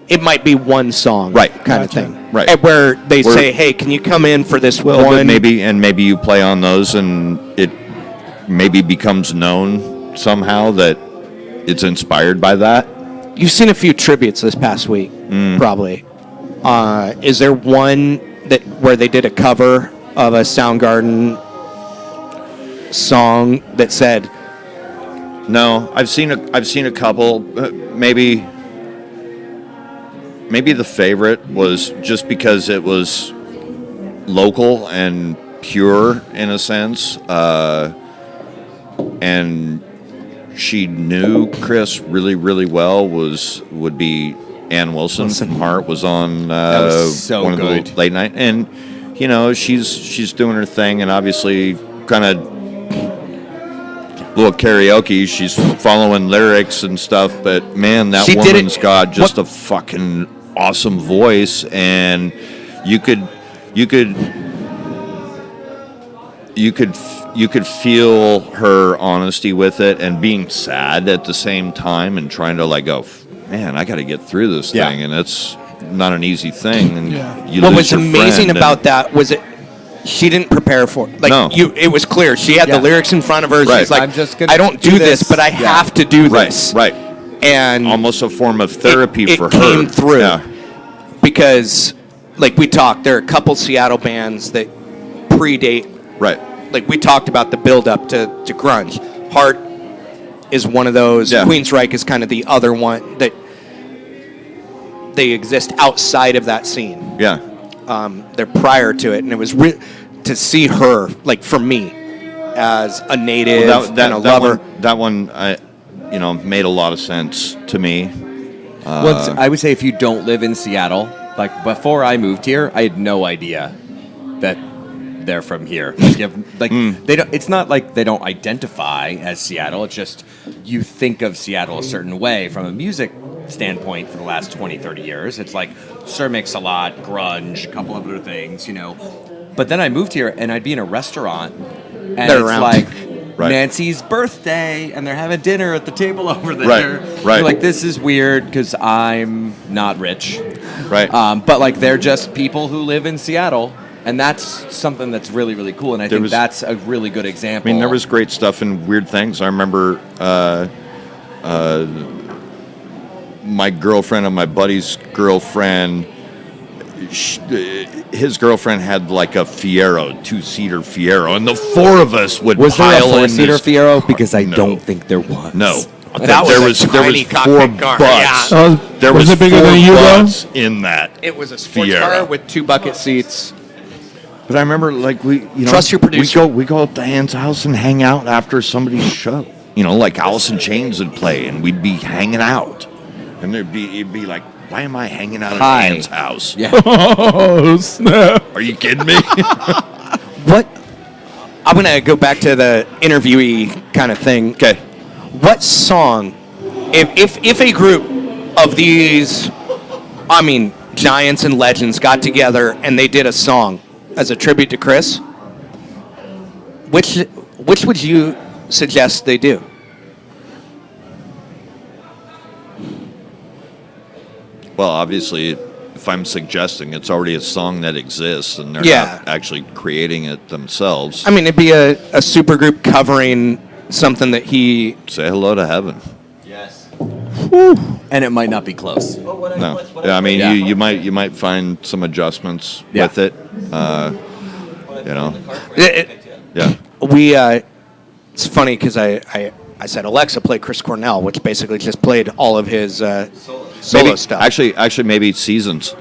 It might be one song, Right. kind of Gotcha. thing, Right. And where they Where- say, "Hey, can you come in for this Well, but one?" maybe you play on those, and it maybe becomes known somehow that it's inspired by that. You've seen a few tributes this past week, probably. Is there one where they did a cover of a Soundgarden song that said, No, I've seen a couple. Maybe the favorite was just because it was local and pure in a sense, and she knew Chris really, really well. Would be Ann Wilson from Heart was on was so one good. of the late night, and she's doing her thing, and obviously kind of little karaoke. She's following lyrics and stuff, but man, that She did it- woman's got just a fucking awesome voice, and you could feel her honesty with it and being sad at the same time and trying to like go, man, I got to get through this Yeah. thing, and it's not an easy thing. And you what lose was your amazing friend, about that was she didn't prepare for it. Like No. it was clear. She had Yeah. the lyrics in front of her. Right. She's like, I'm just gonna I don't do do this, this. but I Yeah. have to do right, this. right, And almost a form of therapy it for her. came through. Yeah. Because, like we talked, there are a couple Seattle bands that predate. Right. Like we talked about the build up to grunge. Heart is one of those. Yeah. Queensryche is kind of the other one that they exist outside of that scene. Yeah. They're prior to it, and it was to see her, like for me, as a native and a lover. That one, made a lot of sense to me. Well, I would say if you don't live in Seattle, like before I moved here, I had no idea that they're from here. They don't. It's not like they don't identify as Seattle. It's just you think of Seattle a certain way from a music standpoint for the last 20, 30 years. It's like Sir Mix-a-Lot, grunge, a couple other things, But then I moved here, and I'd be in a restaurant, and They're it's around. like Right. Nancy's birthday, and they're having dinner at the table over there. Right. You're like, this is weird because I'm not rich. Right. But like they're just people who live in Seattle, and that's something that's really, really cool. And I think that's a really good example. I mean, there was great stuff and weird things. I remember my girlfriend and my buddy's girlfriend. His girlfriend had like a Fiero, 2-seater Fiero, and the four of us would Was there a pile in four-seater this. Fiero? Because I No. don't think there was. No, That there was a tiny four cockpit car, butts. yeah. There Was was it bigger four than you, bro? butts in that. It was a sports Fiero. car with 2 bucket seats. But I remember, like Trust your producer. We go up to Ann's house and hang out after somebody's show. Like Alice in Chains would play, and we'd be hanging out, and it'd be like, why am I hanging out at Hi. Ann's house? Yeah. Oh, snap. Are you kidding me? What? I'm gonna go back to the interviewee kind of thing. Okay. What song, if a group of these, giants and legends got together and they did a song as a tribute to Chris, which would you suggest they do? Well, obviously, if I'm suggesting, it's already a song that exists, and they're Yeah. not actually creating it themselves. It'd be a super group covering something that he. Say hello to heaven. Yes. And it might not be close. No, yeah, Yeah. you might find some adjustments Yeah. with it. Yeah. We it's funny because I said Alexa play Chris Cornell, which basically just played all of his solo Maybe, stuff. Actually, maybe Seasons,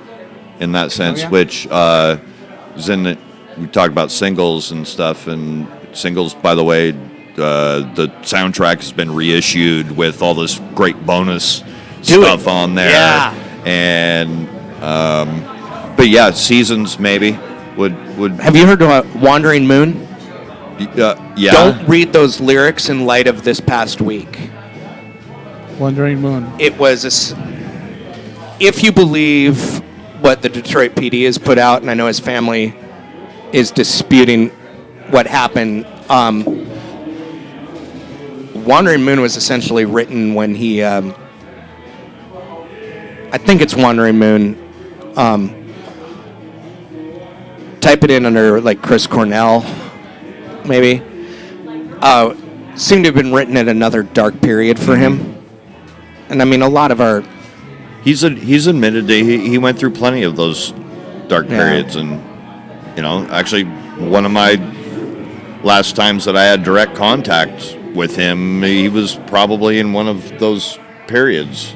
in that sense, which is in the, we talked about singles and stuff, and singles. By the way, the soundtrack has been reissued with all this great bonus stuff on there. Yeah. And but yeah, Seasons maybe would. Have you heard Wandering Moon? Yeah. Don't read those lyrics in light of this past week. Wandering Moon. It was if you believe what the Detroit PD has put out, and I know his family is disputing what happened. Wandering Moon was essentially written when he, I think it's Wandering Moon. Type it in under like Chris Cornell, maybe. Seemed to have been written at another dark period for him. And a lot of our. He's admitted that he went through plenty of those dark Yeah. periods, and actually one of my last times that I had direct contact with him, he was probably in one of those periods.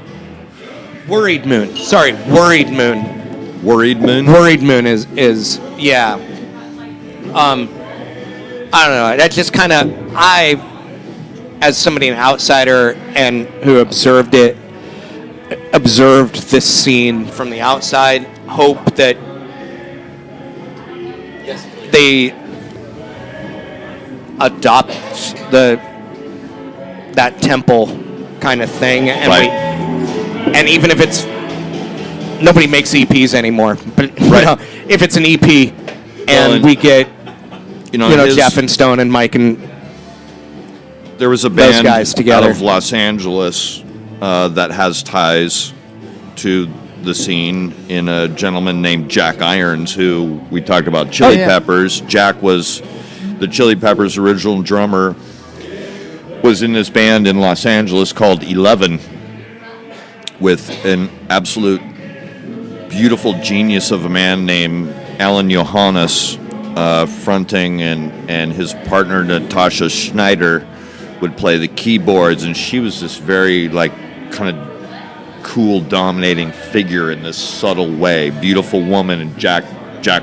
Worried Moon. Sorry, Worried Moon. Worried Moon? Worried Moon is yeah. I don't know. That's just kind of, as somebody, an outsider, and who observed this scene from the outside, hope that they adopt that temple kind of thing, and Right. and even if it's, nobody makes EPs anymore, but Right. if it's an EP and and we get his- Jeff and Stone and Mike and there was a those band guys together. out of Los Angeles that has ties to the scene in a gentleman named Jack Irons, who we talked about Chili Peppers. Jack was the Chili Peppers' original drummer, was in this band in Los Angeles called 11 with an absolute beautiful genius of a man named Alan Johannes fronting, and his partner Natasha Schneider would play the keyboards, and she was this very kind of cool, dominating figure in this subtle way, beautiful woman, and Jack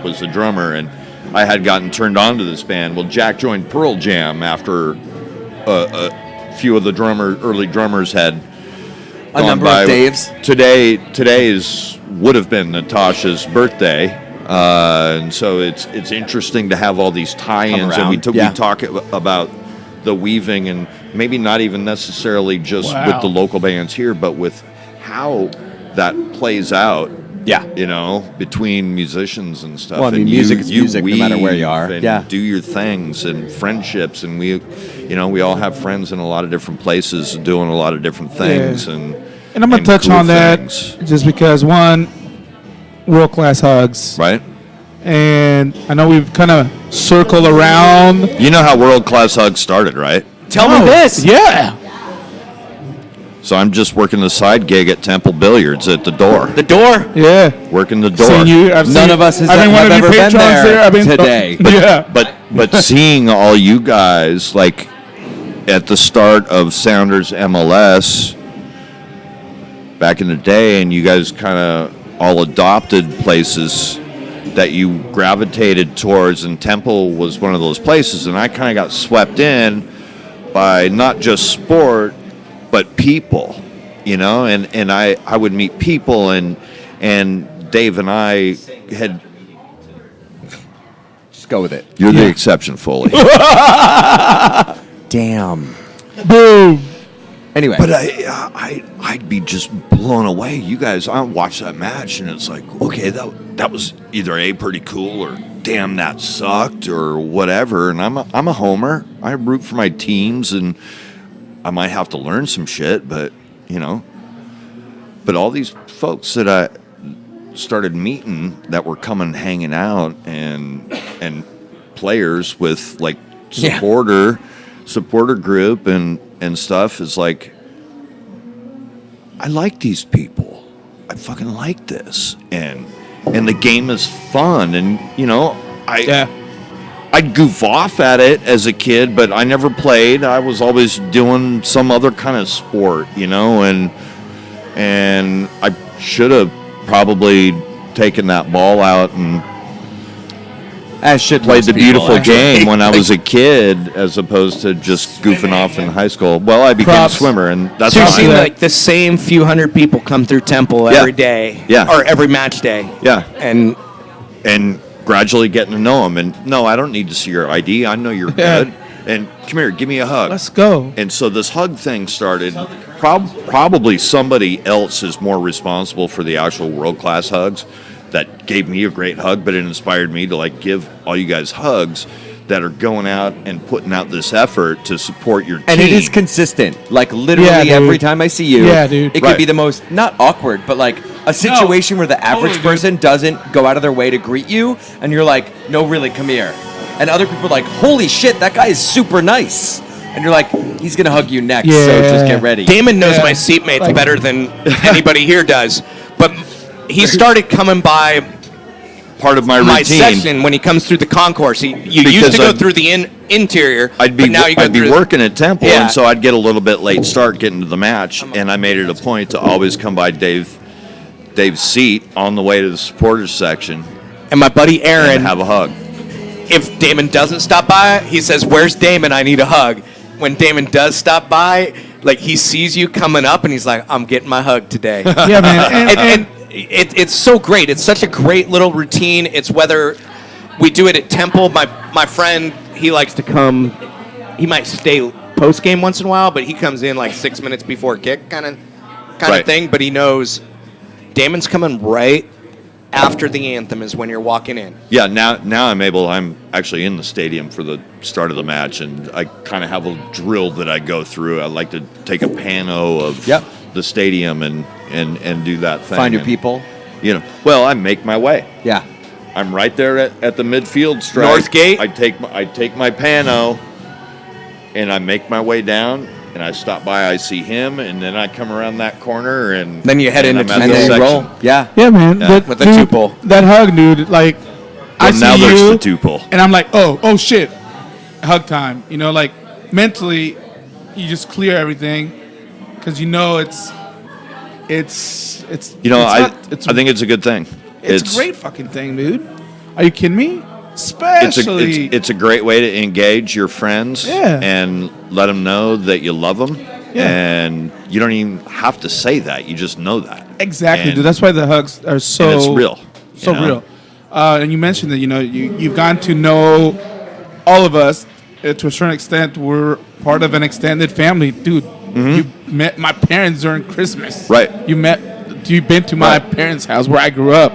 was the drummer, and I had gotten turned on to this band. Well, Jack joined Pearl Jam after a few of the early drummers had A gone number by. of Daves. Today's would have been Natasha's birthday, and so it's interesting to have all these tie-ins, and we talk about the weaving, and maybe not even necessarily just with the local bands here, but with how that plays out. Yeah. Between musicians and stuff. Well, I mean, and music is music, no matter where you weave are. And Yeah. do your things, and friendships, and we all have friends in a lot of different places doing a lot of different things, and I'm going to touch cool on that things. just because, one, world-class hugs. Right? And I know we've kind of circled around. You know how World Class Hugs started, right? tell me this. Yeah. So I'm just working the side gig at Temple Billiards at the door. The door. Yeah. Working the door. Seen you. None of us has I've been one have of your ever been patrons there I've been today. Yeah. But seeing all you guys at the start of Sounders MLS back in the day, and you guys kind of all adopted places that you gravitated towards, and Temple was one of those places, and I kind of got swept in by not just sport but people, and I would meet people, and Dave and I had. Just go with it. You're the exception, Foley. Damn. Boom. Anyway. But I'd be just blown away. You guys, I watch that match, and it's like, okay, that was either A, pretty cool, or damn, that sucked, or whatever. And I'm a homer. I root for my teams, and I might have to learn some shit, but But all these folks that I started meeting that were coming, hanging out, and players with supporter group and stuff is like, I like these people. I fucking like this, and the game is fun, and I'd goof off at it as a kid, but I never played. I was always doing some other kind of sport, and I should have probably taken that ball out and As should played most the people, beautiful actually. game when I was a kid, as opposed to just goofing off in high school. Well, I became Props. a swimmer, and that's So you're fine. seeing like the same few hundred people come through Temple every day, Yeah. or every match day, Yeah, and and gradually getting to know them. And no, I don't need to see your ID. I know you're Yeah. good. And come here, give me a hug. Let's go. And so this hug thing started. Probably somebody else is more responsible for the actual world-class hugs that gave me a great hug, but it inspired me to give all you guys hugs that are going out and putting out this effort to support your team. And it is consistent. Literally Yeah, dude. every time I see you, Yeah, dude. it Right. could be the most, not awkward, but a situation where the average totally, dude. person doesn't go out of their way to greet you, and you're like, no, really, come here. And other people are like, holy shit, that guy is super nice. And you're like, he's going to hug you next, so Yeah. just get ready. Damon knows Yeah. my seatmates Like- better than anybody here does. But he started coming by part of my my routine. section when he comes through the concourse. You used Because to go I'd- through the interior, I'd be but now you go I'd be through working at Temple, Yeah. and so I'd get a little bit late start getting to the match, and I made it a point to always come by Dave's seat on the way to the supporters section And my buddy Aaron, and have a hug. if Damon doesn't stop by, he says, "Where's Damon? I need a hug." When Damon does stop by, like he sees you coming up, and he's like, "I'm getting my hug today." Yeah, man. and it's so great. It's such a great little routine. It's whether we do it at Temple. My friend, he likes to come. He might stay post game once in a while, but he comes in like 6 minutes before kick, kind of Right. thing. But he knows Damon's coming right after the anthem is when you're walking in. Yeah, now I'm actually in the stadium for the start of the match, and I kind of have a drill that I go through. I like to take a pano of Yep. the stadium and do that thing. Find your And, people. You know, well, I make my way. Yeah. I'm right there at the midfield stripe. North gate? I take my pano, and I make my way down, and I stop by. I see him, and then I come around that corner, and Then you head and into I'm at And the then section. roll. Yeah. Yeah, man. Yeah, But, with the dude, tuple. That hug, dude. Like, I Well, see now there's you, the tuple. and I'm like, oh shit, hug time. You know, like mentally, you just clear everything because you know it's. You know, it's not- I think it's a good thing. it's a great fucking thing, dude. Are you kidding me? Especially. It's a great way to engage your friends Yeah. and let them know that you love them. Yeah. And you don't even have to say that. You just know that. Exactly, And- dude. That's why the hugs are so. and it's real. So you know? real. And you mentioned that you've gotten to know all of us to a certain extent. We're part of an extended family, dude. You met my parents during Christmas, Mm-hmm. Right. You've been to my Right. parents' house where I grew up.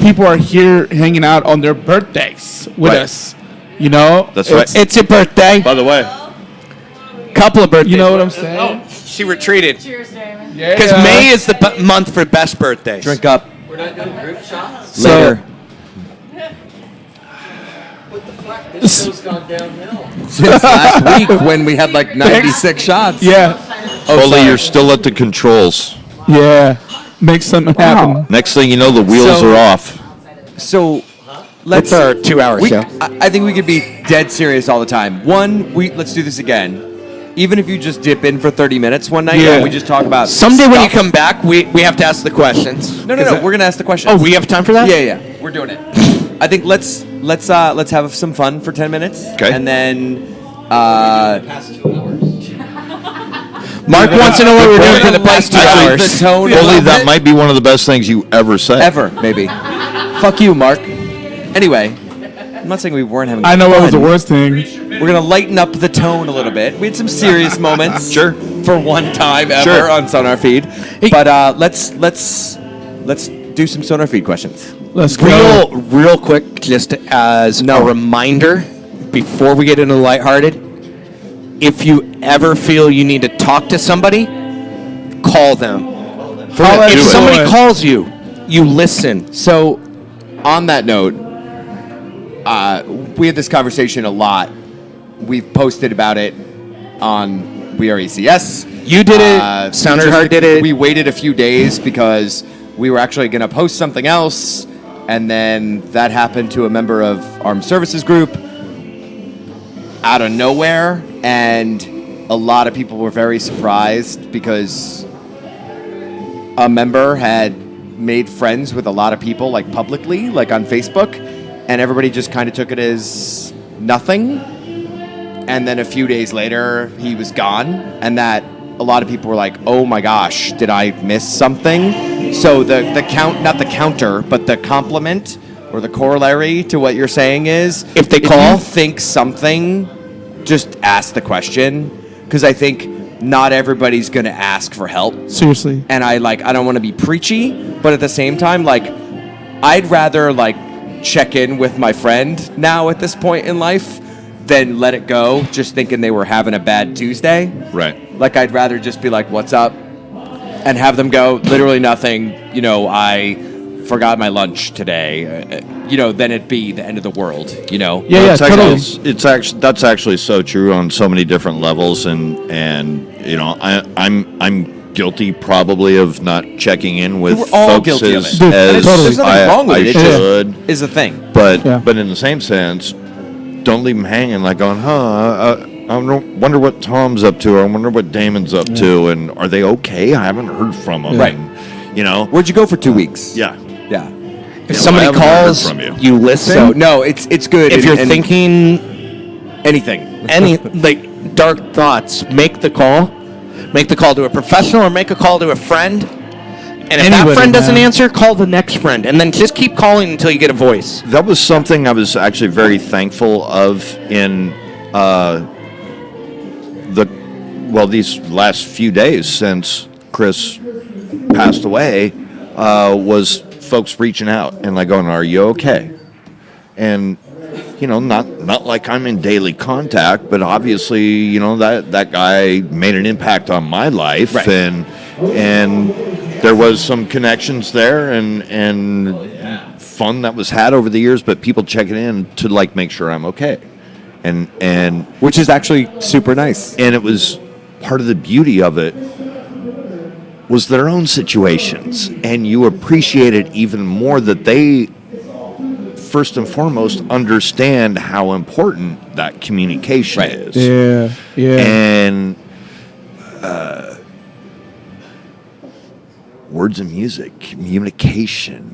People are here hanging out on their birthdays with Right. us. You know, That's right. It's your birthday. By the way, Couple of birthdays. You know what I'm saying? She retreated. Cheers, Damon. Yeah. Because May is the month for best birthdays. Drink up. We're not doing group shots? Later. What the fuck? This show's gone downhill. Since last week when we had like 96 shots. Yeah, Foley, you're still at the controls. yeah. Make something happen. Next thing you know, the wheels So- are off. So let's. It's our 2-hour we, show. I think we could be dead serious all the time. Let's do this again. Even if you just dip in for 30 minutes one night Yeah. and we just talk about Someday when you stuff. come back, we have to ask the questions. No, we're gonna ask the questions. Oh, we have time for that? Yeah, we're doing it. I think let's have some fun for 10 minutes. Okay. And then Past 2 hours. Mark wants to know what we're doing for the past 2 Actually, hours. the tone Foley, of that it- might be one of the best things you ever said. ever maybe. Fuck you, Mark. Anyway, I'm not saying we weren't having. I know what was the fun. worst thing. We're gonna lighten up the tone a little bit. We had some serious moments. Sure. For one time ever Sure. on SonarFeed. But let's do some SonarFeed questions. Let's go. Real quick, just as a reminder, before we get into lighthearted, if you ever feel you need to talk to somebody, call them. Call If it. somebody Do it. calls you, you listen. So, on that note, we had this conversation a lot. We've posted about it on We Are ECS. You did it. Sounded Hard did it. We waited a few days because we were actually going to post something else, and then that happened to a member of Armed Services Group out of nowhere, and a lot of people were very surprised because a member had made friends with a lot of people, like publicly, like on Facebook, and everybody just kind of took it as nothing. And then a few days later, he was gone, and that a lot of people were like, "Oh my gosh, did I miss something?" So the count, not the counter, but the compliment or the corollary to what you're saying is, If they call? you think something, just ask the question, because I think not everybody's gonna ask for help. Seriously. And I don't want to be preachy, but at the same time, like, I'd rather check in with my friend now at this point in life than let it go just thinking they were having a bad Tuesday. Right. Like, I'd rather just be like, "What's up?" and have them go, "Literally nothing, I forgot my lunch today," then it'd be the end of the world, Yeah, It's totally. actually, it's actually that's actually so true on so many different levels, and I'm guilty probably of not checking in with We're all folks guilty of as, it. Dude, as totally. There's nothing wrong with I it. It just should. is a thing. But Yeah. but in the same sense, don't leave them hanging like going, I wonder what Tom's up to, or I wonder what Damon's up to, and are they okay? I haven't heard from them. Right. And, you know? Where'd you go for 2 weeks? Yeah. Yeah. If Yeah, somebody well, I haven't heard calls, from you. you listen. So no, it's good. if and- you're and thinking anything, any like dark thoughts, make the call. Make the call to a professional or make a call to a friend. And if that Anybody, friend doesn't man. answer, call the next friend, and then just keep calling until you get a voice. That was something I was actually very thankful of in these last few days since Chris passed away, was folks reaching out and like going, "Are you okay?" And not like I'm in daily contact, but obviously, that guy made an impact on my life, Right. and there was some connections there and fun that was had over the years, but people checking in to like make sure I'm okay, and which is actually super nice. and it was part of the beauty of it was their own situations, and you appreciate it even more that they first and foremost understand how important that communication Right. is. Yeah. Yeah. And words and music, communication,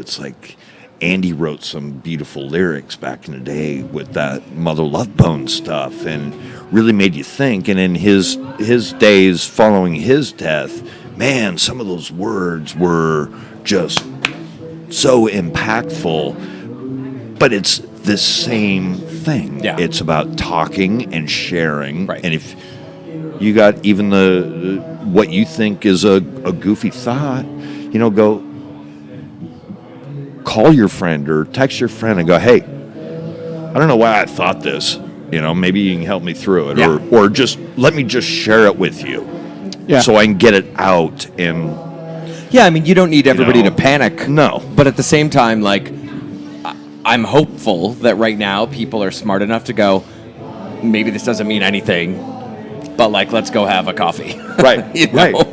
it's like Andy wrote some beautiful lyrics back in the day with that Mother Love Bone stuff and really made you think. And in his days following his death, man, some of those words were just so impactful. But it's the same thing. Yeah. It's about talking and sharing. Right. And if you got even the what you think is a goofy thought, go call your friend or text your friend and go, "Hey, I don't know why I thought this. Maybe you can help me through it, Yeah. or just let me just share it with you, Yeah. so I can get it out." And Yeah, I mean, you don't need everybody know, to panic. no. But at the same time, like, I'm hopeful that right now people are smart enough to go, maybe this doesn't mean anything, but like, let's go have a coffee. Right, You know?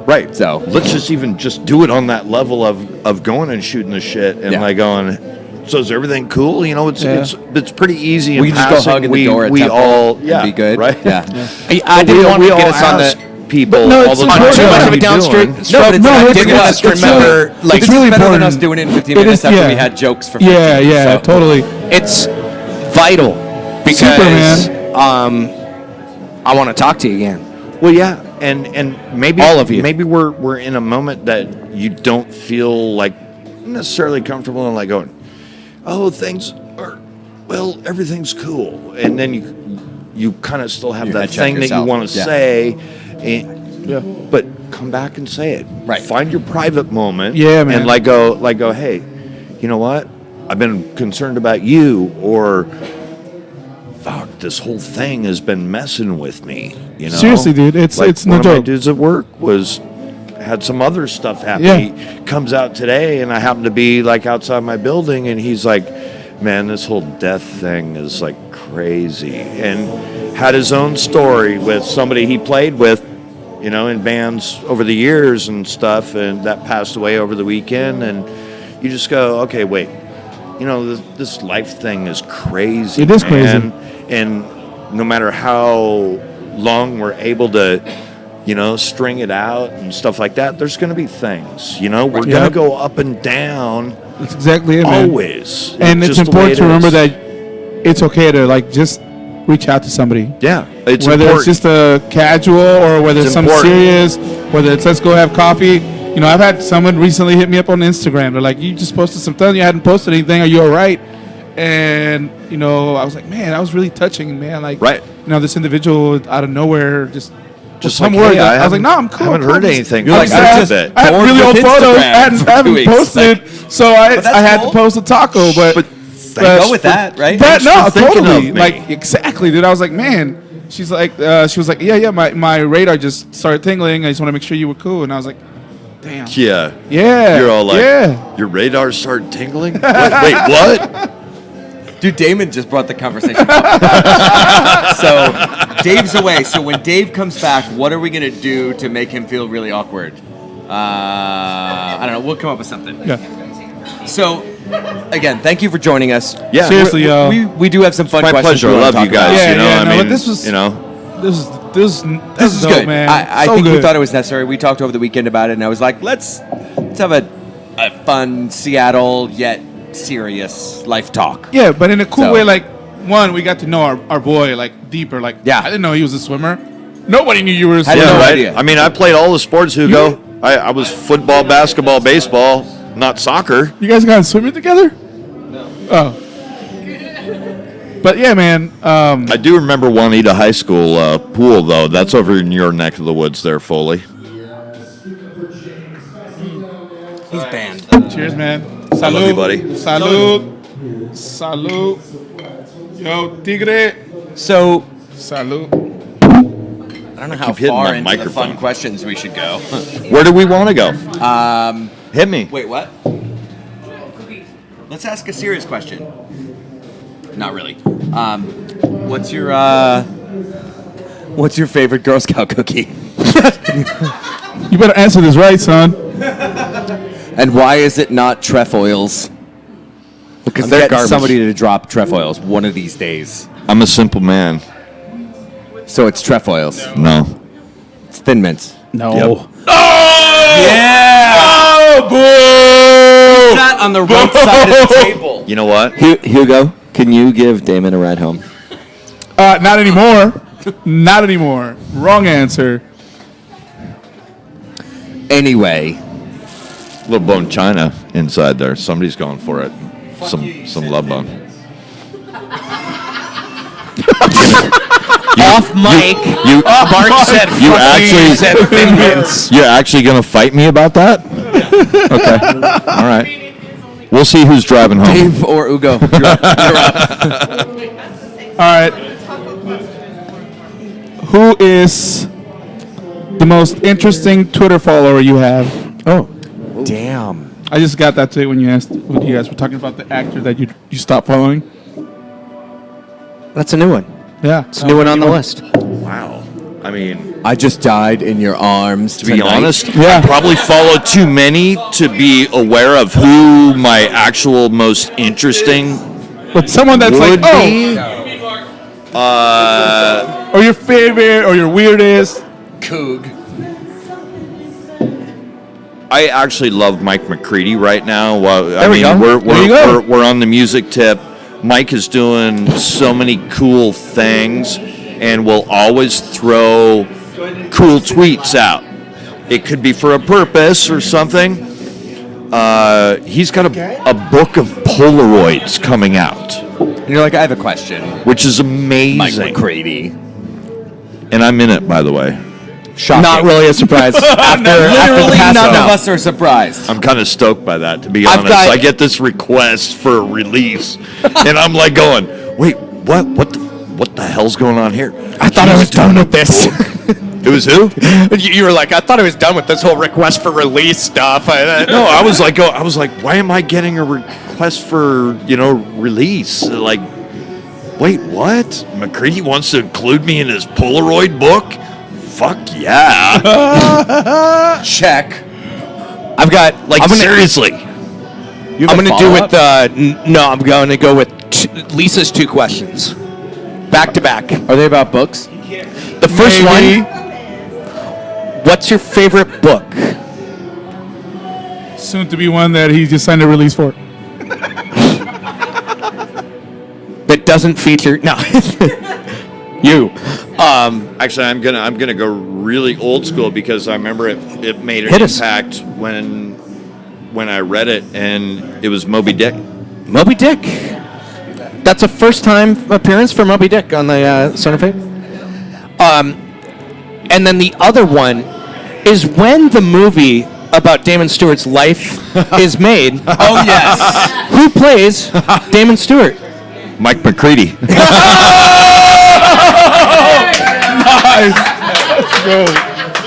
right. So- let's just do it on that level of going and shooting the shit and Yeah. like going. So is everything cool? It's pretty easy. We in can just go passing. hug in the we, door at we Temple all and be good. right. Yeah. I didn't want to get us on ask the people no, all it's the important. time. too much "How of a you downstream. doing?" No, but it's, No, I it's- didn't want us to it's remember. really- Like, it's this really is better than important. us doing it in 15 It minutes is, after yeah. we had jokes for 15. Yeah, yeah, so. totally. It's vital because I want to talk to you again. Well, yeah, and maybe All of you. Maybe we're in a moment that you don't feel like necessarily comfortable and like going, "Oh, everything's cool," and then you kind of still have You that head check thing that you yourself. want to Yeah. say, Yeah. but come back and say it. Right. Find your private moment. Yeah, man. And like go, hey, you know what? I've been concerned about you, or fuck, this whole thing has been messing with me. Seriously, dude, it's no one of my joke. dudes at work had some other stuff happen. Yeah. He comes out today, and I happen to be like outside my building, and he's like, "Man, this whole death thing is like crazy," and had his own story with somebody he played with, in bands over the years and stuff, and that passed away over the weekend, and you just go, "Okay, wait, this life thing is crazy." It is man. And no matter how long we're able to, string it out and stuff like that, there's going to be things, we're going Yeah. to go up and down That's exactly it, man. always. And it's just the way important it to remember is. that it's okay to like just reach out to somebody. Yeah, it's Whether important. it's just a casual or whether it's something important. serious, whether it's let's go have coffee. I've had someone recently hit me up on Instagram. They're like, "You just posted something. You hadn't posted anything. Are you all right?" And I was like, "Man, that was really touching, man." Like, Right. This individual out of nowhere just some like, words. hey, I was like, "No, I'm cool." haven't I'm cool. heard anything. You're like, I I had, just I had bored really old with photos. Instagram I haven't for 2 weeks. posted, so I that's had cool. to post a taco. But Go with that, right? That, Thanks no, for thinking totally. of me. Like, exactly, dude. I was like, man. She was like, yeah, my radar just started tingling. I just want to make sure you were cool. And I was like, damn. Yeah. Yeah. You're all like, yeah. your radar started tingling? Wait, what? Dude, Damon just brought the conversation up. So, Dave's away. So, when Dave comes back, what are we going to do to make him feel really awkward? I don't know. We'll come up with something. Yeah. So, again, thank you for joining us. Yeah. Seriously, yo. We do have some fun My questions. pleasure. we I wanna love talk you guys. about. Yeah, you know, yeah, I no, mean, but this was- you know, This This is dope, good, man. I So think we good. thought it was necessary. We talked over the weekend about it, and I was like, let's have a fun Seattle yet serious life talk. Yeah, but in a cool So- way. Like, one, we got to know our boy like deeper. Like, Yeah. I didn't know he was a swimmer. Nobody knew you were a I swimmer. had yeah, no right. idea. I mean, I played all the sports, Hugo. I was football, basketball, baseball, not soccer. You guys got swimming together? No. Oh. But yeah, man. I do remember Juanita High School pool, though. That's over in your neck of the woods there, Foley. He's banned. Cheers, man. I love you, buddy. Salud. Salud. Yo, tigre. So, Salud. I don't know how keep hitting far my into the microphone. fun questions we should go. Where do we want to go? Hit me. Wait, what? Let's ask a serious question. Not really. What's your favorite Girl Scout cookie? You better answer this right, son. And why is it not trefoils? Because they're getting garbage. somebody to drop trefoils one of these days. I'm a simple man. So it's trefoils. No. It's Thin Mints. No. Yep. Yeah! Oh, boo! Sat on the right side of the table. You know what? Hugo, can you give Damon a ride home? Not anymore. Not anymore. Wrong answer. Anyway, Little bone china inside there. Somebody's going for it. Some love bone. Off mic. Bart said, You "Fuck actually you," said Thin Mints. You're actually going to fight me about that? Okay. All right. We'll see who's driving home. Dave or Hugo, you're up. All right. Who is the most interesting Twitter follower you have? Oh, damn. I just got that today when you asked when you guys were talking about the actor that you stopped following. That's a new one. Yeah, It's a new one on the list. Wow. I mean, I just died in your arms. to be honest, Yeah. I probably follow too many to be aware of who my actual most interesting But someone that's would like, be. or your favorite, or your weirdest. Coog. I actually love Mike McCready right now. Well, I we mean, go. There you go. we're on the music tip. Mike is doing so many cool things, and will always throw cool tweets out. It could be for a purpose or something. He's got a book of Polaroids coming out, And you're like, I have a question. which is Mike amazing. McCready. And I'm in it, by the way. Shocking. Not really a surprise. after Literally the past, none no. of us are surprised. I'm kind of stoked by that, to be I've honest. got- I get this request for a release, and I'm like going, "Wait, what? What the hell's going on here?" I thought I was done with this. It was who? You were like, I thought I was done with this whole request for release stuff. No, I was like, why am I getting a request for release? Like, wait, what? McCready wants to include me in his Polaroid book? Fuck yeah! Check. I've got Like I'm gonna, seriously. You I'm have a going to do with follow-up? no. I'm going to go with Lisa's two questions, back to back. Are they about books? The first Maybe. one. What's your favorite book? Soon to be one that he just signed a release for. That doesn't feature no. You. Actually, I'm gonna go really old school because I remember it made an Hit us. impact when I read it, and it was Moby Dick. Moby Dick. That's a first-time appearance for Moby Dick on the SonarFeed. And then the other one is when the movie about Damon Stewart's life is made. Oh, yes. Who plays Damon Stewart? Mike McCready.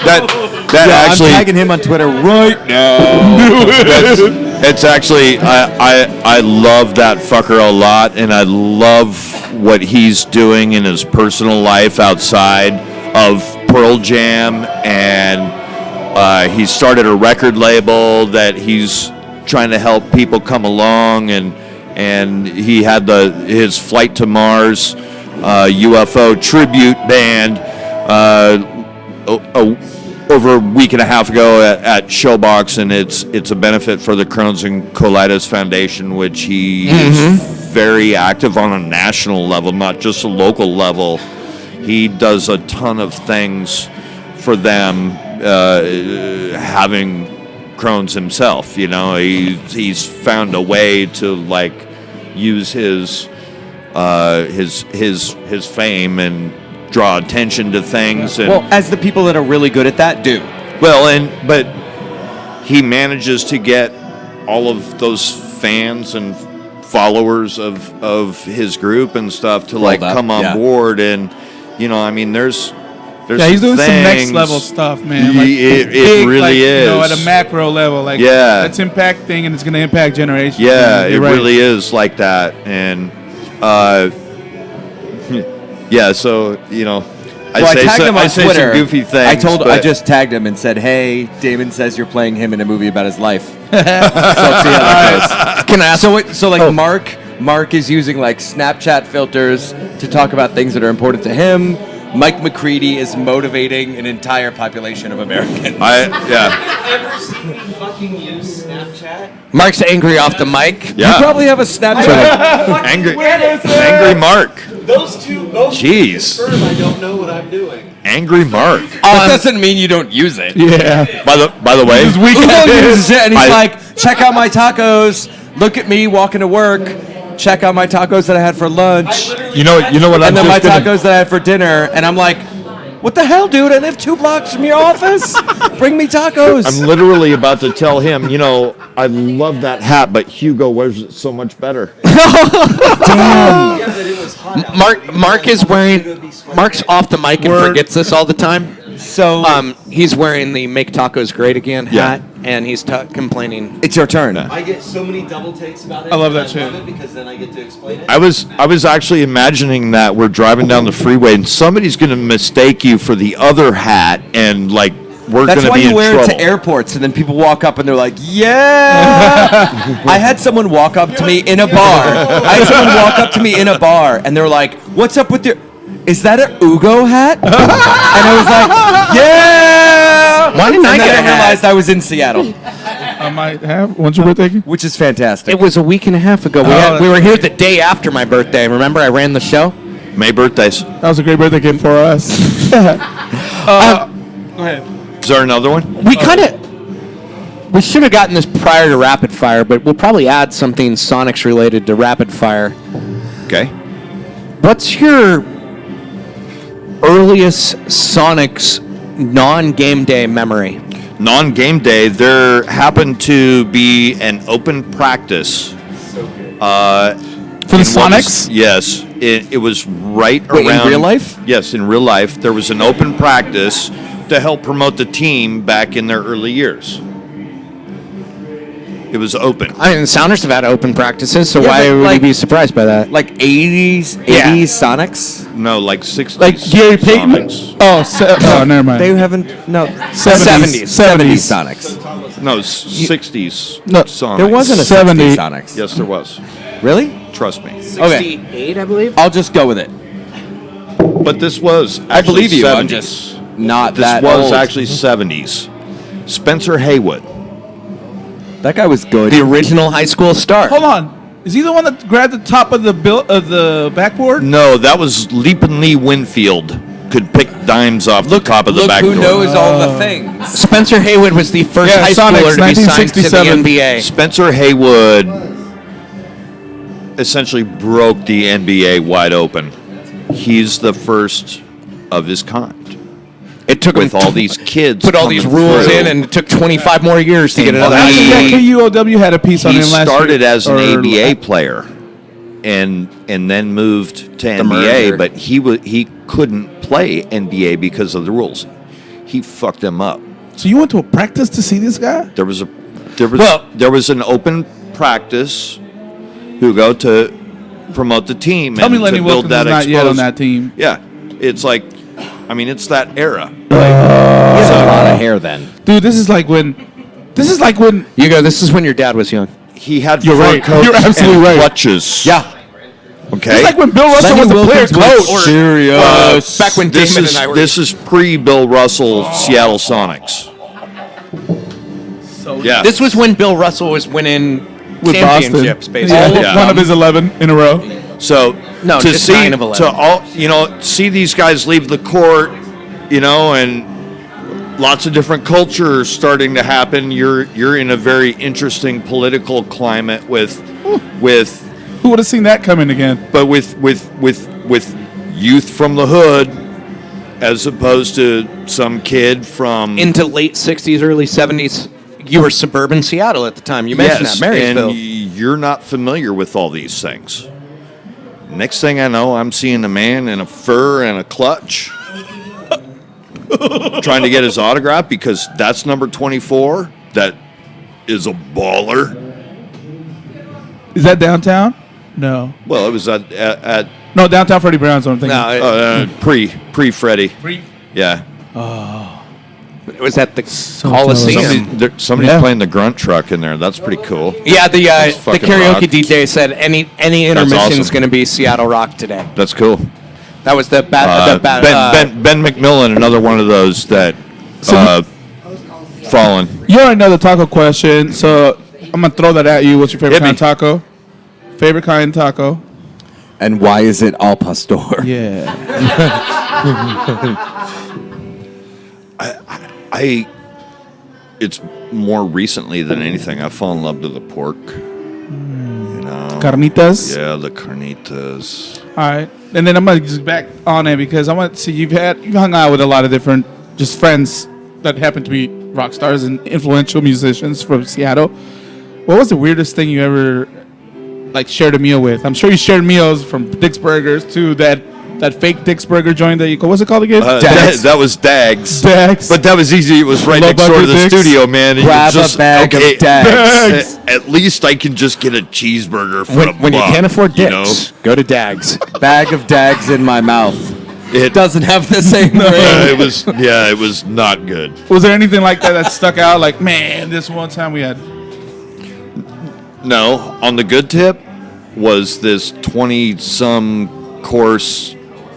That I'm actually tagging him on Twitter right now. It's actually I love that fucker a lot, and I love what he's doing in his personal life outside of Pearl Jam, and he started a record label that he's trying to help people come along, and he had his Flight to Mars UFO tribute band over a week and a half ago at Showbox, and it's a benefit for the Crohn's and Colitis Foundation, which he is very active on a national level, not just a local level. He does a ton of things for them, having Crohn's himself. You know, he's found a way to like use his fame and draw attention to things. And Well, as the people that are really good at that do. but he manages to get all of those fans and followers of his group and stuff to like Rolled up, come on yeah. board, and you know, I mean, there's Yeah, he's doing some next things- level stuff, man. It big, really like, is. You know, at a macro level, like Yeah. it's impacting and it's going to impact generations. Yeah, man. it You're right. really is like that, and yeah. So you know, So I tagged him on I say Twitter. some goofy things. I just tagged him and said, "Hey, Damon says you're playing him in a movie about his life." So let's see how that goes. Can I ask? So like Mark is using like Snapchat filters to talk about things that are important to him. Mike McCready is motivating an entire population of Americans. Ever seen me fucking use Snapchat? Mark's angry off the mic. Yeah. You probably have a Snapchat. angry Mark, Those two both Jeez. confirm I don't know what I'm doing. angry Mark. That doesn't mean you don't use it. Yeah. By the way, Ugo uses it, and he's I- like, "Check out my tacos. Look at me walking to work. Check out my tacos that I had for lunch, you know what I'm and then my just gonna, tacos that I had for dinner." And I'm like, "What the hell, dude? I live 2 blocks from your office. Bring me tacos." I'm literally about to tell him, you know, I love that hat, but Hugo wears it so much better. Yeah, but it was hot out. Mark is wearing. Mark's off the mic and forgets this all the time. So He's wearing the "Make Tacos Great Again" Yeah. hat, and he's complaining. it's your turn. I get so many double takes about it. I love that I shit. love it because then I get to explain it. I was actually imagining that we're driving down the freeway and somebody's going to mistake you for the other hat, and like we're going That's to why be you in wear trouble. it to airports, and then people walk up and they're like, "Yeah." I had someone walk up to me in a bar. And they're like, "What's up with your? Is that an Ugo hat?" And I was like, "Yeah." Why didn't I and get then a I hat? realized I was in Seattle, I might have. When's your birthday? which is fantastic. It was a week and a half ago. We were here the day after my birthday. Remember, I ran the show. May birthdays. That was a great birthday gift for us. Go ahead. Is there another one? We should have gotten this prior to rapid fire, but we'll probably add something Sonics related to rapid fire. Okay. What's your earliest Sonics non-game day memory? Non-game day, there happened to be an open practice. For the in what was- Sonics? Yes. It was right Wait, in around... real life? Yes, in real life. There was an open practice to help promote the team back in their early years. It was open. I mean, Sounders have had open practices, so Yeah, why but, would like- you be surprised by that? Like 80s Yeah. Sonics. No, like 60s. Like Gary Payton? Sonics. Oh, never mind. They haven't 70s. 70s Sonics. No, 60s No, Sonics. There wasn't a 70. 70s Sonics. Yes, there was. Really? Trust me. Okay. 68, I believe. I'll just go with it. But this was I actually believe you. 70s. I'm just not This that was old. actually 70s. Spencer Haywood. That guy was good. The original high school star. Hold on. Is he the one that grabbed the top of the backboard? No, that was Leapin' Lee Winfield. Could pick dimes off the top of the Look back who door. knows all the things. Spencer Haywood was the first Yeah, high Sonics, schooler to be signed to the 1967. NBA. Spencer Haywood essentially broke the NBA wide open. He's the first of his kind. It took With him all these kids put all these coming rules through. in, and it took 25 more years to get And another. he- Yeah, NBA. KUOW had a piece on He him last started year. as an Or- ABA player, and then moved to NBA. merger. But he couldn't play NBA because of the rules. He fucked them up. So you went to a practice to see this guy? There was a There was an open practice, Hugo, to promote the team. Tell me and Lenny to build Wilkens that is not yet on exposed- that team. Yeah, it's like, I mean, it's that era. He has a lot of hair then. Dude, this is like when Hugo, this is when your dad was young. He had You're fur right. coats You're absolutely and right. clutches. Yeah. Okay. it's like when Bill Russell Lenny was the player Wilkens was coach. serious. Back when this Damon is and I were. this is pre-Bill Russell Seattle Sonics. Yeah. This was when Bill Russell was winning With championships, Boston. basically. Yeah. One of his 11 in a row. So No, to just see 9 of 11. to all see these guys leave the court, and lots of different cultures starting to happen. You're in a very interesting political climate with Who would have seen that coming again? with youth from the hood as opposed to some kid from Into late 60s, early 70s. You were suburban Seattle at the time. You mentioned yes, that, Marysville. and you're not familiar with all these things. Next thing I know, I'm seeing a man in a fur and a clutch trying to get his autograph because that's number 24. That is a baller. Is that downtown? No. Well, it was at No, downtown Freddie Brown's what I'm thinking. No, pre Freddie. Yeah. it was at the jealous. Coliseum. Somebody's Yeah. playing the grunt truck in there. That's pretty cool. Yeah, the fucking karaoke rock. DJ said any intermission is awesome. going to be Seattle Rock today. That's cool. That was the Ben McMillan, another one of those that fallen. You already know the taco question, so I'm going to throw that at you. What's your favorite Hit me. kind of taco? Favorite kind of taco? And why is it al pastor? Yeah. It's more recently than anything. I fall in love with the pork. You know. Carnitas? Yeah, the carnitas. All right. And then I'm going to just back on it because I want to see you've hung out with a lot of different just friends that happen to be rock stars and influential musicians from Seattle. What was the weirdest thing you ever shared a meal with? I'm sure you shared meals from Dick's Burgers to that fake Dick's Burger joint that you call. What's it called again? That was Dags. Dags. But that was easy. It was right Low next door to the budget Dick's. studio, man. And Grab you just, a bag okay, of Dags. At least I can just get a cheeseburger for a when you buck, can't afford you Dick's, go to Dags. Bag of Dags in my mouth. It Doesn't have the same ring. it was not good. Was there anything like that stuck out? Like, man, this one time we had. No, on the good tip was this 20-some course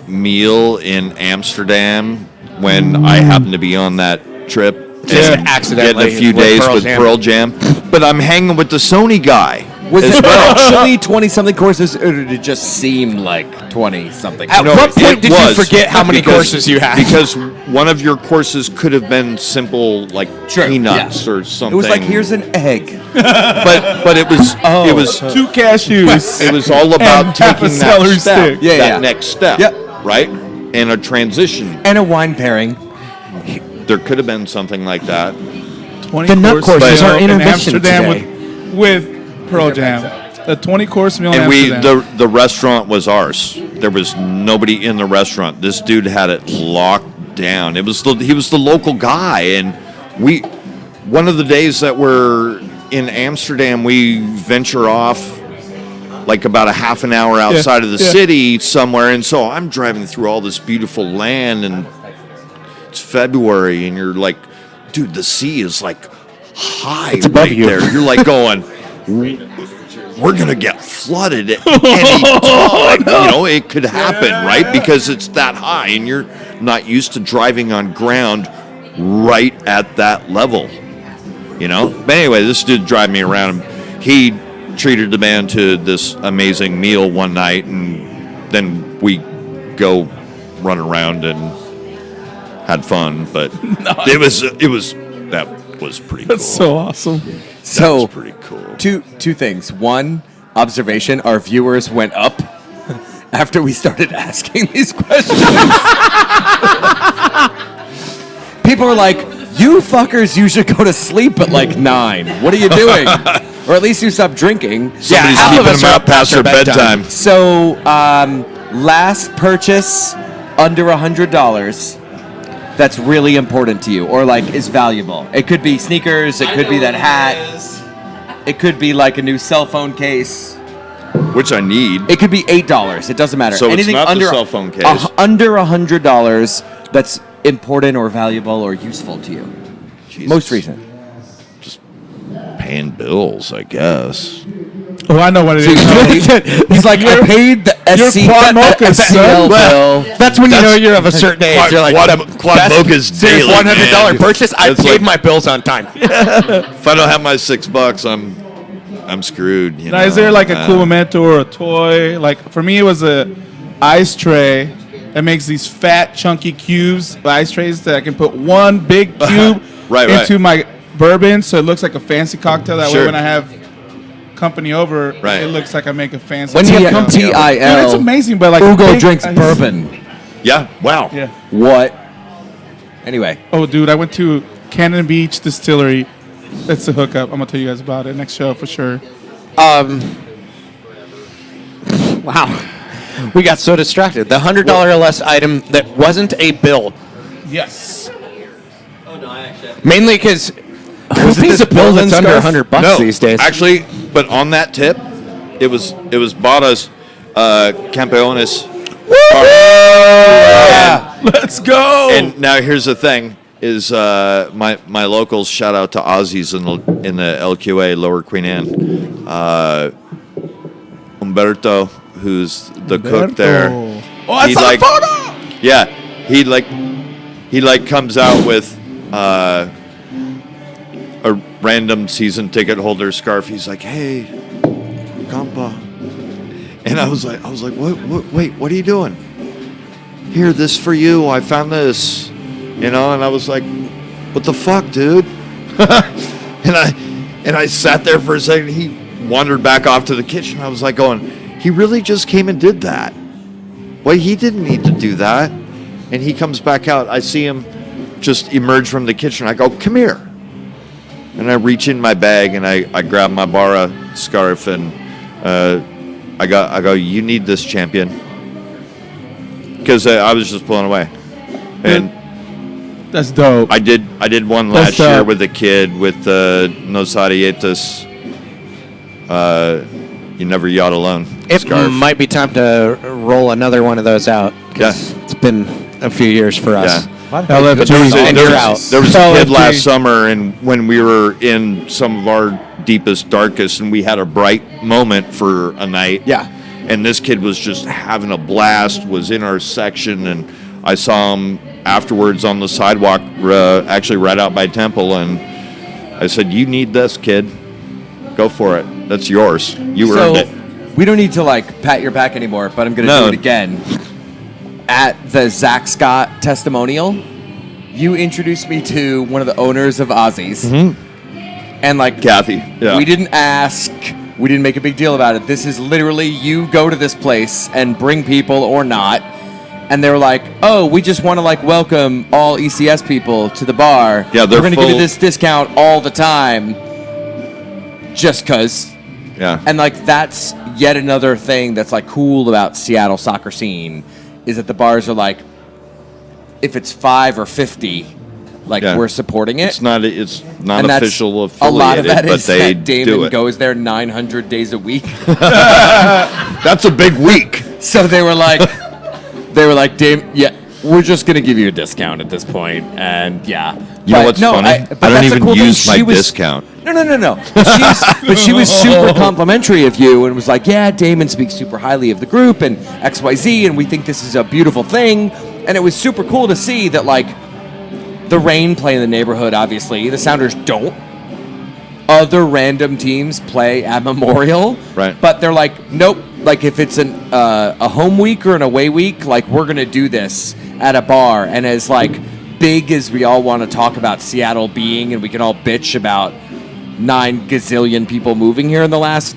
meal in Amsterdam when I happened to be on that trip. Just and accidentally getting a few with days Pearl with Jam. Pearl Jam. But I'm hanging with the Sony guy. Was as it well. actually 20-something courses, or did it just seem like 20-something? At what point It did was, you forget how many because- courses you had? Because one of your courses could have been simple, like peanuts or something. It was like, here's an egg. but it was it was 2 cashews. it was all about And half a taking celery that step, stick. Yeah, that yeah. next step, Yep. right, and a transition. And a wine pairing. There could have been something like that. 20 The nut course courses meal are in intermission Amsterdam today. with Pearl Jam. The 20-course meal in And Amsterdam. the restaurant was ours. There was nobody in the restaurant. This dude had it locked down. He was the local guy, and one of the days that we're in Amsterdam, we venture off like about a half an hour outside of the city somewhere, and so I'm driving through all this beautiful land, and it's February, and you're like, dude, the sea is like high It's above right you. there. You're like going, we're gonna get flooded at any time. You know, it could happen, right? Because it's that high, and you're not used to driving on ground right at that level. You know. But anyway, this dude drive me around. He treated the man to this amazing meal one night, and then we go run around and had fun. But that was pretty cool. That's so awesome. So, That's pretty cool. two things. One, observation, our viewers went up after we started asking these questions. People are like, you fuckers usually go to sleep at like 9. What are you doing? Or at least you stop drinking. Somebody's half of keeping us them are up past their bedtime. So, last purchase under $100. that's really important to you or like is valuable. It could be sneakers, it could be that hat, it could be like a new cell phone case. Which I need. It could be $8. It doesn't matter. So it's Anything not the under cell phone case. Under $100 that's important or valuable or useful to you. Jesus. Most recent. Paying bills, I guess. Oh, I know what it is. He's like, I paid the SCL bill. That's when you know you're of a certain age. You're like, Quad Mocha's daily, $100 man. purchase. I It's paid like- my bills on time. If I don't have my $6, I'm screwed. You Now, know? is there like a cool memento or a toy? Like for me, it was a ice tray that makes these fat, chunky cubes, ice trays that I can put one big cube Right. into my bourbon, so it looks like a fancy cocktail. That way, Sure. when I have company over, Right. it looks like I make a fancy. When you cocktail. have company, Dude, it's amazing, but like Ugo big drinks ice- bourbon. Yeah. Wow. Yeah. What? Anyway, Oh, dude, I went to Cannon Beach Distillery. That's the hookup. I'm gonna tell you guys about it next show for sure. Wow. We got so distracted. The $100 or less item that wasn't a bill. Yes. Mainly because who pays a bill that's under $100 No, these days? actually, but on that tip, it was Bada's Campeones. Let's go. And now here's the thing: is my locals shout out to Aussies in the LQA Lower Queen Anne, Umberto, who's the cook there. Oh, I He saw like- the photo. Yeah, he comes out with a random season ticket holder scarf. He's like, "Hey, Kampa," and I was like, "What? Wait, what are you doing? Here, this for you. I found this, you know." And I was like, "What the fuck, dude?" and I sat there for a second. He wandered back off to the kitchen. I was like, going, "He really just came and did that? Well, he didn't need to do that." And he comes back out. I see him just emerge from the kitchen. I go, "Come here." And I reach in my bag and I grab my Bara scarf and I go, "You need this, champion." Because I was just blown away. And That's dope. I did one That's last year dope. with a kid with Nos Arietas. You never yacht alone. It scarf. might be time to roll another one of those out. 'Cause it's been a few years for us. Yeah. LFG. There was, And you're out. there was a kid LFG. last summer, and when we were in some of our deepest, darkest, and we had a bright moment for a night. Yeah. And this kid was just having a blast, was in our section, and I saw him afterwards on the sidewalk, actually right out by Temple, and I said, "You need this, kid. Go for it. That's yours. You earned it." we don't need to like pat your back anymore, but I'm going to No. do it again. At the Zach Scott testimonial, you introduced me to one of the owners of Aussies. And like, Kathy. Yeah. we didn't ask, we didn't make a big deal about it. This is literally you go to this place and bring people or not. And they were like, "Oh, we just want to like welcome all ECS people to the bar. Yeah, they're we're going to give you full- this discount all the time, just cause." Yeah. And like that's yet another thing that's like cool about Seattle soccer scene is that the bars are like, if it's 5 or 50, like Yeah. we're supporting it. It's not And that's- official a affiliated, lot of that but is they that do Damon it. goes there 900 days a week. That's a big week. So they were like, Dame, yeah, we're just gonna give you a discount at this point, and yeah. You know But what's no, funny? I but don't that's a even cool thing. use my She was- discount. No. But she was super complimentary of you and was like, "Yeah, Damon speaks super highly of the group and XYZ, and we think this is a beautiful thing." And it was super cool to see that like the Rain play in the neighborhood. Obviously, the Sounders don't. Other random teams play at Memorial, Right. But they're like, nope. Like if it's a home week or an away week, like we're gonna do this at a bar. And as like big as we all want to talk about Seattle being, and we can all bitch about 9 gazillion people moving here in the last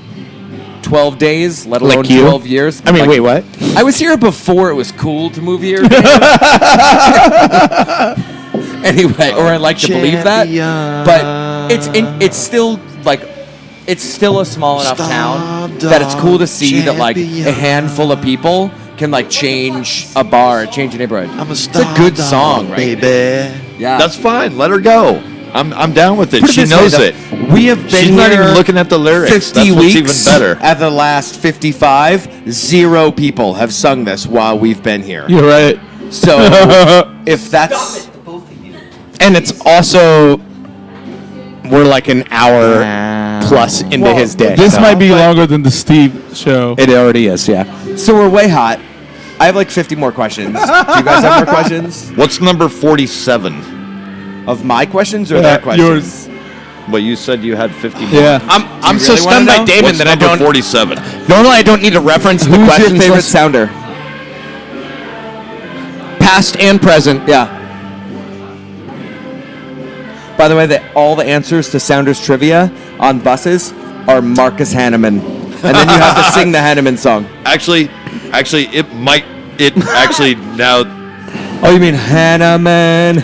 12 days, let alone Like you? 12 years. I mean, Like, wait, what? I was here before it was cool to move here. Anyway, or I like to believe that, but it's still like it's still a small enough town that it's cool to see that like a handful of people can like change a bar, change a neighborhood. It's a good song, right? baby. Yeah. That's fine. Let her go. I'm down with it. Put it She this knows way, it. though. We have been She's not here even looking at the lyrics. 50 That's what's weeks. even better. At the last 55, 0 people have sung this while we've been here. You're right. So if that's And it's also we're like an hour plus into his day. This so. might be longer than the Steve show. It already is, yeah. so we're way hot. I have like 50 more questions. Do you guys have more questions? What's number 47? Of my questions or their questions? yours. Well, you said you had 50 more. Yeah. I'm Do so you really stunned wanna by know? Damon What's that I number don't. 47? Normally, I don't need to reference the Who's your questions. favorite list. sounder? Past and present. Yeah. By the way, all the answers to Sounders trivia on buses are Marcus Hanneman. And then you have to sing the Hanneman song. Actually, it actually now. Oh, you mean Hanneman?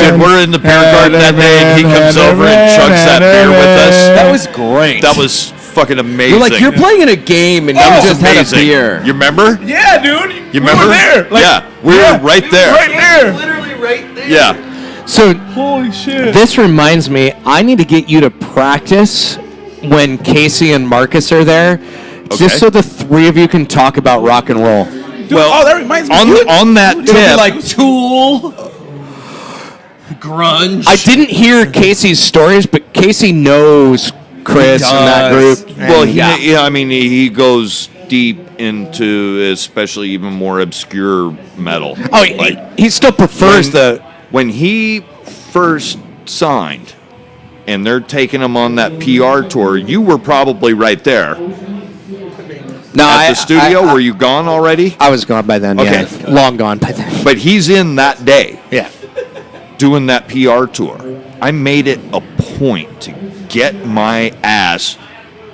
Dude, we're in the beer garden that day, and he comes over and chugs that beer with us. That was great. That was fucking amazing. You're like, you're playing in a game and you That was just had a amazing. beer. You remember? Yeah, dude. You remember? We were there. Like, yeah, we were right there. Right there. Literally right there. Yeah. So Holy shit. this reminds me, I need to get you to practice when Casey and Marcus are there, Okay. just so the three of you can talk about rock and roll. Dude, Well, that reminds me. on that It'll be tip, like Tool, grunge. I didn't hear Casey's stories, but Casey knows Chris and that does. group. well, And I mean, he goes deep into especially even more obscure metal. Oh, Like, he still prefers when he first signed, and they're taking him on that PR tour. You were probably right there No, at the studio. I, Were you gone already? I was gone by then. Okay. Yeah, long gone by then. But he's in that day. Yeah. Doing that PR tour. I made it a point to get my ass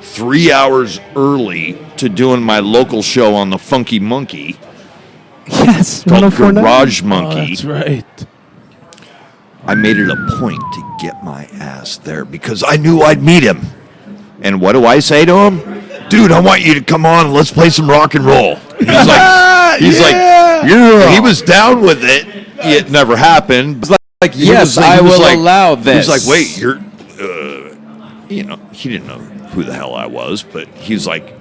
3 hours early to doing my local show on the Funky Monkey Yes. called 1049. Garage Oh, Monkey. that's right. I made it a point to get my ass there because I knew I'd meet him. And what do I say to him? Dude, I want you to come on. Let's play some rock and roll. He's like, yeah. He was down with it. It never happened. like, He yes, was I he was will like- allow He this. was like, wait, you're, he didn't know who the hell I was, but he was like,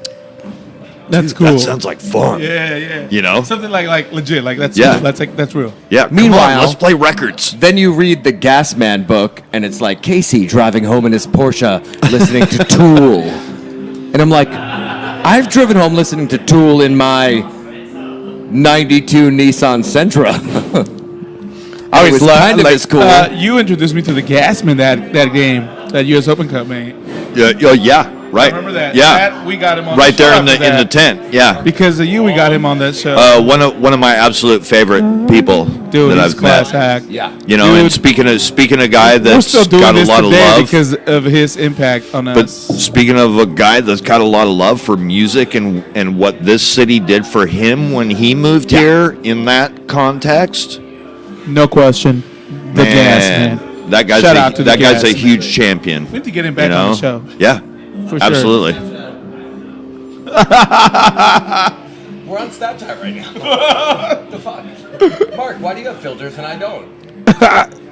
That's dude, cool. that sounds like fun. Yeah, yeah. You know? Something like legit. Like that's Yeah. that's real. Yeah. Come Meanwhile- on, let's play records. Then you read the Gas Man book, and it's like Casey driving home in his Porsche, listening to Tool. And I'm like, I've driven home listening to Tool in my 92 Nissan Sentra. I was kind of as cool. You introduced me to the Gasman that game, that U.S. Open Cup, man. Yeah. Right. Remember that? Yeah. That, we got him on Right the show there in the after in the that. tent. Yeah. Because of you, we got him on that show. One of my absolute favorite people Dude, that he's I've class met. hack. yeah. You know, and Dude. speaking of guy We're that's still doing got a this lot of today love. because of his impact on But us. speaking of a guy that's got a lot of love for music and what this city did for him when he moved here in that context, No question. The Gasman. that guy's Shout out to the that guy's a Gas Man. huge champion. We need to get him back you know? on the show. Yeah, For absolutely. We're on stat time right now. What the fuck? Mark, why do you have filters and I don't?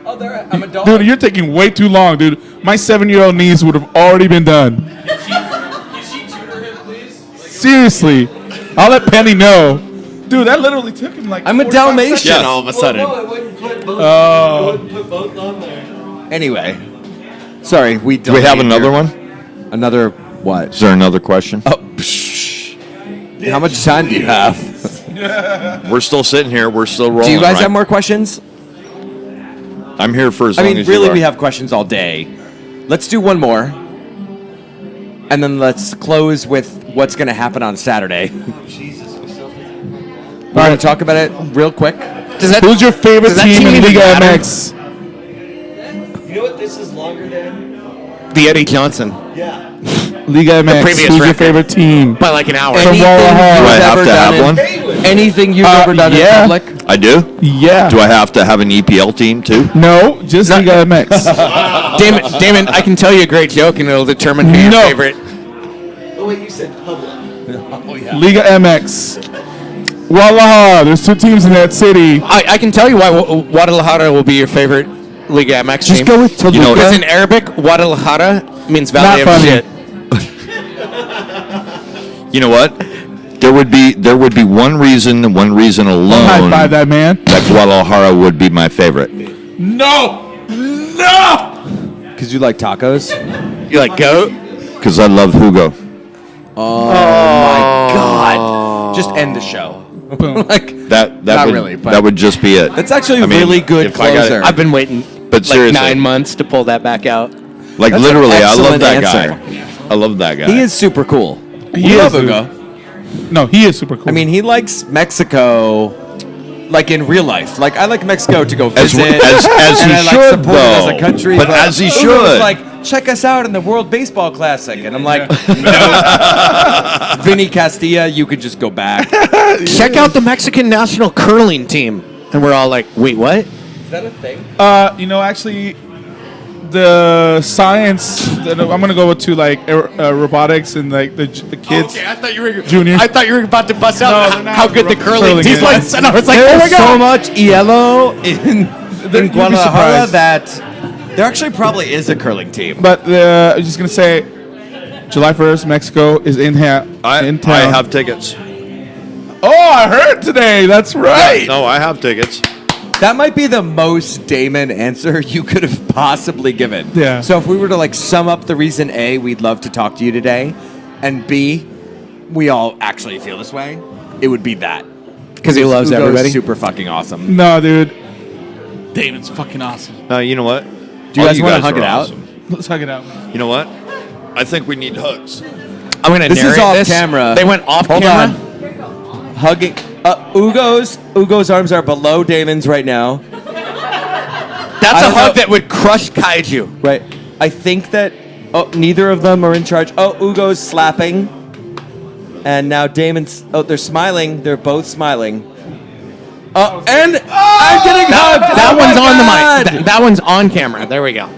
Oh, there, I'm a dog. Dude, you're taking way too long, dude. My 7-year-old niece would have already been done. Can she tutor him, please? Seriously. I'll let Penny know. Dude, that literally took him like I'm a 45 Dalmatian seconds. Yeah. all of a sudden. No, I wouldn't put both. Oh. I wouldn't put both on there. Anyway. Sorry, we Do we have delayed another your- one? Another what? Is there another question? Oh, psh. How much time do you have? We're still sitting here. We're still rolling. Do you guys right? have more questions? I'm here for as I long mean, as really, you are. we have questions all day. Let's do one more. And then let's close with what's going to happen on Saturday. We're going to talk about it real quick. Who's your favorite does that team team in even Liga matter? MX? You know what? This is longer than. The Eddie Johnson Yeah. Liga MX. previous Who's your record. favorite team? by like an hour. From Anything Wallaha. you've Do I have ever to have done one? in- Anything you've ever done yeah. in public? I do. Yeah. Do I have to have an EPL team too? No, just Liga MX. Damon, I can tell you a great joke and it'll determine who your No. favorite. Oh wait, you said public. Liga MX. Guadalajara. There's 2 teams in that city. I can tell you why Guadalajara will be your favorite Liga MX team. Just go with Toluca. You know, Because in Arabic, Guadalajara means Valley Not of funny. Shit. You know what? There would be one reason and one reason alone High five that man. that Guadalajara would be my favorite. No. Because you like tacos? You like goat? Because I love Hugo. God. Just end the show. Boom. Like, That Not would, really, but- that would just be it. that's actually I mean, really good if I got- closer. I've been waiting But like seriously. 9 months to pull that back out. Like That's literally, an I love excellent that answer. guy. I love that guy. He is super cool. He We is, love dude. Ugo. No, he is super cool. I mean, he likes Mexico, like in real life. Like I like Mexico to go As visit, he and I like should, support it as a though. country. But as he Ugo's should. like, check us out in the World Baseball Classic, and I'm like, no. Vinny Castilla, you could just go back. Check out the Mexican national curling team. And we're all like, wait, what? Is that a thing? actually, the science. I'm gonna go to like robotics and like the kids. I thought you were Junior. I thought you were about to bust No, out they're not. how good the curling Curling team is. was. And I was like, There's oh my so god. much yellow in You'd be Guadalajara surprised. that there actually probably is a curling team. But I was just gonna say, July 1st, Mexico is in town. I have tickets. Oh, I heard today. That's right. No, I have tickets. That might be the most Damon answer you could have possibly given. Yeah. So if we were to like sum up the reason A, we'd love to talk to you today, and B, we all actually feel this way, it would be that. Because he loves Ugo's everybody. super fucking awesome. No, dude. Damon's fucking awesome. You know what? Do you guys want to hug are it out? awesome. Let's hug it out. You know what? I think we need hugs. I'm going to This is narrate off this. camera. They went off Hold camera. on. Hugging. Ugo's arms are below Damon's right now. That's I a don't hug know. that would crush Kaiju. Right. I think that neither of them are in charge. Oh, Ugo's slapping. And now Damon's they're smiling. They're both smiling. And I'm getting hugged. That Oh my one's on the God. mic. That one's on camera. There we go.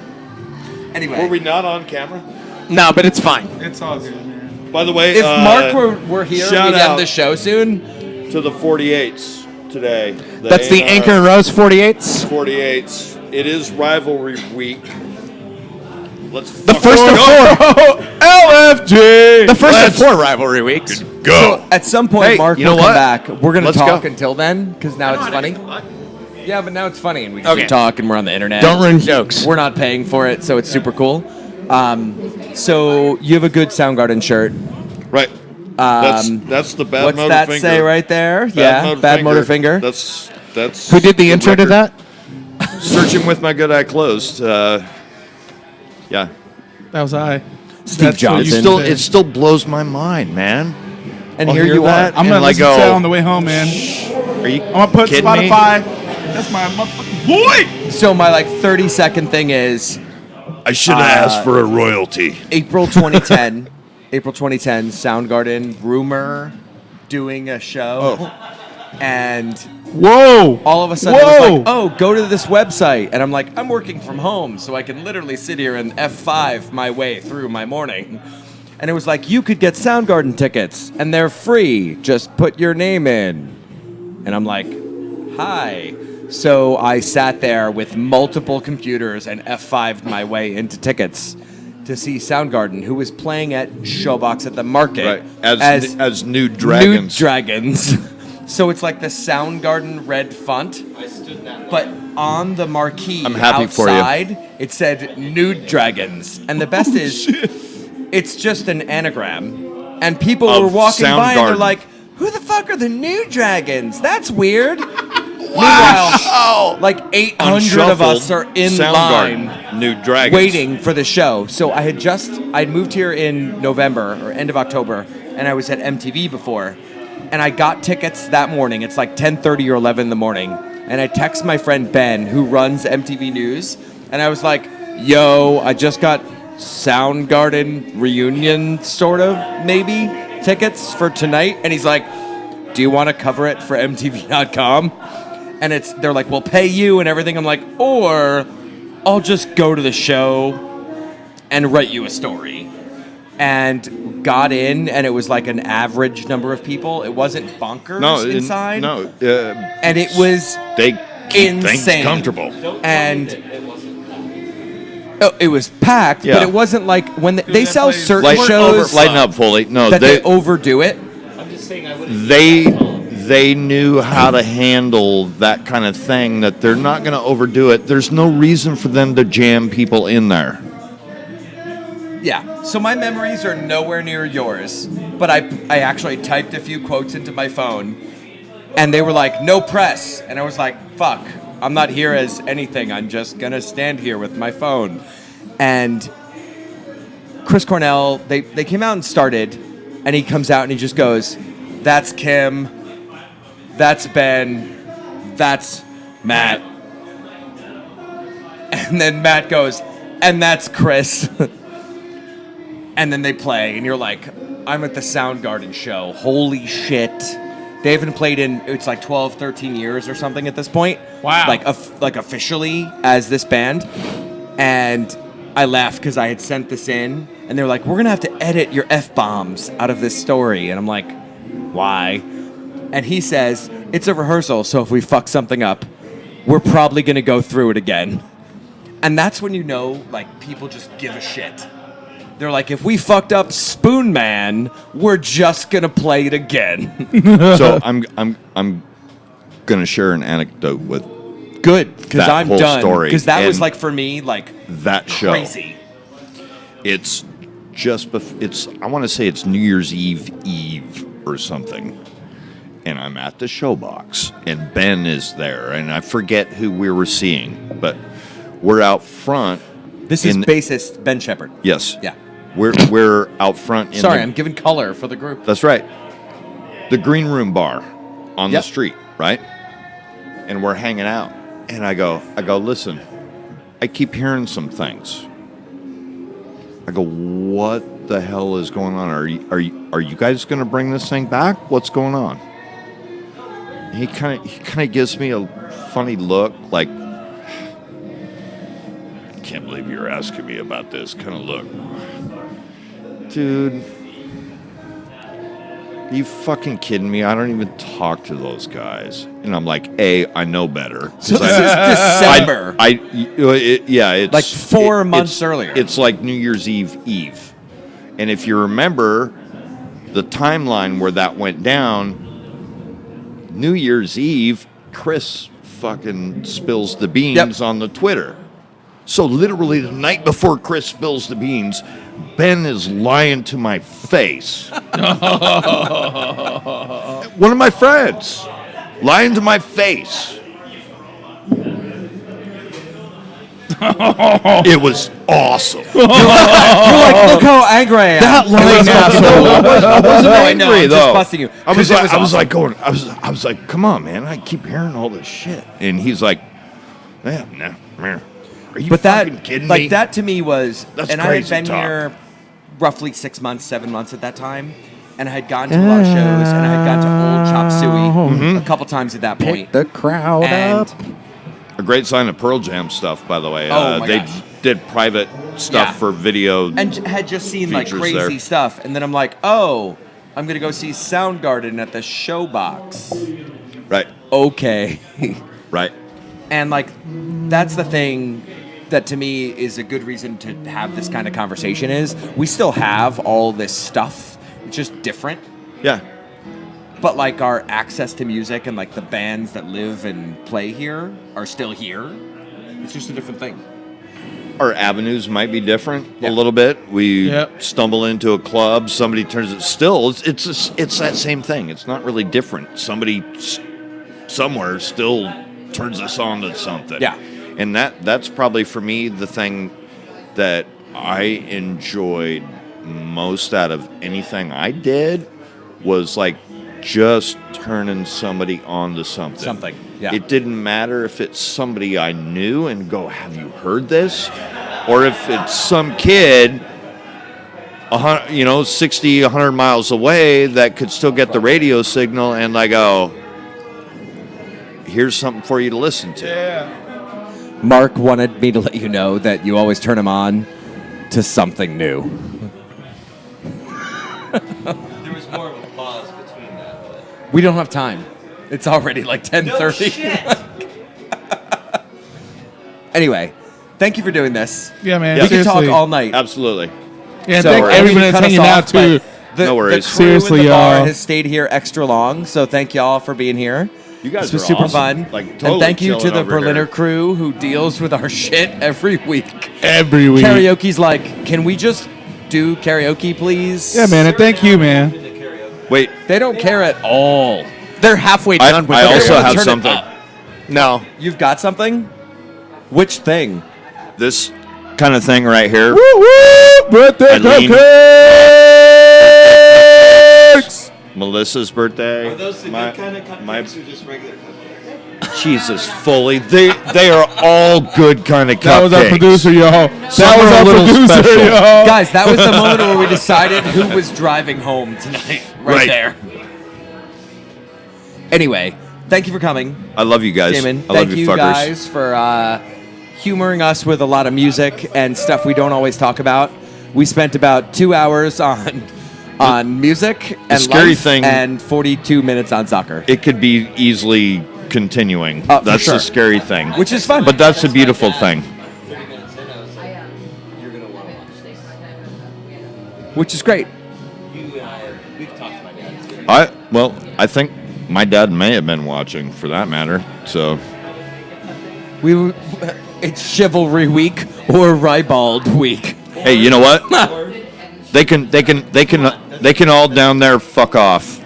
Anyway, we not on camera? No, but it's fine. It's all good, man. By the way, if Mark were here, shout we'd out. end the show soon. to the 48s today. That's the Anchor and Rose 48s. 48s. It is rivalry week. Let's The first of four. LFG. The first of 4 rivalry weeks. So at some point, Hey, Mark you know will come what? back. We're gonna Let's talk go. until then because now it's funny. Yeah, but now it's funny, and we can Okay. talk, and we're on the internet. Don't ruin jokes. We're not paying for it, so it's super cool. So you have a good Soundgarden shirt. Right. That's the bad What's motor that finger. say right there? Bad motor finger. That's Who did the intro to that? Searching with my good eye closed. Yeah. That was I. Steve That's what Johnson. you Still, said. it still blows my mind, man. And I'll here hear you that. are. I'm gonna and like listen to that go, on the way home, man. Are you I'm gonna put kidding me? Spotify. That's my motherfucking boy. So my 30-second thing is I should have asked for a royalty. April 2010. April 2010. Soundgarden rumor doing a show, and Whoa. all of a sudden it was Whoa. like, oh, go to this website. And I'm like, I'm working from home, so I can literally sit here and F5 my way through my morning. And it was like, you could get Soundgarden tickets, and they're free. Just put your name in. And I'm like, hi. So I sat there with multiple computers and F5'd my way into tickets to see Soundgarden, who was playing at Showbox at the Market. Right. As new dragons. Nude Dragons. So it's like the Soundgarden red font, but on the marquee I'm happy for you. outside, it said Nude Dragons. And the best is, it's just an anagram. And people Of were walking by and they're Soundgarden. like, who the fuck are the Nude Dragons? That's weird. Meanwhile, like 800 of us are in Soundgarden, line New Dragons. waiting for the show. So I'd moved here in November or end of October, and I was at MTV before, and I got tickets that morning. It's like 10:30 or 11 in the morning, and I text my friend Ben, who runs MTV News, and I was like, "Yo, I just got Soundgarden reunion, sort of, maybe tickets for tonight," and he's like, "Do you want to cover it for MTV.com?" And they're like, we'll pay you and everything. I'm like, or I'll just go to the show and write you a story. and got in, and it was like an average number of people. It wasn't bonkers inside. And it was they keep insane. things comfortable. And it was packed, Yeah. but it wasn't like when they sell place- certain shows Lighten up, Foley. No, that they overdo it. I'm just saying I wouldn't. they knew how to handle that kind of thing, that they're not going to overdo it. There's no reason for them to jam people in there. Yeah. So my memories are nowhere near yours, but I actually typed a few quotes into my phone, and they were like, "No press," and I was like, "Fuck, I'm not here as anything. I'm just gonna stand here with my phone." And Chris Cornell, they came out and started, and he comes out and he just goes, "That's Kim, that's Ben, that's Matt," and then Matt goes, "And that's Chris." And then they play, and you're like, I'm at the Soundgarden show. Holy shit. They haven't played in, it's like 12, 13 years or something at this point. Wow. Like officially as this band. And I laughed because I had sent this in, and they were like, we're going to have to edit your F-bombs out of this story. And I'm like, why? And he says, it's a rehearsal, so if we fuck something up, we're probably going to go through it again. And that's when you know, like, people just give a shit. They're like, if we fucked up Spoon Man, we're just gonna play it again. So I'm gonna share an anecdote with Good, because that I'm whole done. story, Because that was and like for me, like that show. crazy. It's just I want to say it's New Year's Eve or something, and I'm at the showbox, and Ben is there, and I forget who we were seeing, but we're out front. This is bassist Ben Shepherd. Yes. Yeah. We're out front. Sorry, I'm giving color for the group. That's right. The Green Room Bar on the Yep. street, right? And we're hanging out. And I go, listen, I keep hearing some things. I go, what the hell is going on? Are you guys going to bring this thing back? What's going on? And he kind of gives me a funny look, like, I can't believe you're asking me about this kind of look. Dude, are you fucking kidding me? I don't even talk to those guys. And I'm like, I know better. So this is December. It's Like 4 months earlier. It's like New Year's Eve. And if you remember the timeline where that went down, New Year's Eve, Chris fucking spills the beans on the Twitter. So literally the night before Chris spills the beans, Ben is lying to my face. One of my friends lying to my face. It was awesome. You're like, look how angry I am. That lying asshole. I wasn't I know, angry I'm though. just busting you. I was 'Cause it like, was I was like, come on, man. I keep hearing all this shit, and he's like, yeah, no, man. Are you But fucking kidding me? that to me was, That's and I had crazy been talk. here roughly 6 months, 7 months at that time, and I had gone to a lot of shows, and I had gone to Old Chop Suey a couple times at that point. Pick the crowd and up. A great sign of Pearl Jam stuff, by the way. Oh, my they gosh. did private stuff Yeah. for video. and had just seen like Features crazy there. stuff, and then I'm like, oh, I'm gonna go see Soundgarden at the Showbox. Right, Okay. right. And like, that's the thing that to me is a good reason to have this kind of conversation is we still have all this stuff. It's just different. Yeah. But like our access to music and like the bands that live and play here are still here. It's just a different thing. Our avenues might be different Yeah. a little bit. We Yep. stumble into a club, somebody turns it. Still, it's that same thing. It's not really different. Somebody somewhere still turns us on to something. Yeah. And that's probably for me the thing that I enjoyed most out of anything I did was like just turning somebody on to something. Something, yeah. It didn't matter if it's somebody I knew and go, have you heard this? Or if it's some kid 60, 100 miles away that could still get the radio signal and I go, here's something for you to listen to. Mark wanted me to let you know that you always turn him on to something new. There was more of a pause between that. But... We don't have time. It's already like 10:30. No shit! Anyway, thank you for doing this. Yeah, man. We can talk seriously. all night. Absolutely. Yeah, So, thank I didn't everybody cut that's us hanging off, out too. but No worries. The crew Seriously, at the bar y'all. has stayed here extra long, so thank y'all for being here. You guys This was are super awesome. fun. Like, and totally thank you to chilling the over Berliner here. crew who deals with our shit every week. Every week. Karaoke's like, can we just do karaoke, please? Yeah, man, and thank you, man. Wait, They don't care at all. They're halfway I, done with I it. also wanna have turn it something. up. No. You've got something? Which thing? This kind of thing right here. Woo woo! Birthday Eileen. cupcakes! Melissa's birthday. Are those the my, good kind of cupcakes my- or just regular cupcakes? Jesus, fully. They are all good kind of cupcakes. That was our producer, y'all. Some That was are a our little producer, special. y'all. Guys, that was the moment where we decided who was driving home tonight. Right Right. there. Anyway, thank you for coming. I love you guys. Damon, I love thank you you fuckers. guys for humoring us with a lot of music and stuff we don't always talk about. We spent about 2 hours on music and scary life thing- and 42 minutes on soccer, It could be easily continuing. For That's sure. the scary thing. which is fun. But that's the beautiful thing. 30 minutes in, I was like, you're going to want to watch this. which is great. You and I, we've talked about that. I think my dad may have been watching, for that matter. So It's chivalry week or ribald week. hey, you know what? They can all down there fuck off.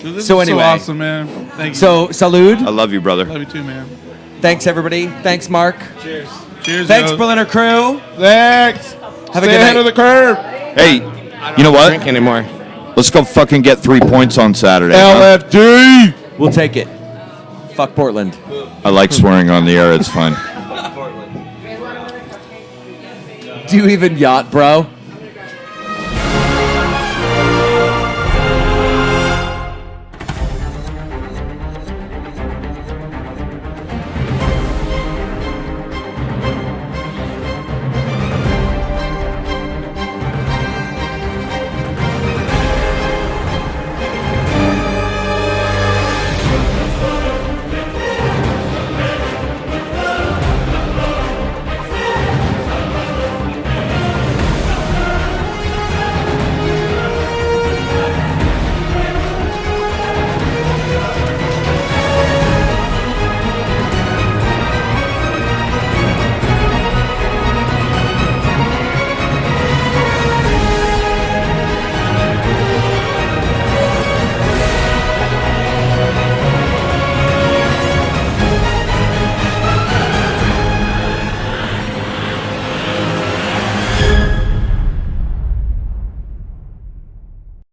Dude, this So is anyway. so awesome, man. Thank you. So, salute. I love you, brother. Love you too, man. Thanks, everybody. Thanks, Mark. Cheers. Cheers, Thanks, yo. Berliner crew. Thanks. Have a Stay good ahead night. of the curve. Hey, you know what? Drink anymore. Let's go fucking get 3 points on Saturday. huh? LFG. We'll take it. Fuck Portland. I like swearing on the air. It's fun. Do you even yacht, bro?